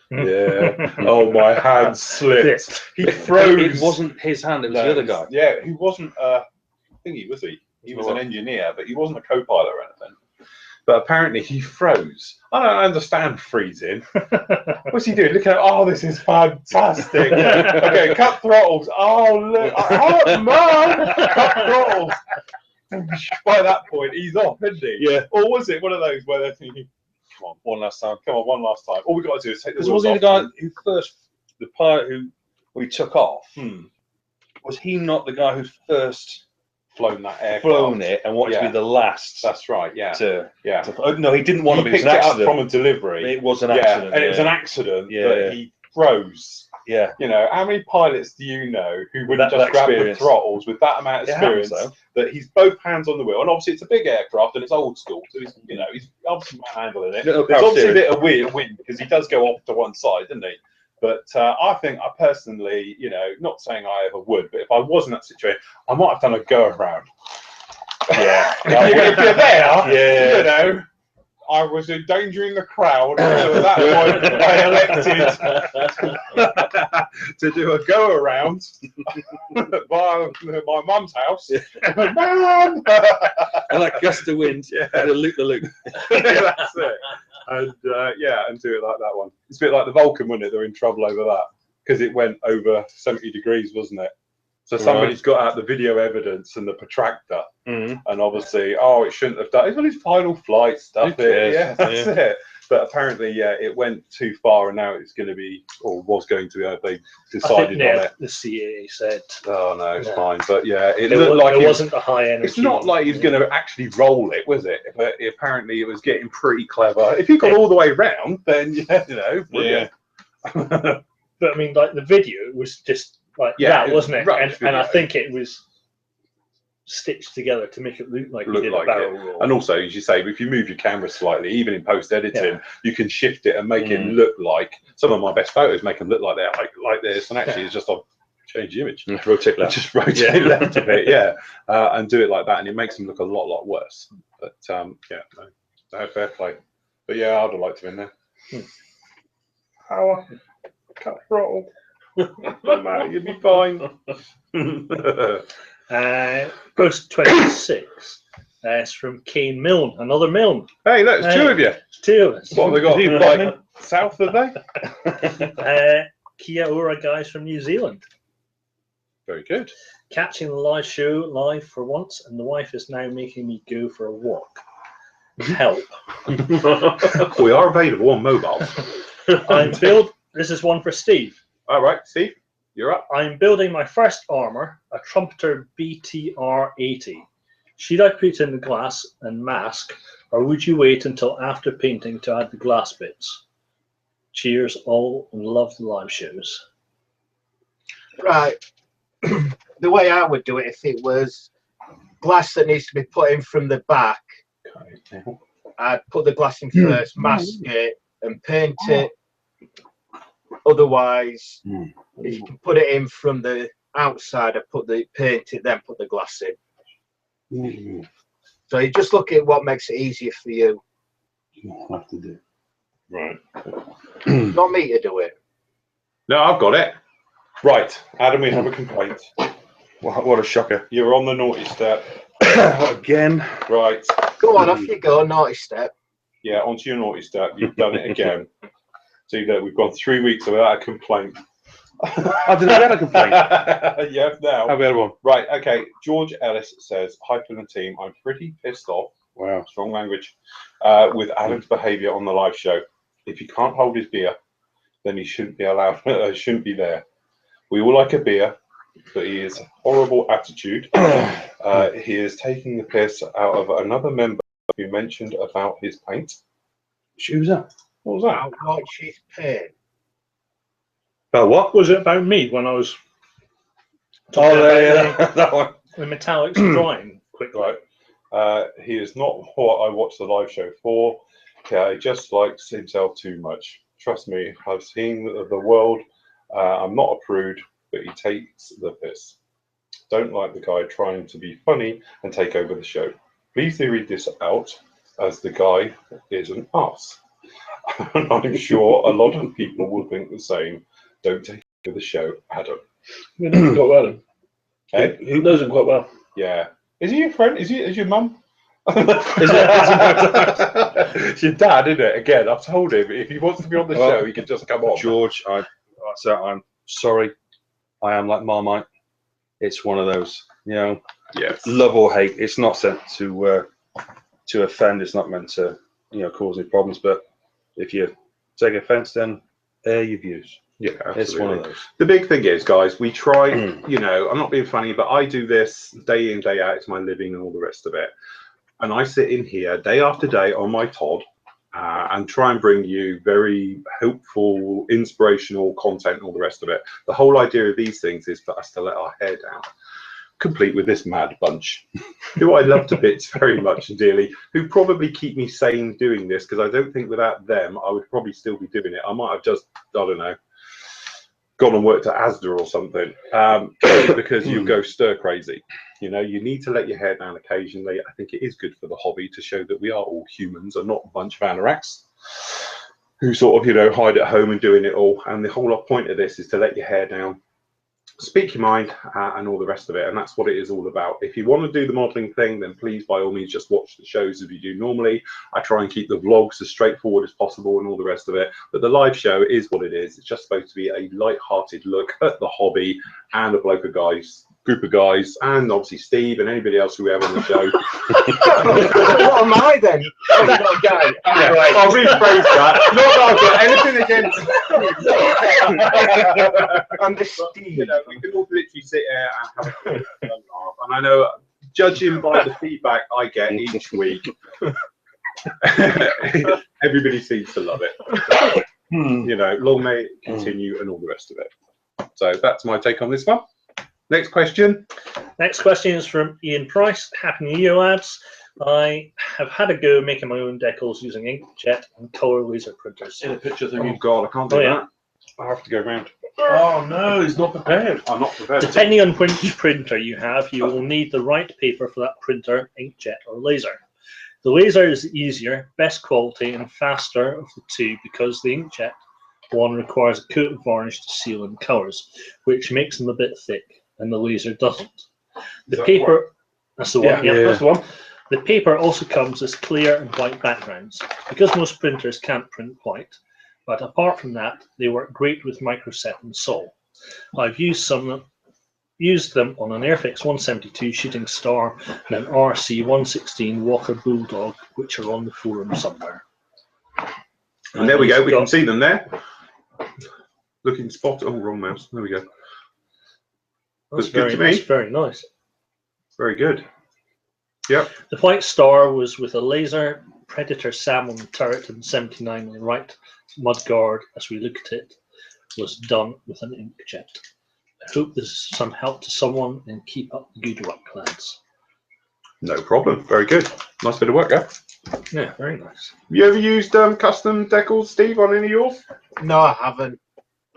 Oh, my hand slipped. He froze. It wasn't his hand; it was the other guy. Yeah, he wasn't thingy, was he? He was an engineer, but he wasn't a co-pilot or anything. But apparently he froze. I don't understand freezing. What's he doing? Look at, oh, this is fantastic. Okay, cut throttles. Oh, look. Oh, man. Cut throttles. By that point, he's off, isn't he? Yeah. Or was it one of those where they're thinking, come on, one last time. Come on, one last time. All we got to do is take the wheels wasn't off. he the guy who first, the pilot who we took off? Was he not the guy who first flown that aircraft? Flown it and wanted to be the last? That's right, yeah. No, he didn't want to be. He picked it up from a delivery. It was an accident. And it was an accident, but he froze. Yeah. You know, how many pilots do you know who would just grab the throttles with that amount of experience that he's both hands on the wheel? And obviously it's a big aircraft and it's old school, so he's, you know, he's obviously handling it. There's obviously a bit of wind because he does go off to one side, doesn't he? But I think I personally, you know, not saying I ever would, but if I was in that situation, I might have done a go around. Yeah. If you're there, you know, I was endangering the crowd, so at that point I elected to do a go around by my mum's house. Mum! And that gust of wind, the loop. That's it. And and do it like that one. It's a bit like the Vulcan, wasn't it? They're in trouble over that because it went over 70 degrees, wasn't it? So somebody's got out the video evidence and the protractor, and obviously, it shouldn't have done. It's on his final flight stuff. That's it. But apparently, it went too far, and now it's going to be, or was going to be. They decided on it. The CAA said, "Oh no, it's fine." But it looked like it wasn't the high energy. It's not like he was going to actually roll it, was it? But apparently, it was getting pretty clever. If you got all the way round, then you know, brilliant. But I mean, like the video was just. Like that, wasn't it? And I think it was stitched together to make it look like you did a barrel roll. And also, as you say, if you move your camera slightly, even in post-editing, you can shift it and make it look like, some of my best photos make them look like they're like this, and actually it's just I've changed the image. Rotate left. Just rotate left a bit, and do it like that, and it makes them look a lot worse. But no, fair play. But yeah, I'd have liked to have been there. How cut throttle. Matt, you'll be fine. Post 26. It's from Kane Milne, another Milne. Hey, look, it's two of you. It's two of us. What have they got? Like south of they? Kia Ora guys from New Zealand. Very good. Catching the live show live for once, and the wife is now making me go for a walk. Help. We are available on mobile. This is one for Steve. All right, Steve, you're up. I'm building my first armour, a Trumpeter BTR-80. Should I put in the glass and mask, or would you wait until after painting to add the glass bits? Cheers, all, and love the live shows. Right. The way I would do it, if it was glass that needs to be put in from the back, I'd put the glass in first, mask it, and paint it. Otherwise, if you can put it in from the outside, I paint it, then put the glass in. So you just look at what makes it easier for you. I'll have to do. Right. Not me to do it. No, I've got it. Right, Adam, we have a complaint. What a shocker. You're on the naughty step. Again. Right. Go on, off you go, naughty step. Yeah, onto your naughty step. You've done it again. So we've gone 3 weeks without a complaint. I didn't get a complaint. You have now. Have we had one? Right, okay. George Ellis says, hi to the team. I'm pretty pissed off. Wow. Strong language. With Adam's behaviour on the live show. If he can't hold his beer, then he shouldn't be allowed, shouldn't be there. We all like a beer, but he is horrible attitude. He is taking the piss out of another member who mentioned about his paint. Who's that? What was that? I'll watch his paint. Oh, what? Was it about me when I was Oh, yeah, that one. the metallics drawing quickly? Right. He is not what I watch the live show for. He just likes himself too much. Trust me, I've seen the world. I'm not a prude, but he takes the piss. Don't like the guy trying to be funny and take over the show. Please do read this out, as the guy is an arse. And I'm sure a lot of people will think the same. Don't take over the show, Adam. Who knows him quite well? Then? Hey? Who knows him quite well? Yeah. Is he your friend? Is your mum? It's your dad, isn't it? Again, I've told him if he wants to be on the show, he can just come on. George, I'm sorry. I am like Marmite. It's one of those, Yes. love or hate. It's not sent to offend. It's not meant to, cause any problems. But if you take offence, then air your views. Yeah, absolutely. It's one of those. The big thing is, guys, we try, I'm not being funny, but I do this day in, day out. It's my living and all the rest of it. And I sit in here day after day on my Todd and try and bring you very helpful, inspirational content and all the rest of it. The whole idea of these things is for us to let our hair down, complete with this mad bunch, who I love to bits very much and dearly, who probably keep me sane doing this, because I don't think without them, I would probably still be doing it. I might have just, I don't know, gone and worked at Asda or something, because you go stir crazy. You need to let your hair down occasionally. I think it is good for the hobby to show that we are all humans and not a bunch of anoraks who sort of, hide at home and doing it all. And the whole point of this is to let your hair down, speak your mind, and all the rest of it. And that's what it is all about. If you want to do the modeling thing, then please, by all means, just watch the shows as you do normally. I try and keep the vlogs as straightforward as possible and all the rest of it. But the live show is what it is. It's just supposed to be a light-hearted look at the hobby and a group of guys, and obviously Steve and anybody else who we have on the show. What am I then? I'm not a guy. Yeah, I'll rephrase that. Not that I've got anything against I'm the Steve. we can all literally sit here and have a laugh. And I know, judging by the feedback I get each week, everybody seems to love it. Long may it continue and all the rest of it. So that's my take on this one. Next question. Next question is from Ian Price. Happy New Year, lads. I have had a go making my own decals using inkjet and colour laser printers. See the picture thing. Oh God, I can't do that. I have to go round. Oh no, he's not prepared. I'm not prepared. Depending on which printer you have, you will need the right paper for that printer, inkjet or laser. The laser is easier, best quality and faster of the two, because the inkjet one requires a coat of varnish to seal in colours, which makes them a bit thick, and the laser doesn't. The paper, that's the one, yeah, that's the one. The paper also comes as clear and white backgrounds, because most printers can't print white, but apart from that, they work great with microset and Sol. I've used them on an Airfix 172 Shooting Star and an RC 116 Walker Bulldog, which are on the forum somewhere. And there we go, we can see them there. Looking spot, oh, wrong mouse, there we go. That's very nice. Very good. Yep. The White Star was with a laser Predator SAM on the turret and 79 on the right mudguard. As we look at it, was done with an inkjet. I hope this is some help to someone, and keep up the good work, lads. No problem. Very good. Nice bit of work, yeah. Yeah, very nice. You ever used custom decals, Steve, on any of yours? No, I haven't.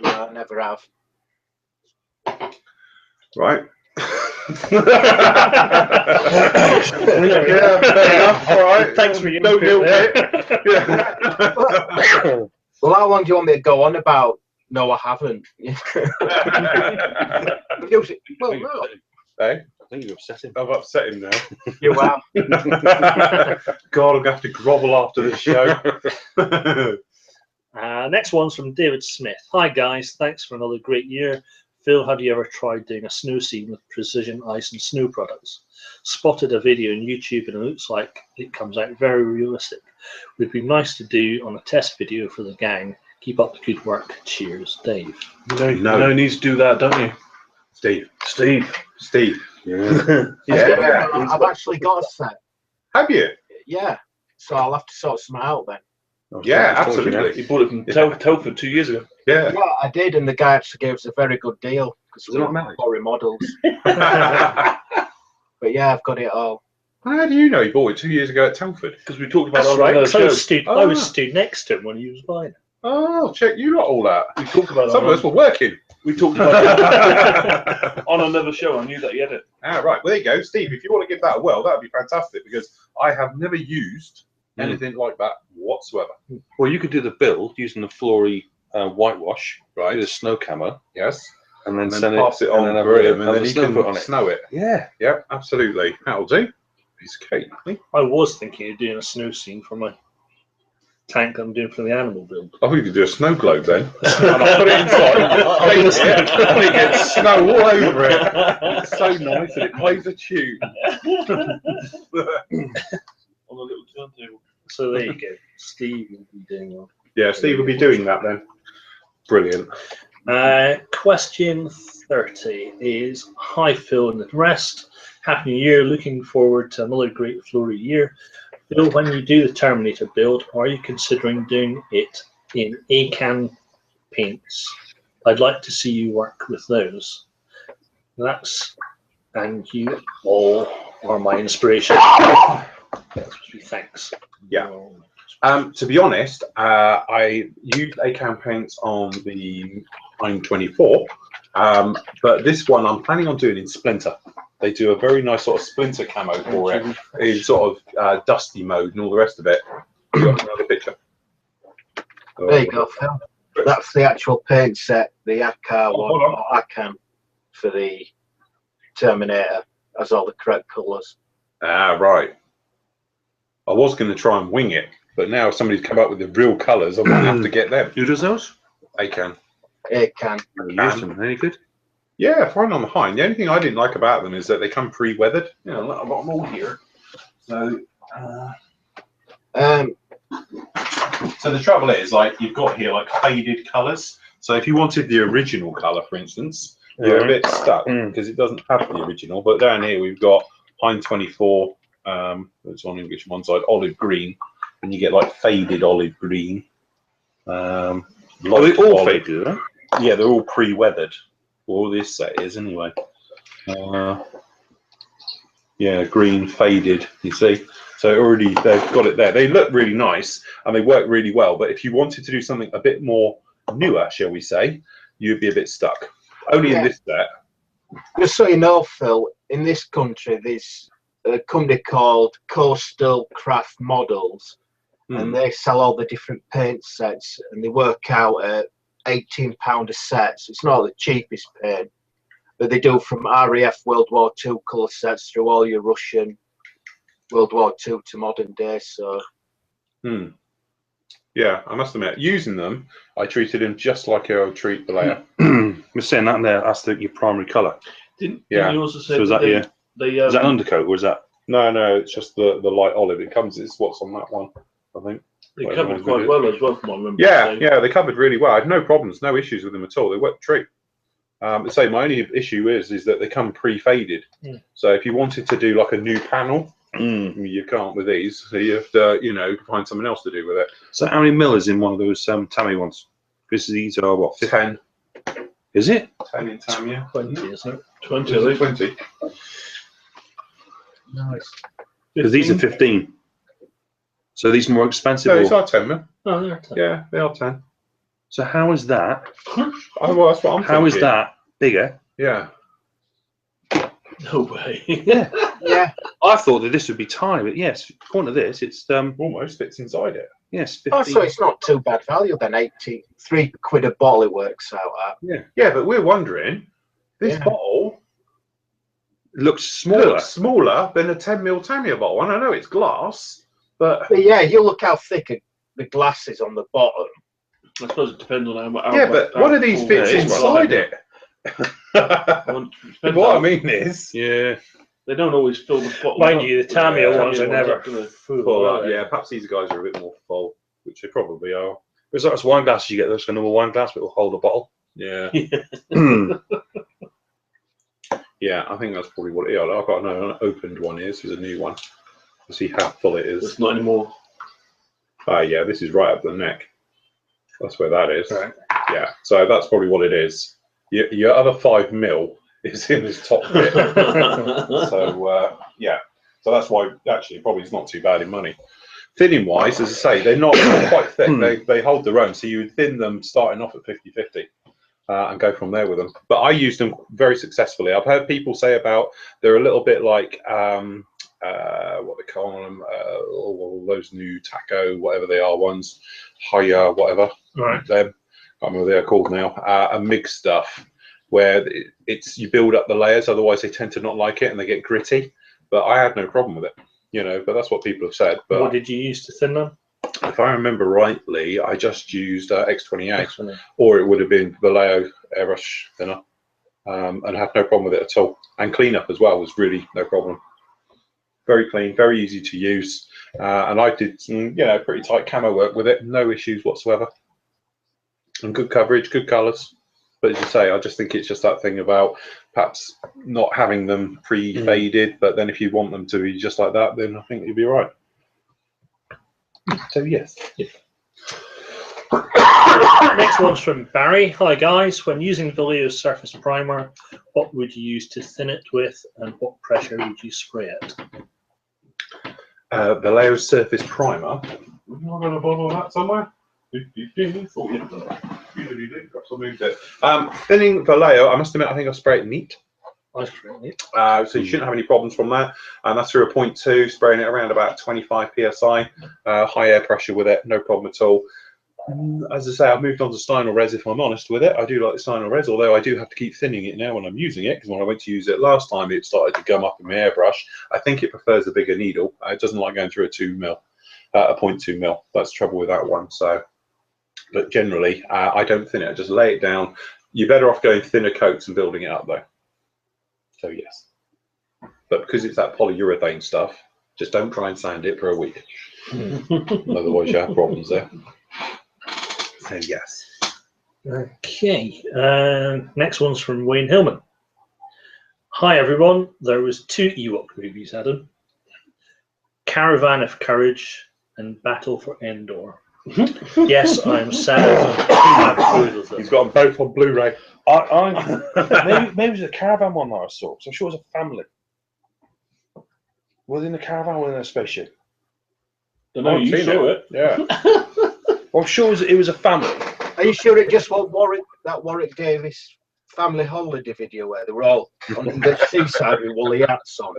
No, I never have. Right. Yeah, fair enough. All right. Thanks for your no input nil there. bit. Yeah. Well, how long do you want me to go on about? No, I haven't. Well, no, Hey, I think you upset him. I've upset him now. you have. God, I'm going to have to grovel after this show. Next one's from David Smith. Hi guys, thanks for another great year. Phil, have you ever tried doing a snow scene with precision ice and snow products? Spotted a video on YouTube and it looks like it comes out very realistic. Would be nice to do on a test video for the gang. Keep up the good work. Cheers, Dave. No need to do that, don't you? Steve. Steve. Yeah. Yeah. I've actually got a set. Have you? Yeah. So I'll have to sort some out then. Yeah, absolutely. He bought it from Telford 2 years ago. Yeah. Yeah, I did, and the guy actually gave us a very good deal because we not were married? Flory models. How But yeah, I've got it all. do you know he bought it 2 years ago at Telford? Because we talked about That's it on right. another So show. I was stood next to him when he was buying it. Oh, check you lot all that. We talked about it Some of us were working. we talked about it on another show. I knew that he had it. Ah, right. Well, there you go, Steve. If you want to give that a whirl, that would be fantastic because I have never used anything like that whatsoever. Well, you could do the build using the Flory whitewash, Right. do the snow camera, Yes. and then And then send pass it and on then have for a- him, and have then a he snow can put on it. snow it. Yeah. Yep, absolutely. That'll do. Piece of cake. I was thinking of doing a snow scene for my tank I'm doing for the animal build. I think you could do a snow globe then. And I'll put it inside. Paint it, and it gets snow all over it. It's so nice, and it plays a tune. On a little turntable. So there you go. Steve will be doing one. Yeah, Steve will be doing that then. Brilliant. Question 30 is, hi Phil and the rest. Happy New Year. Looking forward to another great Flory year. Phil, when you do the Terminator build, are you considering doing it in ACAN paints? I'd like to see you work with those. And you all are my inspiration. Thanks. Yeah. To be honest, I used ACAN paints on the 924, but this one I'm planning on doing in Splinter. They do a very nice sort of Splinter camo for it, in sort of dusty mode and all the rest of it. You got another picture. There you go, Phil. That's the actual paint set, the ACAR one, or ACAN for the Terminator, has all the correct colours. Ah, right. I was going to try and wing it, but now if somebody's come up with the real colours, I'm going to have to get them. Who does those? ACAN. ACAN. Use them. Any good? Yeah, fine on the hind. The only thing I didn't like about them is that they come pre-weathered. You know, I've got them all here. So, so the trouble is, like, you've got here like faded colours. So if you wanted the original colour, for instance, you're a bit stuck because it doesn't have the original. But down here we've got Hind 24. It's on English one side, olive green, and you get like faded olive green. Are they all faded, are they? Yeah, they're all pre-weathered. All this set is anyway. Yeah, green faded. You see, so already they've got it there. They look really nice and they work really well. But if you wanted to do something a bit more newer, shall we say, you'd be a bit stuck. Only in this set. Just so you know, Phil, in this country, there's a company called Coastal Craft Models, and they sell all the different paint sets, and they work out at £18 a set. So it's not the cheapest paint, but they do from RAF World War II colour sets through all your Russian World War II to modern day. So, yeah, I must admit, using them, I treated him just like I would treat the layer. We're saying that in there. That's your primary colour. Didn't Yeah. you also say So is that is that an undercoat or is that? No, it's just the light olive. It comes. It's what's on that one, I think. they Whatever covered ones quite we did. well as well from what I remember. Yeah, saying. yeah, they covered really well. I had no problems, no issues with them at all. They worked a treat. I'd say my only issue is that they come pre-faded. So if you wanted to do like a new panel, You can't with these, so you have to, you know, find something else to do with it. So how many mil is in one of those Tammy ones? Because these are what? 10. Is it? 10 in Tamiya. 20, isn't it? 20. Is it 20? Nice. Because these are 15. So these are more expensive. No, these or- are 10, man. Oh, they're 10. Yeah, they are 10. So how is that? Oh, well, that's what I'm How is thinking. that bigger? Yeah. No way. Yeah. Yeah. I thought that this would be tiny, but yes, according to this, it's Almost fits inside it. yes, 15. Oh, so it's not too bad value then. 83 quid a bottle it works out at. Yeah, but we're wondering, this Yeah. bottle It looks smaller. looks smaller than a 10 ml Tamiya bottle. And I know it's glass, but But yeah, you look how thick the glass is on the bottom. I suppose it depends on how yeah, but one of these fits it's inside it. What I mean is, Yeah. They don't always fill the bottle. Mind up. you, the Tamiya Yeah, ones are Tamiya never up to the- full. full are up. they? Yeah, perhaps these guys are a bit more full, which they probably are. It's like those wine glasses you get. Those kind of wine glass, but will hold a bottle. Yeah, Mm. yeah, I think that's probably what it is. I've got an unopened one here. This is a new one. To see how full it is. It's not anymore. Ah, yeah, this is right up the neck. That's where that is. Right. Yeah, so that's probably what it is. Your other 5 mil is in this top bit. So yeah, so that's why actually probably it's not too bad in money. Thinning wise, as I say, they're not quite thick. They hold their own. So you would thin them starting off at 50-50 and go from there with them. But I used them very successfully. I've heard people say about they're a little bit like what they call them, all those new taco, whatever they are ones, Hiya, whatever. Right. Them, can't remember what they're called now. A MIG stuff where it's you build up the layers. Otherwise, they tend to not like it and they get gritty. But I had no problem with it, you know. But that's what people have said. But What did you use to thin them? if I remember rightly, I just used X28, Excellent. or it would have been Vallejo airbrush thinner, and had no problem with it at all. And cleanup as well was really no problem. Very clean, very easy to use, and I did some, you know, pretty tight camo work with it, no issues whatsoever, and good coverage, good colours. But as you say, I just think it's just that thing about perhaps not having them pre-faded, but then if you want them to be just like that, then I think you'll be right. So yes. Next one's from Barry. Hi guys, when using Vallejo's surface primer, what would you use to thin it with and what pressure would you spray it? Vallejo's surface primer. We've not got a bottle of that somewhere. Thinning Vallejo, I must admit, I think I spray it neat. I spray it. So you shouldn't have any problems from that. And that's through a 0.2, spraying it around about 25 psi, high air pressure with it, no problem at all. As I say, I've moved on to Stynel Res if I'm honest with it. I do like the Stynel Res, although I do have to keep thinning it now when I'm using it, because when I went to use it last time, it started to gum up in my airbrush. I think it prefers a bigger needle. It doesn't like going through a 2 mil, a 0.2 mil. That's the trouble with that one. So, but generally, I don't thin it. I just lay it down. You're better off going thinner coats and building it up though. So yes, but because it's that polyurethane stuff, just don't try and sand it for a week. Otherwise, you have problems there. So yes. Okay. Next one's from Wayne Hillman. Hi everyone. There was 2 Ewok movies, Adam. Caravan of Courage and Battle for Endor. Yes, I am sad. He's got them both on Blu-ray. Maybe it was a caravan one that I saw. So I'm sure it was a family. Was it in a caravan or in a spaceship? Don't know, you saw it. Yeah. Well, I'm sure it was a family. Are you sure it just was Warwick Davis family holiday video where they were all on the seaside with woolly hats on?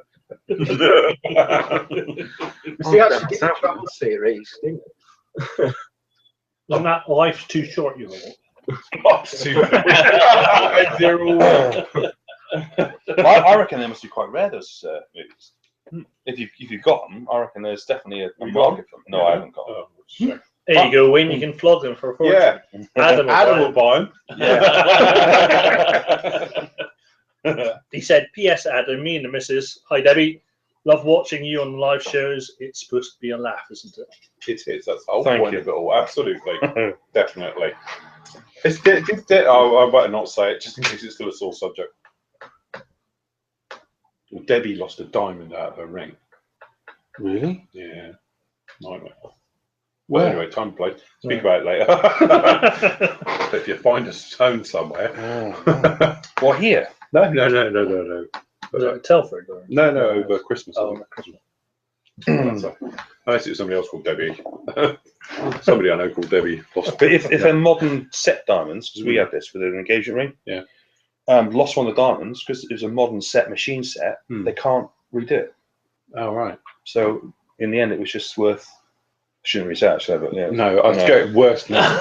See, actually did a travel series, didn't it? Wasn't that Life's Too Short, you know? I reckon they must be quite rare, those movies. If you've got them, I reckon there's definitely a market for them. No, I haven't got them. Oh, There you go, Wayne. You can flog them for a fortune. yeah. Adam will buy them. Yeah. He said, P.S. Adam, me and the missus, hi Debbie, love watching you on live shows. It's supposed to be a laugh, isn't it? It is. That's the whole Thank point you. of it all. Absolutely. Definitely. I better not say it, just in case it's still a sore subject. Well, Debbie lost a diamond out of her ring. Really? Yeah. Nightmare. Where? Well, anyway, time to play. Speak about it later. If you find a stone somewhere. Oh, what, here? No. Was it Telford? Or? No, over Christmas. Oh, Christmas. That's right. Unless it was somebody else called Debbie. Somebody I know called Debbie. But if a modern set diamonds, because we had this with an engagement ring, Yeah. Lost one of the diamonds because it was a modern set machine set, they can't redo it. Oh, right. So in the end, it was just worth. Shouldn't reach out, actually, but yeah. No, I was getting worse now.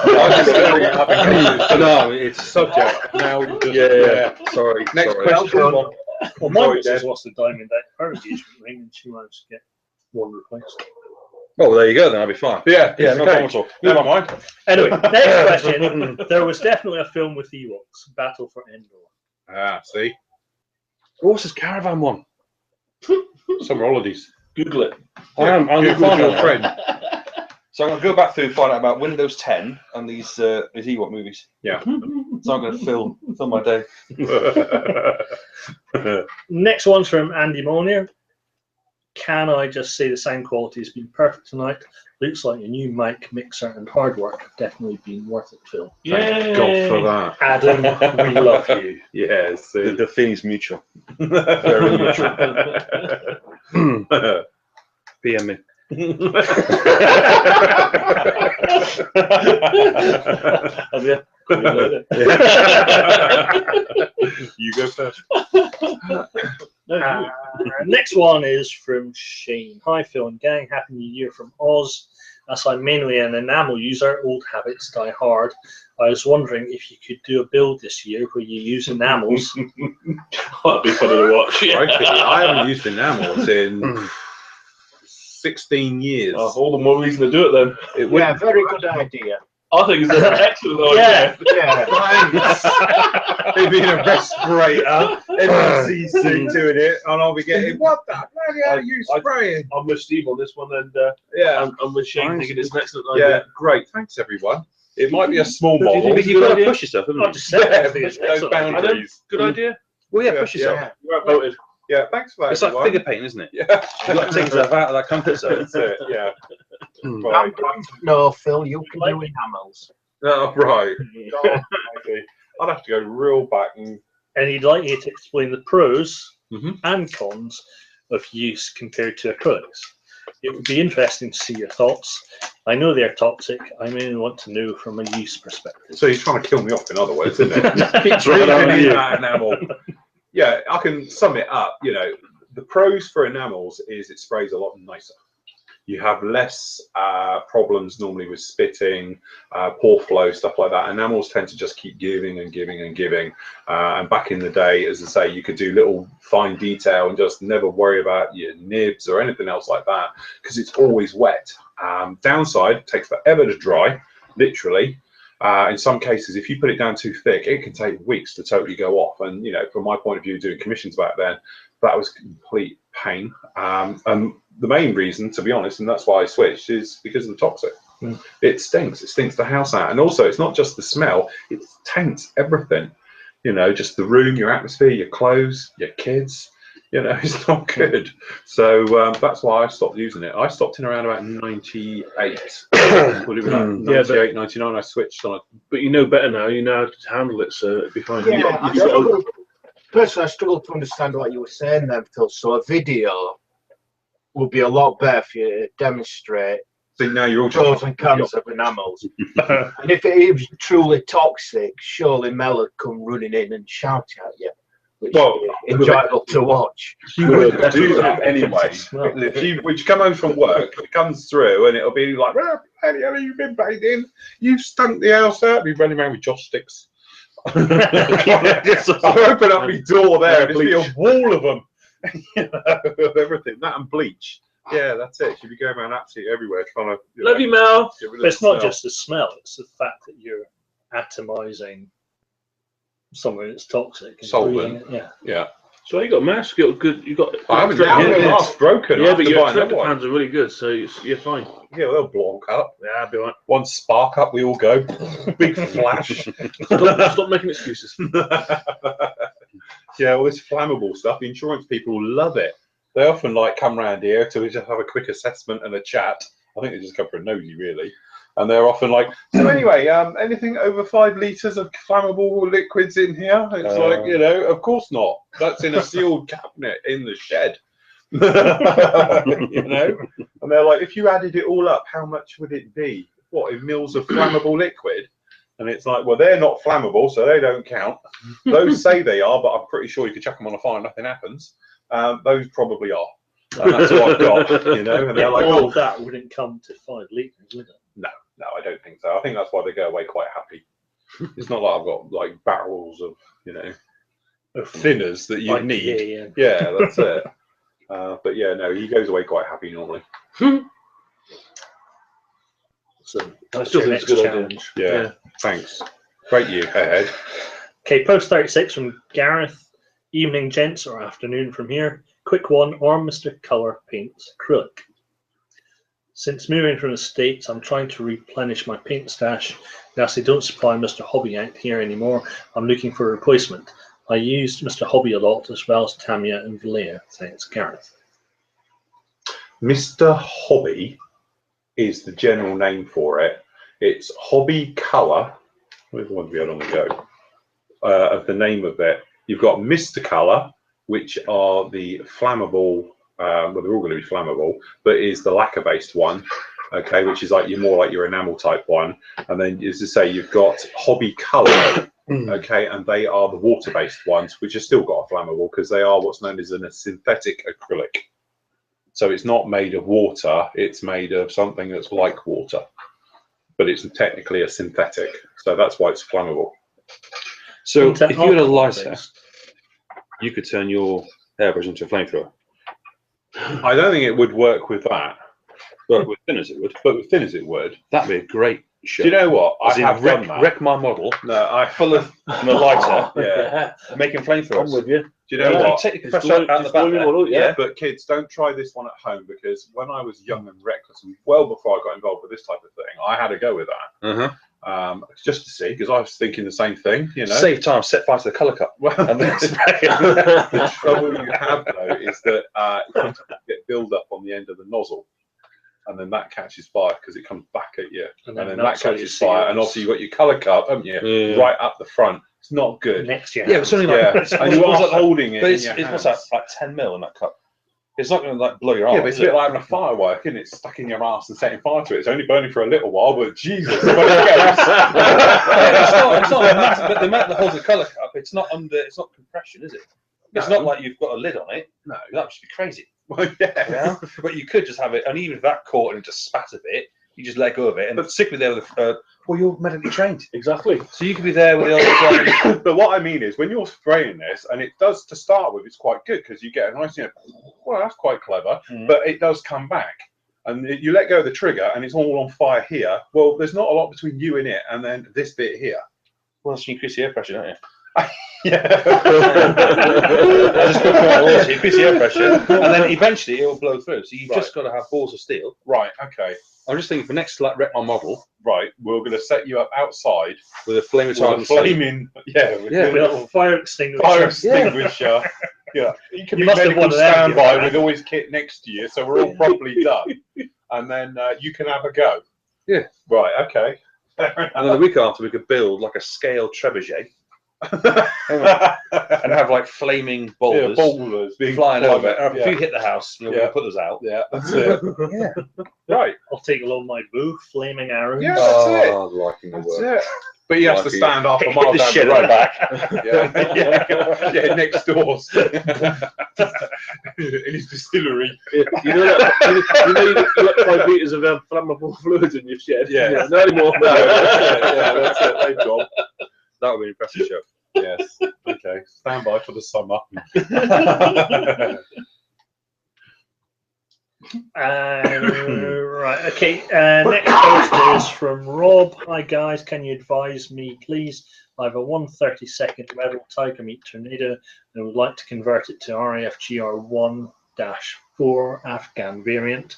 No, it's subject. Now, just, Sorry. Next sorry. question. Well, mine Sorry, was just Dad. lost the diamond at her engagement ring, and she managed to get one replaced. Oh, well, there you go. Then I'll be fine. Yeah, Yeah, no problem at all. Never mind. Anyway, next question. There was definitely a film with Ewoks, Battle for Endor. Ah, see? What's this caravan one? Summer holidays. Google it. I'm going to Google's find your out. friend. So I'm going to go back through and find out about Windows 10 and these Ewok movies. Yeah. So I'm going to fill my day. Next one's from Andy Monier. Can I just say the sound quality has been perfect tonight? Looks like your new mic, mixer, and hard work have definitely been worth it, Phil. Thank God for that. Adam, we love you. Yes. The feeling's mutual. Very mutual. PM me. Oh, yeah. You go first. Next one is from Shane. Hi, Phil and gang. Happy New Year from Oz. As I'm mainly an enamel user, old habits die hard. I was wondering if you could do a build this year where you use enamels. That'd be funny to watch. Crikey, I haven't used enamels in 16 years. All the more reason to do it then. It Yeah, very good idea. I think it's an excellent idea. Yeah. It'd be a respirator, MCC doing it, and I'll be getting, what the bloody hell are you spraying? I'm with Steve on this one, and Yeah, I'm with Shane thinking it's an excellent yeah, idea. great. Thanks, everyone. It might be a small But do you model. think You've got to idea? push yourself, haven't I you? just said I think it's No excellent. boundaries. Good idea. Well, yeah, push yourself. Yeah. You're outvoted. Yeah, thanks for that. It's like everyone. figure painting, isn't it? Yeah. You've got to take yourself out of that comfort zone. That's it, yeah. I'm Right. doing- No, Phil, you can do enamels. Oh, right. Okay. I'd have to go real back and And he'd like you to explain the pros Mhm. and cons of use compared to acrylics. It would be interesting to see your thoughts. I know they're toxic. I mainly want to know from a use perspective. so he's trying to kill me off, in other words, isn't it? It's Breathing right on in you. that enamel. Yeah, I can sum it up. You know, the pros for enamels is it sprays a lot nicer. You have less problems normally with spitting, pore flow, stuff like that. Enamels tend to just keep giving and giving and giving. And back in the day, as I say, you could do little fine detail and just never worry about your nibs or anything else like that because it's always wet. Downside, it takes forever to dry, literally. In some cases, if you put it down too thick, it can take weeks to totally go off. And, you know, from my point of view, doing commissions back then, that was complete pain. And the main reason, to be honest, and that's why I switched, is because of the toxic. It stinks. It stinks the house out. And also, it's not just the smell, it taints everything. You know, just the room, your atmosphere, your clothes, your kids. You know, it's not good. So that's why I stopped using it. I stopped in around about 98. Would it be like 98, 99? I switched on it. But you know better now. You know how to handle it, so it'd be fine. Yeah, personally, I struggle to understand what you were saying then, Phil. So a video would be a lot better for you to demonstrate See, now you're all pros just and cons of enamels. And if it was truly toxic, surely Mel would come running in and shout at you, which Well, would be enjoyable to watch. she would do that anyway. When you come home from work, it comes through and it'll be like, where the hell have you been bathing? You've stunk the house out. Be running around with joss sticks. I'll open up my door there and it'll be a wall of them. You know, of everything. That and bleach. Yeah, that's it. She'd be going around absolutely everywhere trying to. Love you, Mel. get rid of But it's the not smell. just the smell, it's the fact that you're atomizing something that's toxic. and Solvent. breathing it. Yeah. Yeah. So you got mask. You got good. You got. I haven't extractor had pans. the mask broken. I Yeah, have but to your buy another extractor one. pans are really good, so you're fine. Yeah, they'll block up. Yeah, I'll be alright. One spark up, we all go. Big flash. Stop making excuses. Yeah, all this flammable stuff, the insurance people love it. They often like come round here to just have a quick assessment and a chat. I think they just come for a nosy, really. And they're often like, so anyway, anything over 5 litres of flammable liquids in here? It's like, you know, of course not. That's in a sealed cabinet in the shed. You know? And they're like, if you added it all up, how much would it be? What, in mils of flammable liquid? And it's like, well, they're not flammable, so they don't count. Those say they are, but I'm pretty sure you could chuck them on a fire and nothing happens. Those probably are. And that's all I've got, you know? And they're like, all oh, of that wouldn't come to 5 litres, would it? no, I don't think so. I think that's why they go away quite happy. It's not like I've got like barrels of, you know, of thinners that you need. Yeah, that's it. But yeah, no, he goes away quite happy normally. So I That's still your think it's a next good idea. challenge. Yeah, thanks. Great year ahead. Okay, post 36 from Gareth. Evening, gents, or afternoon from here. Quick one, or Mr. Colour paints acrylic. Since moving from the States, I'm trying to replenish my paint stash. As they don't supply Mr. Hobby out here anymore, I'm looking for a replacement. I used Mr. Hobby a lot, as well as Tamiya and Vallejo. Thanks, Gareth. Mr. Hobby is the general name for it. It's Hobby Colour. Where's the one we had on the go? Of the name of it. You've got Mr. Colour, which are the flammable, well, they're all going to be flammable, but is the lacquer-based one, okay, which is like more like your enamel type one. And then, as I say, you've got Hobby Colour, okay, and they are the water-based ones, which have still got a flammable because they are what's known as a synthetic acrylic. So it's not made of water; it's made of something that's like water, but it's technically a synthetic. So that's why it's flammable. So if you had a lighter, you could turn your airbrush into a flamethrower. I don't think it would work with that. But with thinners it would. But with thinners it would. That'd be a great show. Do you know what? I As in have done that. wreck my model No, full of a lighter, yeah. making I'm flamethrows. with you. Do you know You what? take the It's compressor glowing- out the it's back glowing there. all over, Yeah, but kids, don't try this one at home because when I was young and reckless, and well before I got involved with this type of thing, I had to go with that. Just to see, because I was thinking the same thing, you know. Save time, set fire to the colour cup. Well, And then spray it. the trouble you have though is that you get build up on the end of the nozzle, and then that catches fire because it comes back at you, and then that that's how you catches see fire, it. and obviously you've got your colour cup, haven't you, Yeah. right up the front. It's not good. Next year. Yeah, it's only like, Yeah, it's, and you what's are that? holding it. But in it's your what's that, hands. like 10 mil in that cup. It's not going to like blow your arm. Yeah, but it's a is bit it? like having a firework, and it's stuck in your ass and setting fire to it. It's only burning for a little while, but Jesus, when it goes. Yeah, it's not massive, but the amount that holds the colour cup, it's not compression, is it? It's not like you've got a lid on it. No. That would just be crazy. Well, yeah. Yeah? But you could just have it, and even if that caught and just spat a bit, you just let go of it, and stick with there with well, you're medically trained. Exactly. So you could be there with the old But what I mean is, when you're spraying this, and it does to start with, it's quite good because you get a nice, you know, well, that's quite clever, but it does come back. And you let go of the trigger, and it's all on fire here. Well, there's not a lot between you and it, and then this bit here. well, so you increase the air pressure, don't you? Yeah. Just put more you increase the air pressure, and then eventually it will blow through. So you've just got to have balls of steel. Right. Okay. I'm just thinking for next to like wreck my model Right. We're going to set you up outside with a flame with retardant a flaming, with Yeah. a With a fire extinguisher. fire extinguisher. Yeah. You can You be must have medical one of them, standby yeah. with all his kit next to you, so we're all properly done. And then you can have a go. Yeah. Right. Okay. And then the week after we could build like a scale trebuchet and have like flaming boulders, boulders being flying over. flung- And if yeah. you hit the house, we'll Yeah. put those out. Yeah, that's it. Yeah. Right. I'll take along my boo, flaming arrows. Yeah, that's it. Liking the That's work. it. But he has to Lucky. stand half a Hit mile the down shit the out road. back. Yeah, next door. In his distillery. You know that you got 5 litres of flammable fluid in your shed. Yeah. Not anymore. That's it. Thank God. That would be an impressive show. Yes. Okay. Stand by for the summer. Right, okay. Next post is from Rob. Hi guys, can you advise me, please? I have a 1/32 Rebel Tiger Meat Tornado and would like to convert it to RAFGR 1-4 Afghan variant,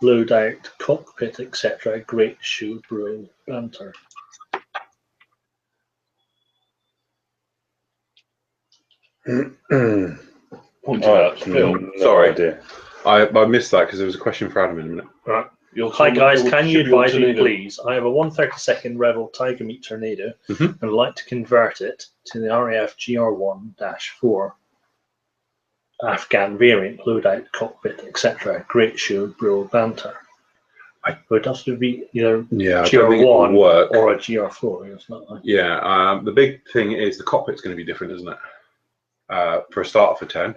load out, cockpit, etc. Great show brewing banter. pointed Oh, out to Phil. no Sorry. idea. I missed that because there was a question for Adam in a minute. Right. Your Hi guys, tornado can you should be on advise me tornado. please? I have a 1/32 Revel Tiger Meat Tornado Mhm. and would like to convert it to the RAF GR1-4 Afghan variant, loadout, cockpit, etc. Great show, bro, banter. But it has to be either Yeah, I don't think it will GR1 work. or a GR4. It's not like Yeah, the big thing is the cockpit's going to be different, isn't it? For a start for 10.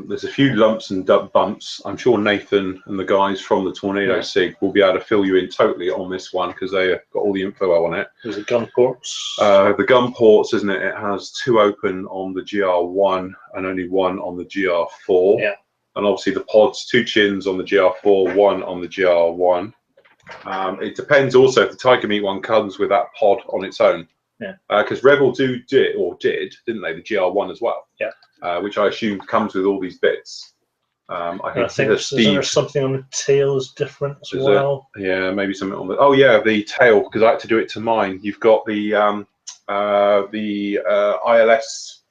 There's a few lumps and bumps. I'm sure Nathan and the guys from the Tornado SIG will be able to fill you in totally on this one because they got all the info on it. there's a gun ports. The gun ports, isn't it? It has 2 open on the GR1 and only 1 on the GR4. Yeah. And obviously the pods, 2 chins on the GR4, 1 on the GR1. It depends also if the Tiger Meat one comes with that pod on its own. Yeah. Because Rebel did, didn't they? The GR1 as well. Yeah. Which I assume comes with all these bits. I I think there's there's something on the tail is different as Is well. Yeah, maybe something on the. Oh yeah, the tail because I had to do it to mine. You've got the ILS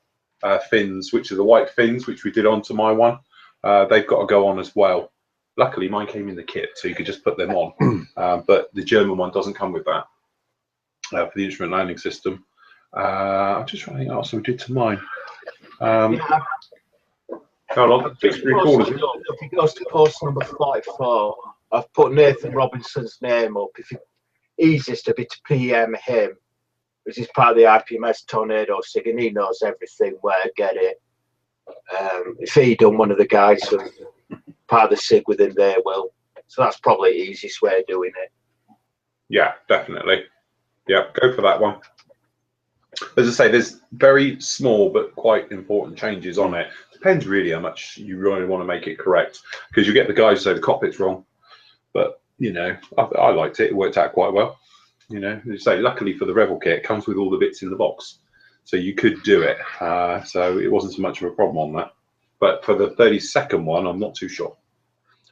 fins, which are the white fins, which we did onto my one. They've got to go on as well. Luckily, mine came in the kit, so you could just put them on. But the German one doesn't come with that for the instrument landing system. I'm just trying to think what else we did to mine. Yeah, Hold on, just recall it. if he goes to post number 44, I've put Nathan Robinson's name up. If it easiest to be to PM him, which is part of the IPMS Tornado SIG, and he knows everything, where to get it. If he done one of the guys from part of the SIG within there, will. So that's probably the easiest way of doing it. Yeah, definitely. Yeah, go for that one. As I say, there's very small but quite important changes on it. Depends really how much you really want to make it correct, because you get the guys who say the cockpit's wrong, but you know, I liked it. It worked out quite well. You know, as you say, luckily for the Rebel kit, it comes with all the bits in the box, so you could do it. So it wasn't so much of a problem on that. But for the 32nd one, I'm not too sure.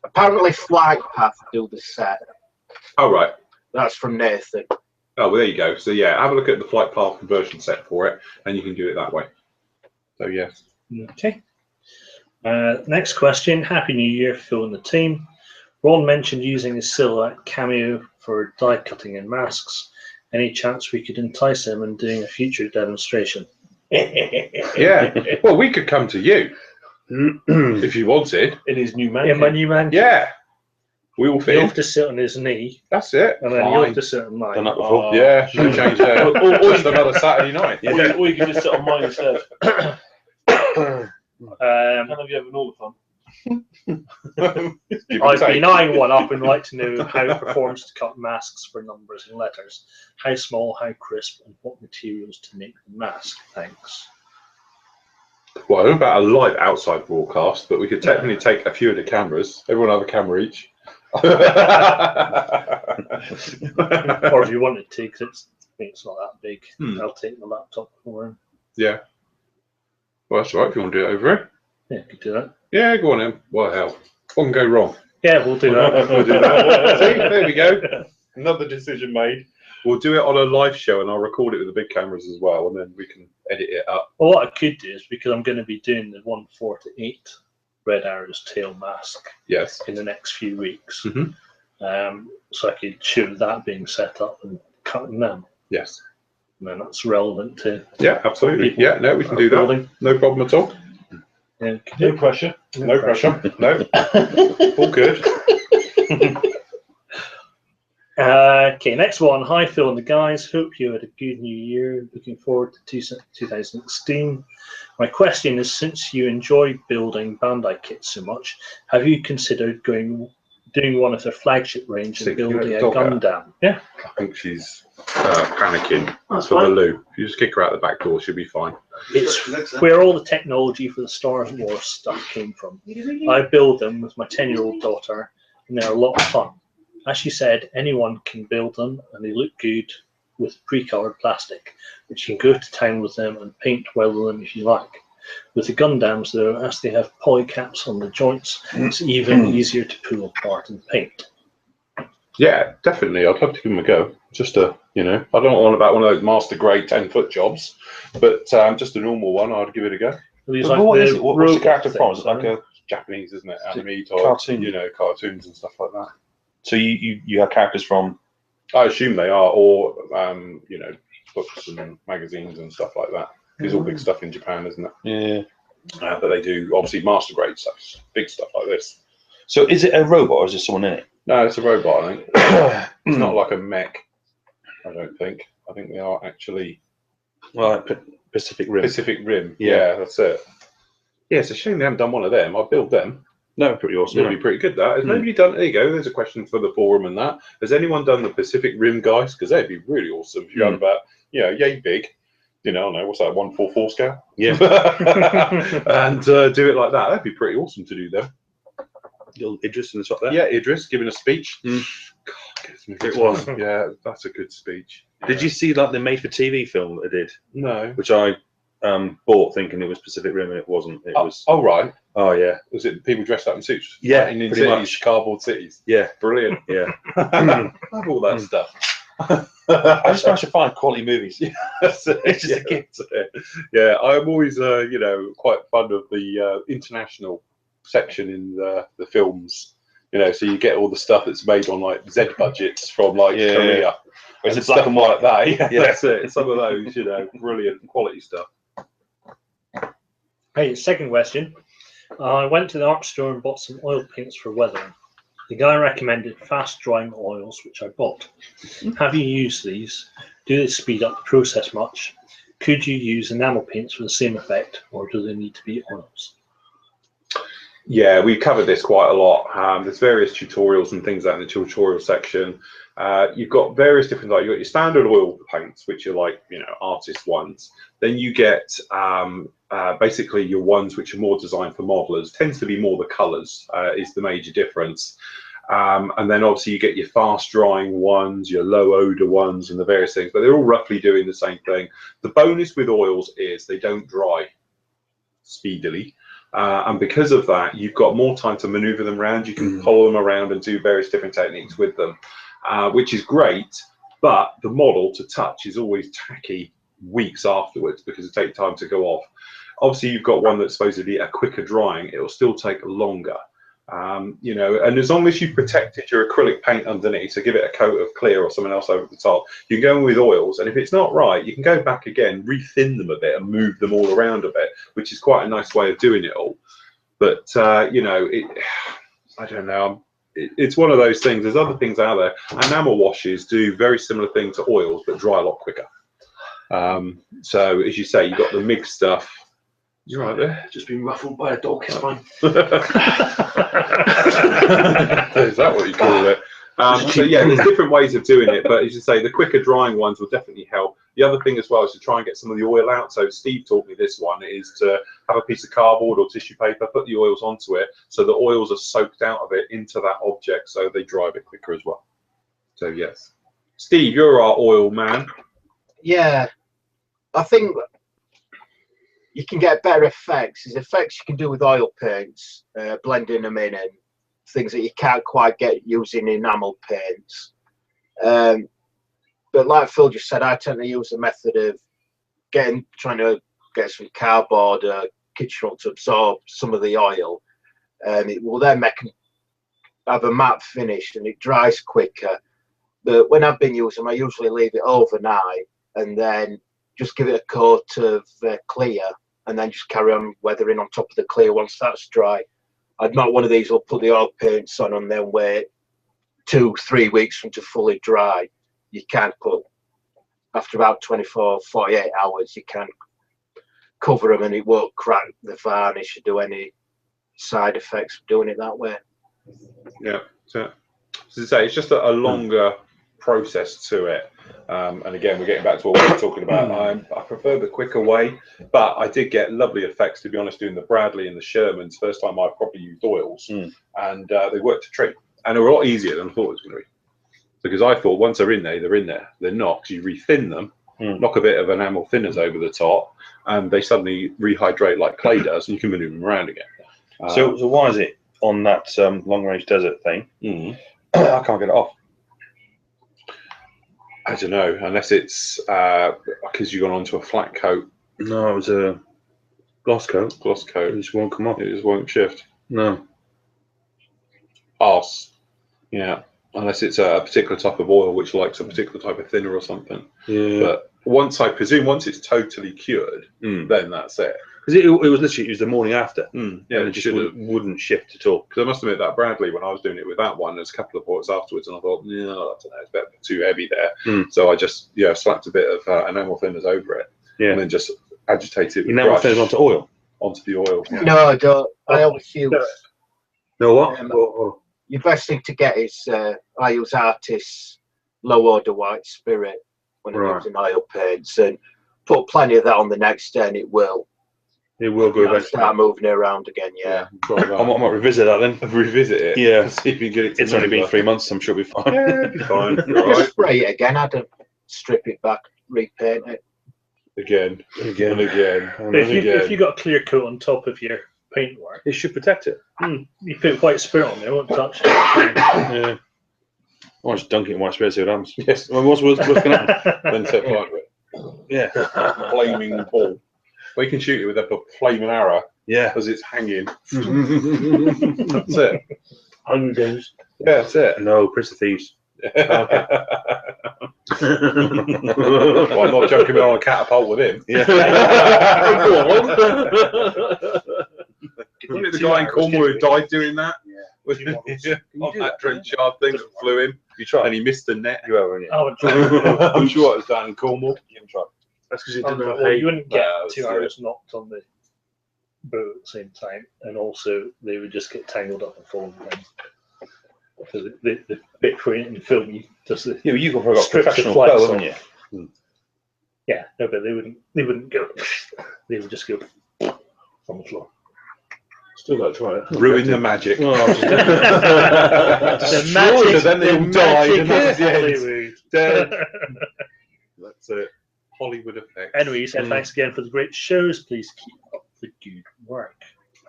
Apparently, Flight Path do the set. Oh right. That's from Nathan. Oh, well, there you go. So yeah, have a look at the flight path conversion set for it, and you can do it that way. So yes. Okay. Next question. Happy New Year, Phil and the team. Ron mentioned using his silhouette cameo for die cutting and masks. Any chance we could entice him in doing a future demonstration? Yeah. Well, we could come to you if you wanted. In his new man. In my new man. Yeah. We will He'll fit. have to sit on his knee, That's it. and then he'll Fine. have to sit on mine. Done that before. Yeah, no change there. Just another Saturday night. Or you can just sit on mine instead. Kind of you having all the fun. I've been eyeing one up and like to know how it performs to cut masks for numbers and letters. How small, how crisp, and what materials to make the mask. Thanks. Well, I don't know about a live outside broadcast, but we could technically take a few of the cameras. Everyone have a camera each. Or if you wanted to, because it's not that big. I'll take the laptop for him. Yeah. Well, that's all right if you want to do it over here. Yeah, could do that. Yeah, go on then. Well, hell. What can go wrong? Yeah, we'll do that. We'll do that. See, there we go. Another decision made. We'll do it on a live show, and I'll record it with the big cameras as well, and then we can edit it up. Well, what I could do is, because I'm going to be doing the 1/4 to 8 Red Arrow's tail mask Yes. in the next few weeks. Mhm. So I could show that being set up and cutting them. Yes. And then that's relevant to Yeah, absolutely. people Yeah, no, we can do that. building. No problem at all. Yeah, No pressure. No pressure. No. All good. Okay, next one. Hi, Phil and the guys. Hope you had a good new year. Looking forward to 2016. My question is, since you enjoy building Bandai kits so much, have you considered doing one of their flagship range and Sick, you building let a the dog out. Gundam? Yeah, I think she's panicking. That's for the fine. loo. If you just kick her out the back door, she'll be fine. it's where all the technology for the Star Wars stuff came from. I build them with my 10-year-old daughter, and they're a lot of fun. As she said, anyone can build them, and they look good with pre-colored plastic, which you can go to town with them and paint well them if you like. With the Gundams, though, as they have polycaps on the joints, it's even easier to pull apart and paint. Yeah, definitely. I'd love to give them a go. Just a, I don't want about one of those master grade 10-foot jobs, but just a normal one, I'd give it a go. These But like what the is it? What's the robot character from? things, Is it like a Japanese, isn't it? Is it Anime type, cartoon? you know, cartoons and stuff like that. so you have characters from I assume they are, or you know, books and magazines and stuff like that. It's all big stuff in Japan, isn't it? yeah. But they do obviously master grade stuff, big stuff like this. So is it a robot or is there someone in it? No, it's a robot. I think it's not like a mech. I don't think. I think they are actually Like Pacific Rim. Pacific Rim. Yeah. Yeah, that's it. Yeah, it's a shame they haven't done one of them. I'll build them. No, pretty awesome. It'll be pretty good. That has nobody done? There you go. There's a question for the forum and that. Has anyone done the Pacific Rim guys? Because they'd be really awesome if you had about, you know, yay big. You know, I don't know what's that, 144 scale? Yeah. And do it like that. That'd be pretty awesome to do them. Little Idris and stuff like that. Yeah, Idris giving a speech. Mm. God, gives me It goosebumps. was. Yeah, that's a good speech. Did you see like the made-for-TV film that they did, No. which I bought thinking it was Pacific Rim and it wasn't. It was. Oh right. Oh yeah. Was it people dressed up in suits? Yeah, Fighting in pretty cities, much. cardboard cities. Yeah. Brilliant. Yeah. I love all that stuff. I just managed to find quality movies. That's it. It's just a Yeah, gift. that's it. Yeah, I'm always, you know, quite fond of the international section in the films. You know, so you get all the stuff that's made on like Z budgets from like Yeah. Korea. It's And black stuff and white. like that. Yeah, Yeah. that's it. Some of those, you know, brilliant quality stuff. Hey, second question. I went to the art store and bought some oil paints for weathering. The guy recommended fast drying oils, which I bought. Have you used these? Do they speed up the process much? Could you use enamel paints for the same effect, or do they need to be oils? Yeah, we covered this quite a lot. There's various tutorials and things like in the tutorial section. You've got various different, like you've got your standard oil paints, which are like, you know, artist ones. Then you get basically your ones which are more designed for modelers. Tends to be more the colors is the major difference. And then obviously you get your fast drying ones, your low odor ones, and the various things, but they're all roughly doing the same thing. The bonus with oils is they don't dry speedily. And because of that, you've got more time to maneuver them around. You can follow them around and do various different techniques with them, which is great. But the model to touch is always tacky weeks afterwards because it takes time to go off. Obviously, you've got one that's supposedly a quicker drying. It will still take longer. You know, and as long as you've protected your acrylic paint underneath, so give it a coat of clear or something else over the top, you can go in with oils, and if it's not right, you can go back again, rethin them a bit and move them all around a bit, which is quite a nice way of doing it all. But you know, I don't know, it's one of those things. There's other things out there. Enamel washes do very similar thing to oils, but dry a lot quicker. So as you say, you've got the MIG stuff. You're right there. Just been ruffled by a dog. It's fine. Is that what you call it? So yeah, there's different ways of doing it, but as you say, the quicker drying ones will definitely help. The other thing as well is to try and get some of the oil out. So Steve taught me this one is to have a piece of cardboard or tissue paper, put the oils onto it, so the oils are soaked out of it into that object, so they dry a bit quicker as well. So yes, Steve, you're our oil man. Yeah, I think you can get better effects. There's effects you can do with oil paints, blending them in, and things that you can't quite get using enamel paints. But like Phil just said, I tend to use the method of trying to get some cardboard or kitchen roll to absorb some of the oil, and it will then have a matte finish and it dries quicker. But when I've been using them, I usually leave it overnight and then just give it a coat of clear, and then just carry on weathering on top of the clear once that's dry. I'm not one of these who'll put the oil paints on and then wait 2-3 weeks for them to fully dry. You can't put, after about 24, 48 hours, you can cover them and it won't crack the varnish or do any side effects of doing it that way. Yeah, so as I say, it's just a longer process to it. And again, we're getting back to what we were talking about. I prefer the quicker way, but I did get lovely effects, to be honest, doing the Bradley and the Shermans. First time I properly used oils, and they worked a treat. And they were a lot easier than I thought it was going to be. Because I thought once they're in there, they're in there. They're not, because you rethin them, knock a bit of enamel thinners over the top, and they suddenly rehydrate like clay does, and you can move them around again. So why is it on that long-range desert thing? I can't get it off. I don't know, unless it's because you've gone onto a flat coat. No, it was a Gloss coat. Gloss It coat. just won't come off. It just won't shift. No. Arse. Yeah. Unless it's a particular type of oil which likes a particular type of thinner or something. Yeah. But I presume once it's totally cured, then that's it. Because it was literally, it was the morning after. Yeah, And it just should have. wouldn't shift at all. Because I must admit that Bradley, when I was doing it with that one, there's a couple of ports afterwards, and I thought, no, I don't know, it's a bit too heavy there. So I just slapped a bit of enamel thinners over it, and then just agitated it with Enamel brush thinners onto oil. onto the oil. Yeah. No, I don't. I always use. No what? Your best thing to get is I use Artist's low order white spirit when I'm using oil paints, and put plenty of that on the next day, and it will. It will go eventually. Start moving it around again. Yeah. I might revisit that then. Revisit it. Yeah. See if you can get it. It's only been 3 months. I'm sure it'll be fine. Yeah, it'll be fine. Just Right. spray it again, Adam. Strip it back, repaint it. Again. And again. If you got a clear coat on top of your paintwork, It should protect it. you put white spirit on there, it won't touch it. Yeah. I'll just dunk it in white spirit, see what happens. Yes. Well, what's going to happen? Then set fire to it. Yeah. Flaming ball. We can shoot it with a flaming arrow Yeah. as it's hanging. That's it. Hunger Games. Yeah, that's it. No, Prince of Thieves. Well, I'm not joking on a catapult with him. Yeah. Wasn't it the guy in Cornwall who died doing that? Yeah. With, Can on do that that? trench yard thing that flew in, You try. and he missed the net. You have, haven't you? I haven't tried. I'm sure it was down in Cornwall. You haven't tried. That's because you Oh, didn't have well, hay. you wouldn't get No, 2 that's hours knocked on the boat at the same time, and also they would just get tangled up and fall down. Because the bit for it in the film, you just the, Yeah, but you've probably got Strips the professional flags bow, off. haven't you? yeah, no, but they wouldn't go. They would just go on the floor. Still got to try it. Ruin the magic. The Destroyed, and then they all died, and that was the end. Hollywood. Dead. That's it. Hollywood effect. Anyway, you said thanks again for the great shows. Please keep up the good work.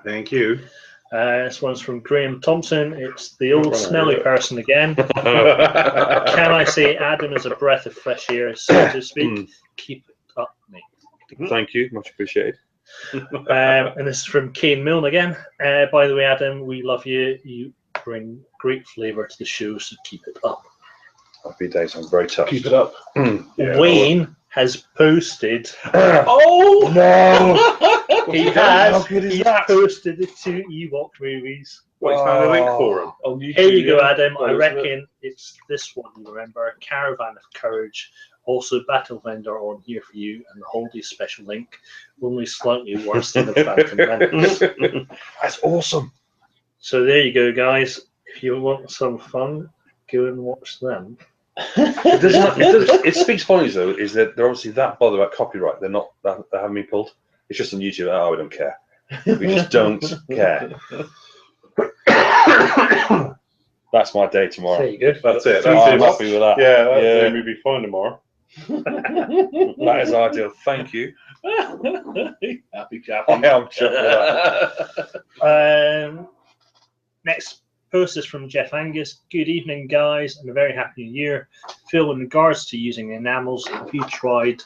Thank you. This one's from Graham Thompson. It's the old smelly person again. Can I say Adam is a breath of fresh air, so to speak? Keep it up, mate. Thank you. Much appreciated. And this is from Kane Milne again. By the way, Adam, we love you. You bring great flavour to the show, so keep it up. Happy days. I'm very touched. Keep it up. Yeah, Wayne has posted. Oh no! He How has. good is He's that? posted the 2 Ewok movies. Well, he's found a link for him. On YouTube, Here you go, yeah. Adam. I Well, isn't it? reckon it's this one you remember. Caravan of Courage. Also, Battle Vendor on here for you, and the holiday special link. Only slightly worse than the Phantom Menace. That's awesome. So there you go, guys. If you want some fun, go and watch them. It speaks volumes, though, is that they're obviously that bothered about copyright. They haven't been pulled. It's just on YouTube. Oh, we don't care. We just don't care. That's my day There tomorrow. you go. That's it. I'm That's happy with that. Yeah, that's Yeah. the movie fine tomorrow. That is ideal. Thank you. Happy I am chuffed with that. Next post is from Jeff Angus. Good evening, guys, and a very happy new year. Phil, in regards to using enamels, have you tried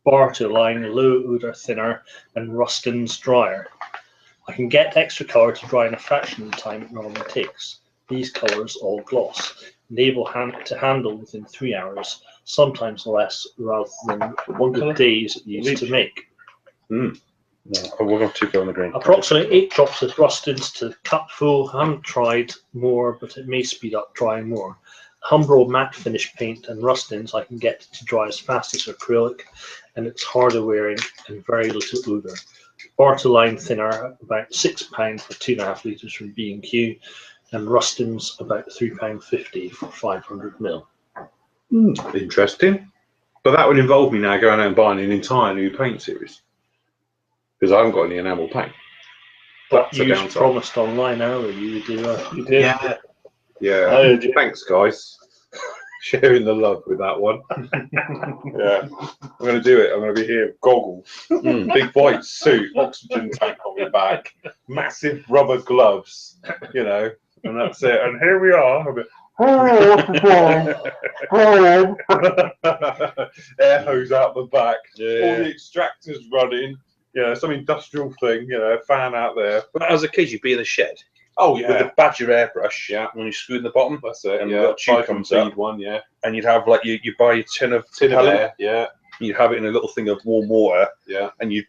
Bartoline low odor thinner and Rustin's dryer? I can get extra colour to dry in a fraction of the time it normally takes. These colours all gloss, enable to handle within 3 hours, sometimes less, rather than the days it used to make. No, we're going to go on the green. Approximately 8 drops of Rustins to cup full. I haven't tried more, but it may speed up drying more. Umbro matte finish paint and Rustins I can get to dry as fast as acrylic, and it's harder wearing and very little odour. Bartoline thinner about £6 for 2.5 litres from B&Q, and Rustins about £3.50 for 500ml. Interesting. But that would involve me now going out and buying an entire new paint series. Because I haven't got any enamel paint. But That's a you downside. promised online earlier you would do that. You did. Yeah. Yeah. Oh, dear. Thanks, guys. Sharing the love with that one. Yeah. I'm going to do it. I'm going to be here. Goggles. Big white suit. Oxygen tank on my back. Massive rubber gloves. You know. And that's it. And here we are. Air hose out the back. All the extractors running. some industrial thing, fan out there. But as a kid, you'd be in the shed Oh with the Badger airbrush. Yeah. When you screw in the bottom, That's it. and Yeah, the little tube Siphon comes up. feed one. Yeah, and you'd have like you buy a tin of tin of propellant, air. Yeah, you'd have it in a little thing of warm water, yeah. and it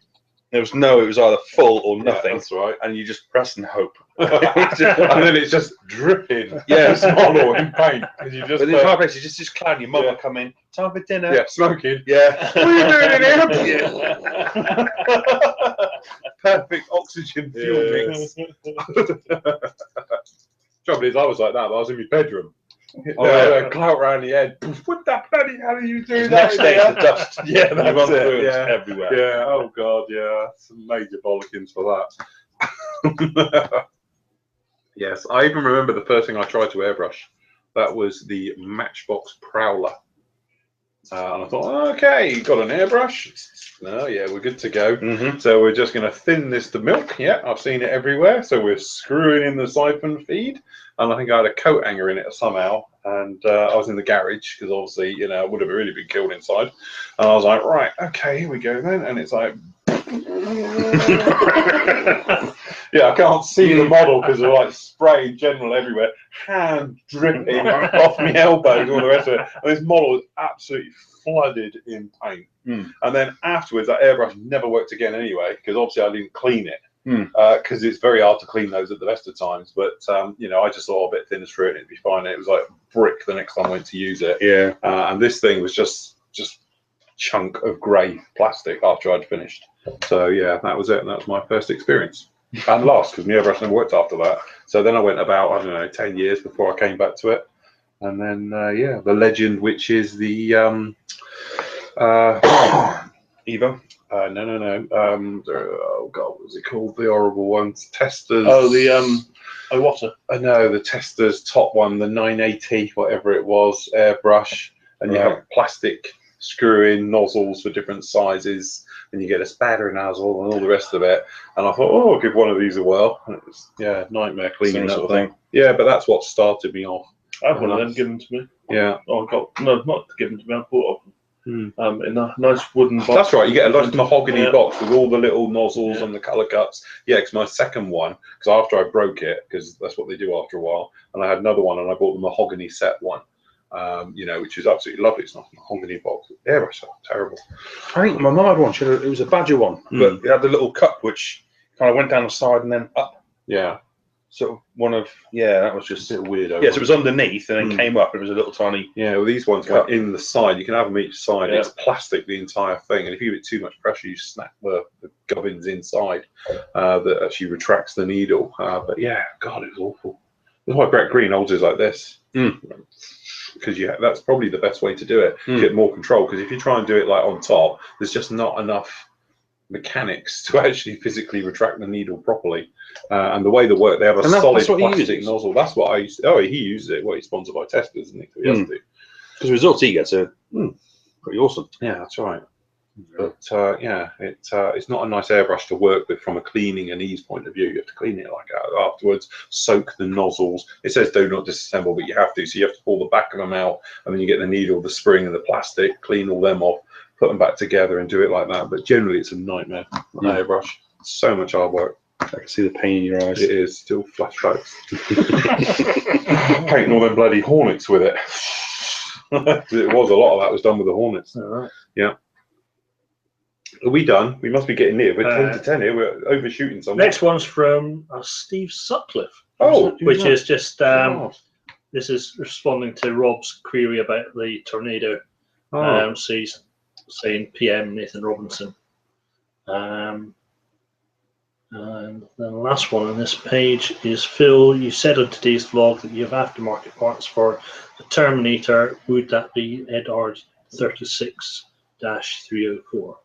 was either full or nothing, That's right. and you just press and hope. And then it's just dripping. Yeah. This model in paint because you just. But in some places, just cloud. Your mum Yeah. will come in. Time for dinner. Yeah, smoking. Yeah. What are you doing in here? Yeah. Perfect oxygen fuel mix. Trouble is, I was like that, but I was in my bedroom. Oh, yeah. Clout around the head. What the bloody hell are you doing? Next day, there? the dust. Yeah, You that's want it. burns Yeah. everywhere. Yeah. Oh god. Yeah. Some major bollockings for that. Yes, I even remember the first thing I tried to airbrush. That was the Matchbox Prowler. And I thought, okay, got an airbrush. Oh yeah, we're good to go. Mm-hmm. So we're just going to thin this to milk. Yeah, I've seen it everywhere. So we're screwing in the siphon feed, and I think I had a coat hanger in it somehow. And I was in the garage because obviously, I would have really been killed inside. And I was like, right, okay, here we go then. And it's like, yeah, I can't see the model because of like spray in general everywhere, hand dripping off my elbows, and all the rest of it. And this model is absolutely flooded in paint. And then afterwards, that airbrush never worked again anyway, because obviously I didn't clean it. Because it's very hard to clean those at the best of times. But I just thought a bit thinner through it and it'd be fine. And it was like brick the next time I went to use it. Yeah. And this thing was just chunk of grey plastic after I'd finished. So yeah, that was it. And that was my first experience. And last, because my airbrush never worked after that. So then I went about, I don't know, 10 years before I came back to it. And then the legend, which is the Evo. No. Oh God, what was it called? The horrible ones. Testers. Oh, the Iwata. I know the Testers top one, the 980, whatever it was, airbrush, and you have plastic screw-in nozzles for different sizes, and you get a spatter nozzle and all the rest of it. And I thought, I'll give one of these a whirl. And it was, nightmare cleaning Same that sort of thing. thing. Yeah, but that's what started me off. I had one of them given to me. Yeah. Oh, I got not given to me. I bought in a nice wooden box. That's right. You get a nice mahogany Yeah. box with all the little nozzles and the colour cuts. Yeah, because my second one, because after I broke it, because that's what they do after a while, and I had another one, and I bought the mahogany set one, which is absolutely lovely. It's not a mahogany box. Yeah, it's terrible. I think my mum had one. It was a Badger one, but it had the little cup which kind of went down the side and then up. Yeah. Sort of one of that was just A bit weirdo. Yes, it was underneath and then came up. It was a little tiny. Yeah, well, these ones Cup. went in the side. You can have them each side. Yeah. It's plastic, the entire thing. And if you give it too much pressure, you snap the gubbins inside that actually retracts the needle. But yeah, God, it was awful. That's why Brett Green holds it like this. Because that's probably the best way to do it. Get more control. Because if you try and do it like on top, there's just not enough mechanics to actually physically retract the needle properly. And the way they work, they have a solid plastic nozzle. That's what I used to, he uses it. Well, he's sponsored by Testers, isn't he? So he has to. Because the results he gets are pretty awesome. Yeah, that's right. But it's not a nice airbrush to work with from a cleaning and ease point of view. You have to clean it like afterwards, soak the nozzles. It says do not disassemble, but you have to. So you have to pull the back of them out, and then you get the needle, the spring, and the plastic, clean all them off, put them back together, and do it like that. But generally, it's a nightmare. An airbrush, so much hard work. I can see the pain in your eyes. It is still flashbacks. Painting all them bloody Hornets with it. It was a lot of that was done with the Hornets. All right. Yeah. Are we done? We must be getting near. We're 10 to 10 here. We're overshooting something. Next one's from Steve Sutcliffe. Oh, which is just this is responding to Rob's query about the tornado. So he's saying PM Nathan Robinson. And the last one on this page is Phil. You said on today's vlog that you have aftermarket parts for the Terminator. Would that be Edard 36-304?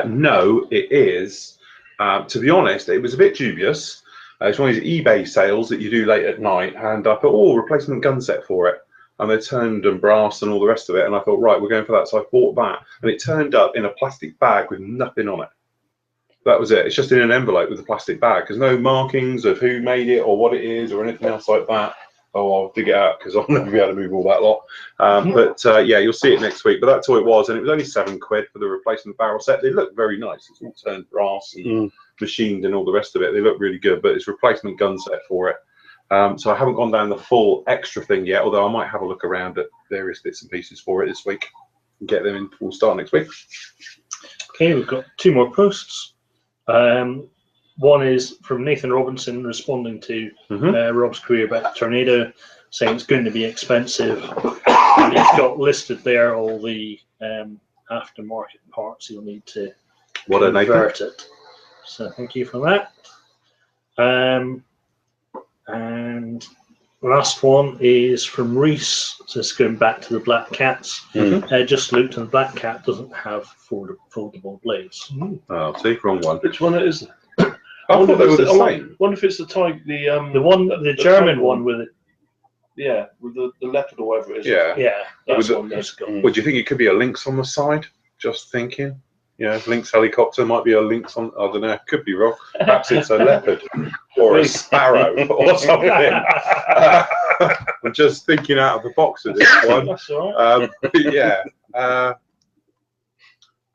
No, it is. To be honest, it was a bit dubious. It's one of these eBay sales that you do late at night, and I thought, replacement gun set for it. And they turned and brass and all the rest of it, and I thought, right, we're going for that. So I bought that, and it turned up in a plastic bag with nothing on it. That was it. It's just in an envelope with a plastic bag. There's no markings of who made it or what it is or anything else like that. Oh, I'll dig it out because I'll never be able to move all that lot. But yeah, you'll see it next week. But that's all it was, and it was only £7 for the replacement barrel set. They look very nice. It's all turned brass and machined and all the rest of it. They look really good, but it's replacement gun set for it. So I haven't gone down the full extra thing yet, although I might have a look around at various bits and pieces for it this week and get them in full start next week. Okay, we've got 2 more posts. One is from Nathan Robinson responding to Rob's query about the Tornado, saying it's going to be expensive. And he's got listed there all the aftermarket parts you'll need to convert it. So thank you for that. And the last one is from Reese, just going back to the Black Cats. Just looked, and the Black Cat doesn't have foldable blades. Oh, see, wrong one. Which one it is? I thought they were the same. Wonder if it's the the German one with it. Yeah, with the leopard or whatever it is. Yeah. Yeah, That's that's one that's got. Would you think it could be a Lynx on the side? Just thinking. Yeah, Lynx helicopter might be a Lynx on. I don't know. Could be wrong. Perhaps it's a leopard or a sparrow or something. I'm just thinking out of the box with this one. That's all right. Yeah.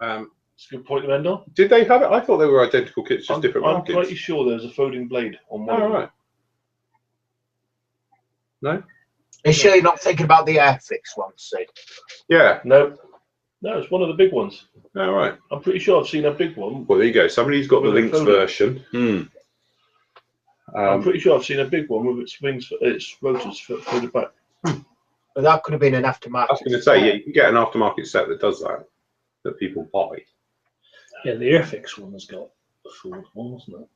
It's a good point to end on. Did they have it? I thought they were identical kits, just different I'm markets. pretty sure there's a folding blade on one. Oh, of them. right. No? Are you sure you're not thinking about the Airfix one, Sid? Yeah. No, it's one of the big ones. Oh, right. I'm pretty sure I've seen a big one. Well, there you go. Somebody's got the With a Lynx folder. version. I'm pretty sure I've seen a big one with its wings, its rotors folded back. But that could have been an aftermarket. I was going to say, yeah, you can get an aftermarket set that does that people buy. Yeah, the Airfix one has got the foldable, isn't it?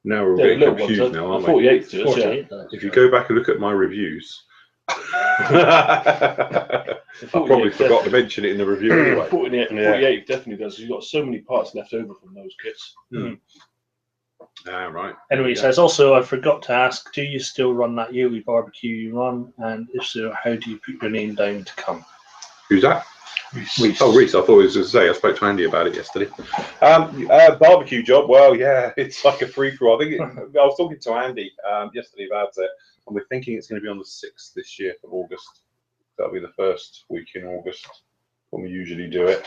Now we're Yeah, getting little confused ones. now, aren't we? 48 to us, 48 does. If you go back and look at my reviews, I probably forgot to mention it in the review anyway. 48 definitely does. You've got so many parts left over from those kits. Right. Anyway, he says, also, I forgot to ask, do you still run that yearly barbecue you run? And if so, how do you put your name down to come? Who's that? Reese. Oh, Reese. I thought it was to say. I spoke to Andy about it yesterday. Barbecue job. Well, yeah, it's like a free for all. I was talking to Andy yesterday about it, and we're thinking it's going to be on the 6th this year of August. That'll be the first week in August when we usually do it.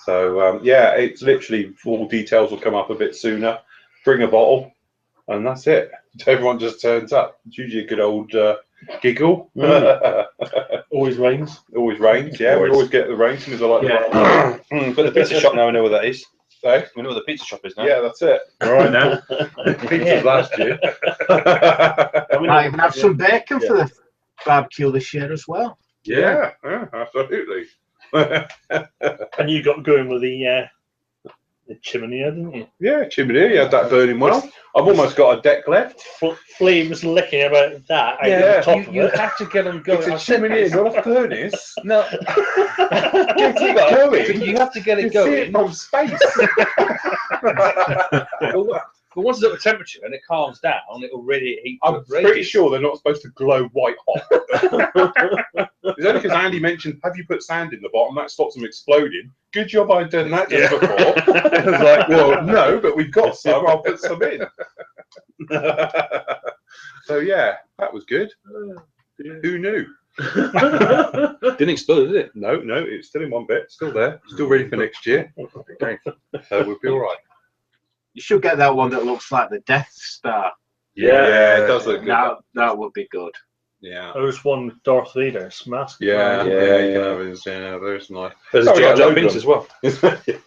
So yeah, it's literally all details will come up a bit sooner. Bring a bottle, and that's it. Everyone just turns up. It's usually a good old giggle. Always rains. Always rains. Yeah, we always get the rain. As soon as I like But the pizza shop now, we know where that is. Hey? We know where the pizza shop is now. Yeah, that's it. All right now. Pizza's last year. Might even have some bacon for the barbecue this year as well. Yeah, absolutely. And you got going with the chimney, didn't you? Yeah, chimney. You had that burning well. I've almost got a deck left. Flames licking about that. Yeah, Out the top You of it. have to get them going. It's a chimney, not a furnace. No. Get it going. You have to get You it see going. it from space. But once it's up to temperature and it calms down, it'll really heat. I'm pretty sure they're not supposed to glow white hot. It's only because Andy mentioned, have you put sand in the bottom? That stops them exploding. Good job I'd done that just before. I was like, well, no, but we've got some. I'll put some in. So yeah, that was good. Who knew? Didn't explode, did it? No, it's still in one bit. Still there. Still ready for next year. So we'll be all right. You should get that one that looks like the Death Star. Yeah, it does look good. That would be good. Yeah. There's one with Darth Vader's mask. Yeah, Yeah. you can have his, there's nice. There's Oh, a yeah, Jar Jar load Binks them. as well.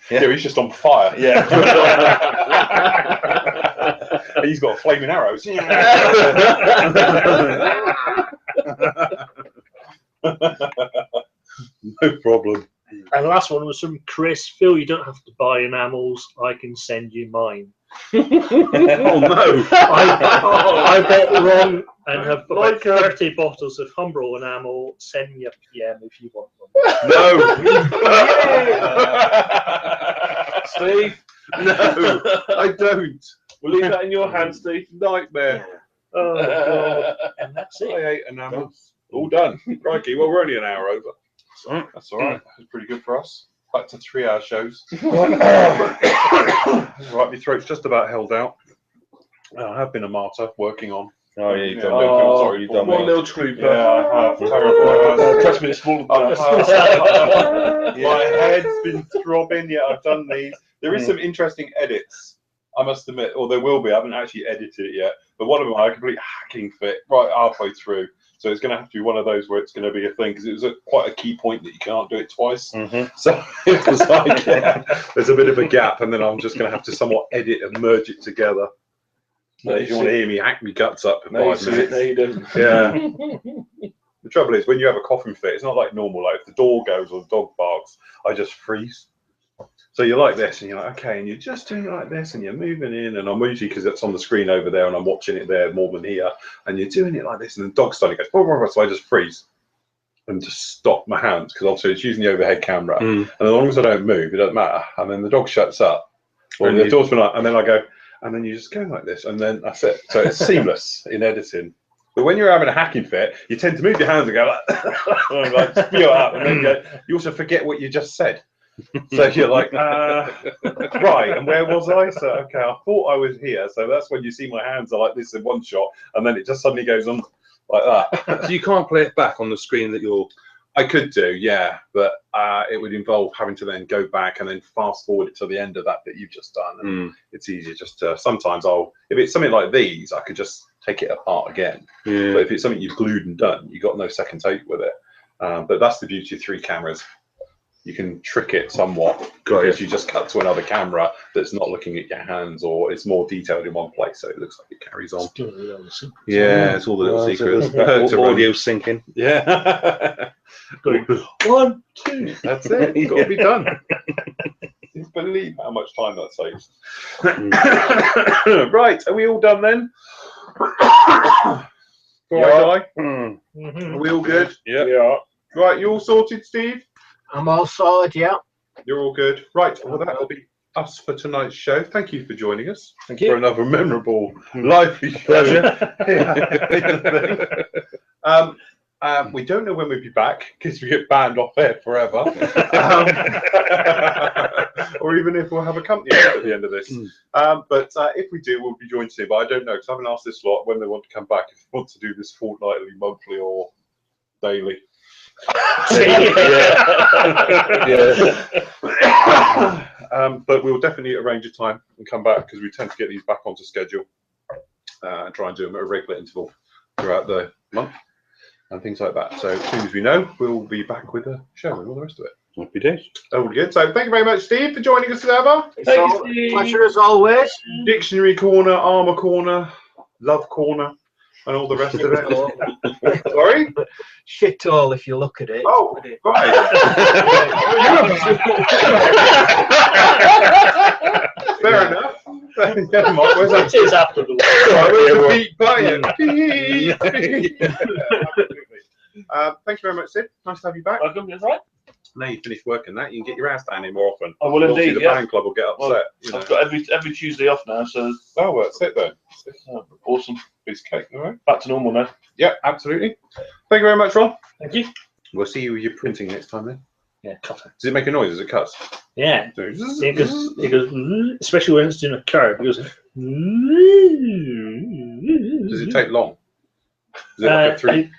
Yeah, he's just on fire. Yeah. He's got flaming arrows. No problem. And the last one was from Chris. Phil, you don't have to buy enamels. I can send you mine. Oh no! I bought wrong and have about 30 bottles of Humbrol enamel. Send me a PM if you want them. No! Steve, No, I don't. we'll leave that in your hands, Steve. Nightmare. Oh, God. And that's it. I ate enamels. All done. Crikey. Well, we're only an hour over. That's all right. That's pretty good for us. Back to 3-hour shows. Right, my throat's just about held out. I have been a martyr working on Oh yeah, you've done Oh, me. I'm sorry, you've done One me. little trooper. Yeah, I have. Terrible. Trust me, it's smaller than that. My head's been throbbing. Yeah, I've done these. There is some interesting edits, I must admit, or there will be. I haven't actually edited it yet. But one of them, I complete hacking fit right halfway through. So it's going to have to be one of those where it's going to be a thing because it was quite a key point that you can't do it twice. So it was like, there's a bit of a gap, and then I'm just going to have to somewhat edit and merge it together. So if you want to hear me hack me guts up in 5 minutes. No, you don't. Yeah. The trouble is, when you have a coughing fit, it's not like normal. Like if the door goes or the dog barks, I just freeze. So you're like this, and you're like, okay, and you're just doing it like this, and you're moving in, and I'm usually, because it's on the screen over there, and I'm watching it there more than here, and you're doing it like this, and the dog suddenly goes, so I just freeze and just stop my hands, because obviously it's using the overhead camera, and as long as I don't move, it doesn't matter, and then the dog shuts up, or the door's been like, and then I go, and then you just go like this, and then that's it. So it's seamless in editing. But when you're having a hacking fit, you tend to move your hands and go like spew it up, and then you also forget what you just said. So you're like, right, and where was I? So, okay, I thought I was here. So that's when you see my hands are like this in one shot, and then it just suddenly goes on like that. So you can't play it back on the screen that you're... I could do, yeah, but it would involve having to then go back and then fast forward it to the end of that you've just done. And it's easier just to, sometimes if it's something like these, I could just take it apart again. Yeah. But if it's something you've glued and done, you've got no second take with it. But that's the beauty of 3 cameras. You can trick it somewhat because you just cut to another camera that's not looking at your hands, or it's more detailed in one place, so it looks like it carries on. Yeah, it's all the little secrets. Audio syncing. Yeah. 1, 2. That's it. It's got to be done. Can't believe how much time that saves. Right, are we all done then? Are we all good? Yeah. Right, you all sorted, Steve? I'm all sorted, yeah. You're all good. Right, well, that will be us for tonight's show. Thank you for joining us. Thank you. For another memorable, lively show. We don't know when we'll be back because we get banned off air forever. Or even if we'll have a company at the end of this. But if we do, we'll be joined soon. But I don't know, because I haven't asked this lot when they want to come back, if they want to do this fortnightly, monthly, or daily. But we'll definitely arrange a time and come back, because we tend to get these back onto schedule and try and do them at a regular interval throughout the month and things like that. So as soon as we know, we'll be back with a show and all the rest of it. Happy days. Oh, good. So thank you very much, Steve, for joining us today. Thank you, pleasure as always. Dictionary corner, armour corner, love corner, and all the rest of it. Sorry? Shit all if you look at it. Oh, right. Fair enough. Yeah, Mark, where's that? It is after the Where's the beat button? Thank you very much, Sid. Nice to have you back. Welcome, that's right. Now you finished working that, you can get your ass down here more often. I will Obviously, indeed, the fan club will get upset. Well, you know. I've got every Tuesday off now, so Oh, well, that's it then. awesome. Piece of cake, all right? Back to normal now. Yeah, absolutely. Thank you very much, Ron. Thank you. We'll see you with your printing next time then. Yeah, cutter. Does it make a noise as it cuts? Yeah. Does It goes, especially when it's doing a curve, it goes. it take long? Is it like a 3?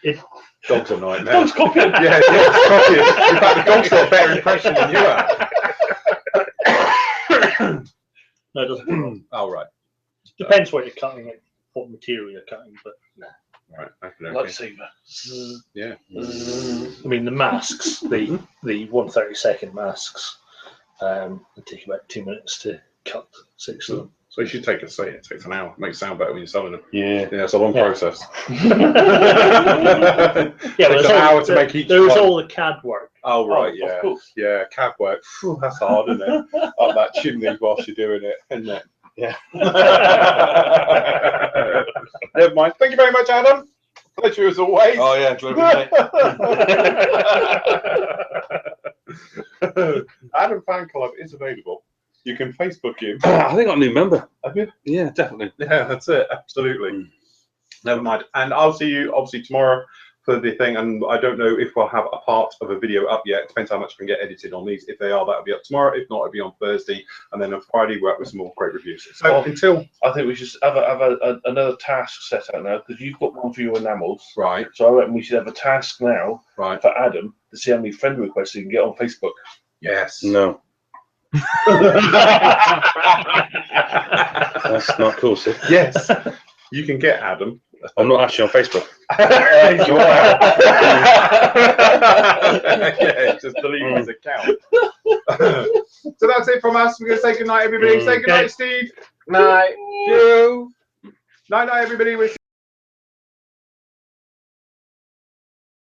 Dogs are nightmare. Dog's copying. Yeah, dog's copying. In fact, the dog's got a better impression than you have. No, it doesn't. Oh, right. Depends what you're cutting, like what material you're cutting, but Right. Okay. lightsaber. Yeah. I mean, the masks, the 1/32 masks, it take about 2 minutes to cut 6 of them. So you should take a say. It takes an hour. It makes it sound better when you're selling them. Yeah. Yeah, it's a long process. Yeah, Takes an hour to make each there was one. all the CAD work. Oh, right, Of yeah. course. Yeah, cab work. Phew, that's hard, isn't it? Up that chimney whilst you're doing it, isn't it? Yeah. Never mind. Thank you very much, Adam. Pleasure as always. Oh yeah, enjoy every day. Adam Fan Club is available. You can Facebook him. I think I'm a new member. Have you? Yeah, definitely. Yeah, that's it. Absolutely. Never mind. And I'll see you obviously tomorrow for the thing, and I don't know if we'll have a part of a video up yet. It depends how much I can get edited on these. If they are, that'll be up tomorrow. If not, it'll be on Thursday, and then on Friday we're up with some more great reviews. So until I think we should have another task set out now, because you've got one for your enamels. right, So I reckon we should have a task now right, for Adam to see how many friend requests he can get on Facebook. yes, No. That's not cool, Sid. yes, you can get Adam. I'm not actually on Facebook. Yeah, just delete his account. So that's it from us. We're going to say goodnight, everybody. Say goodnight, Steve. Night. You. Night, everybody. We'll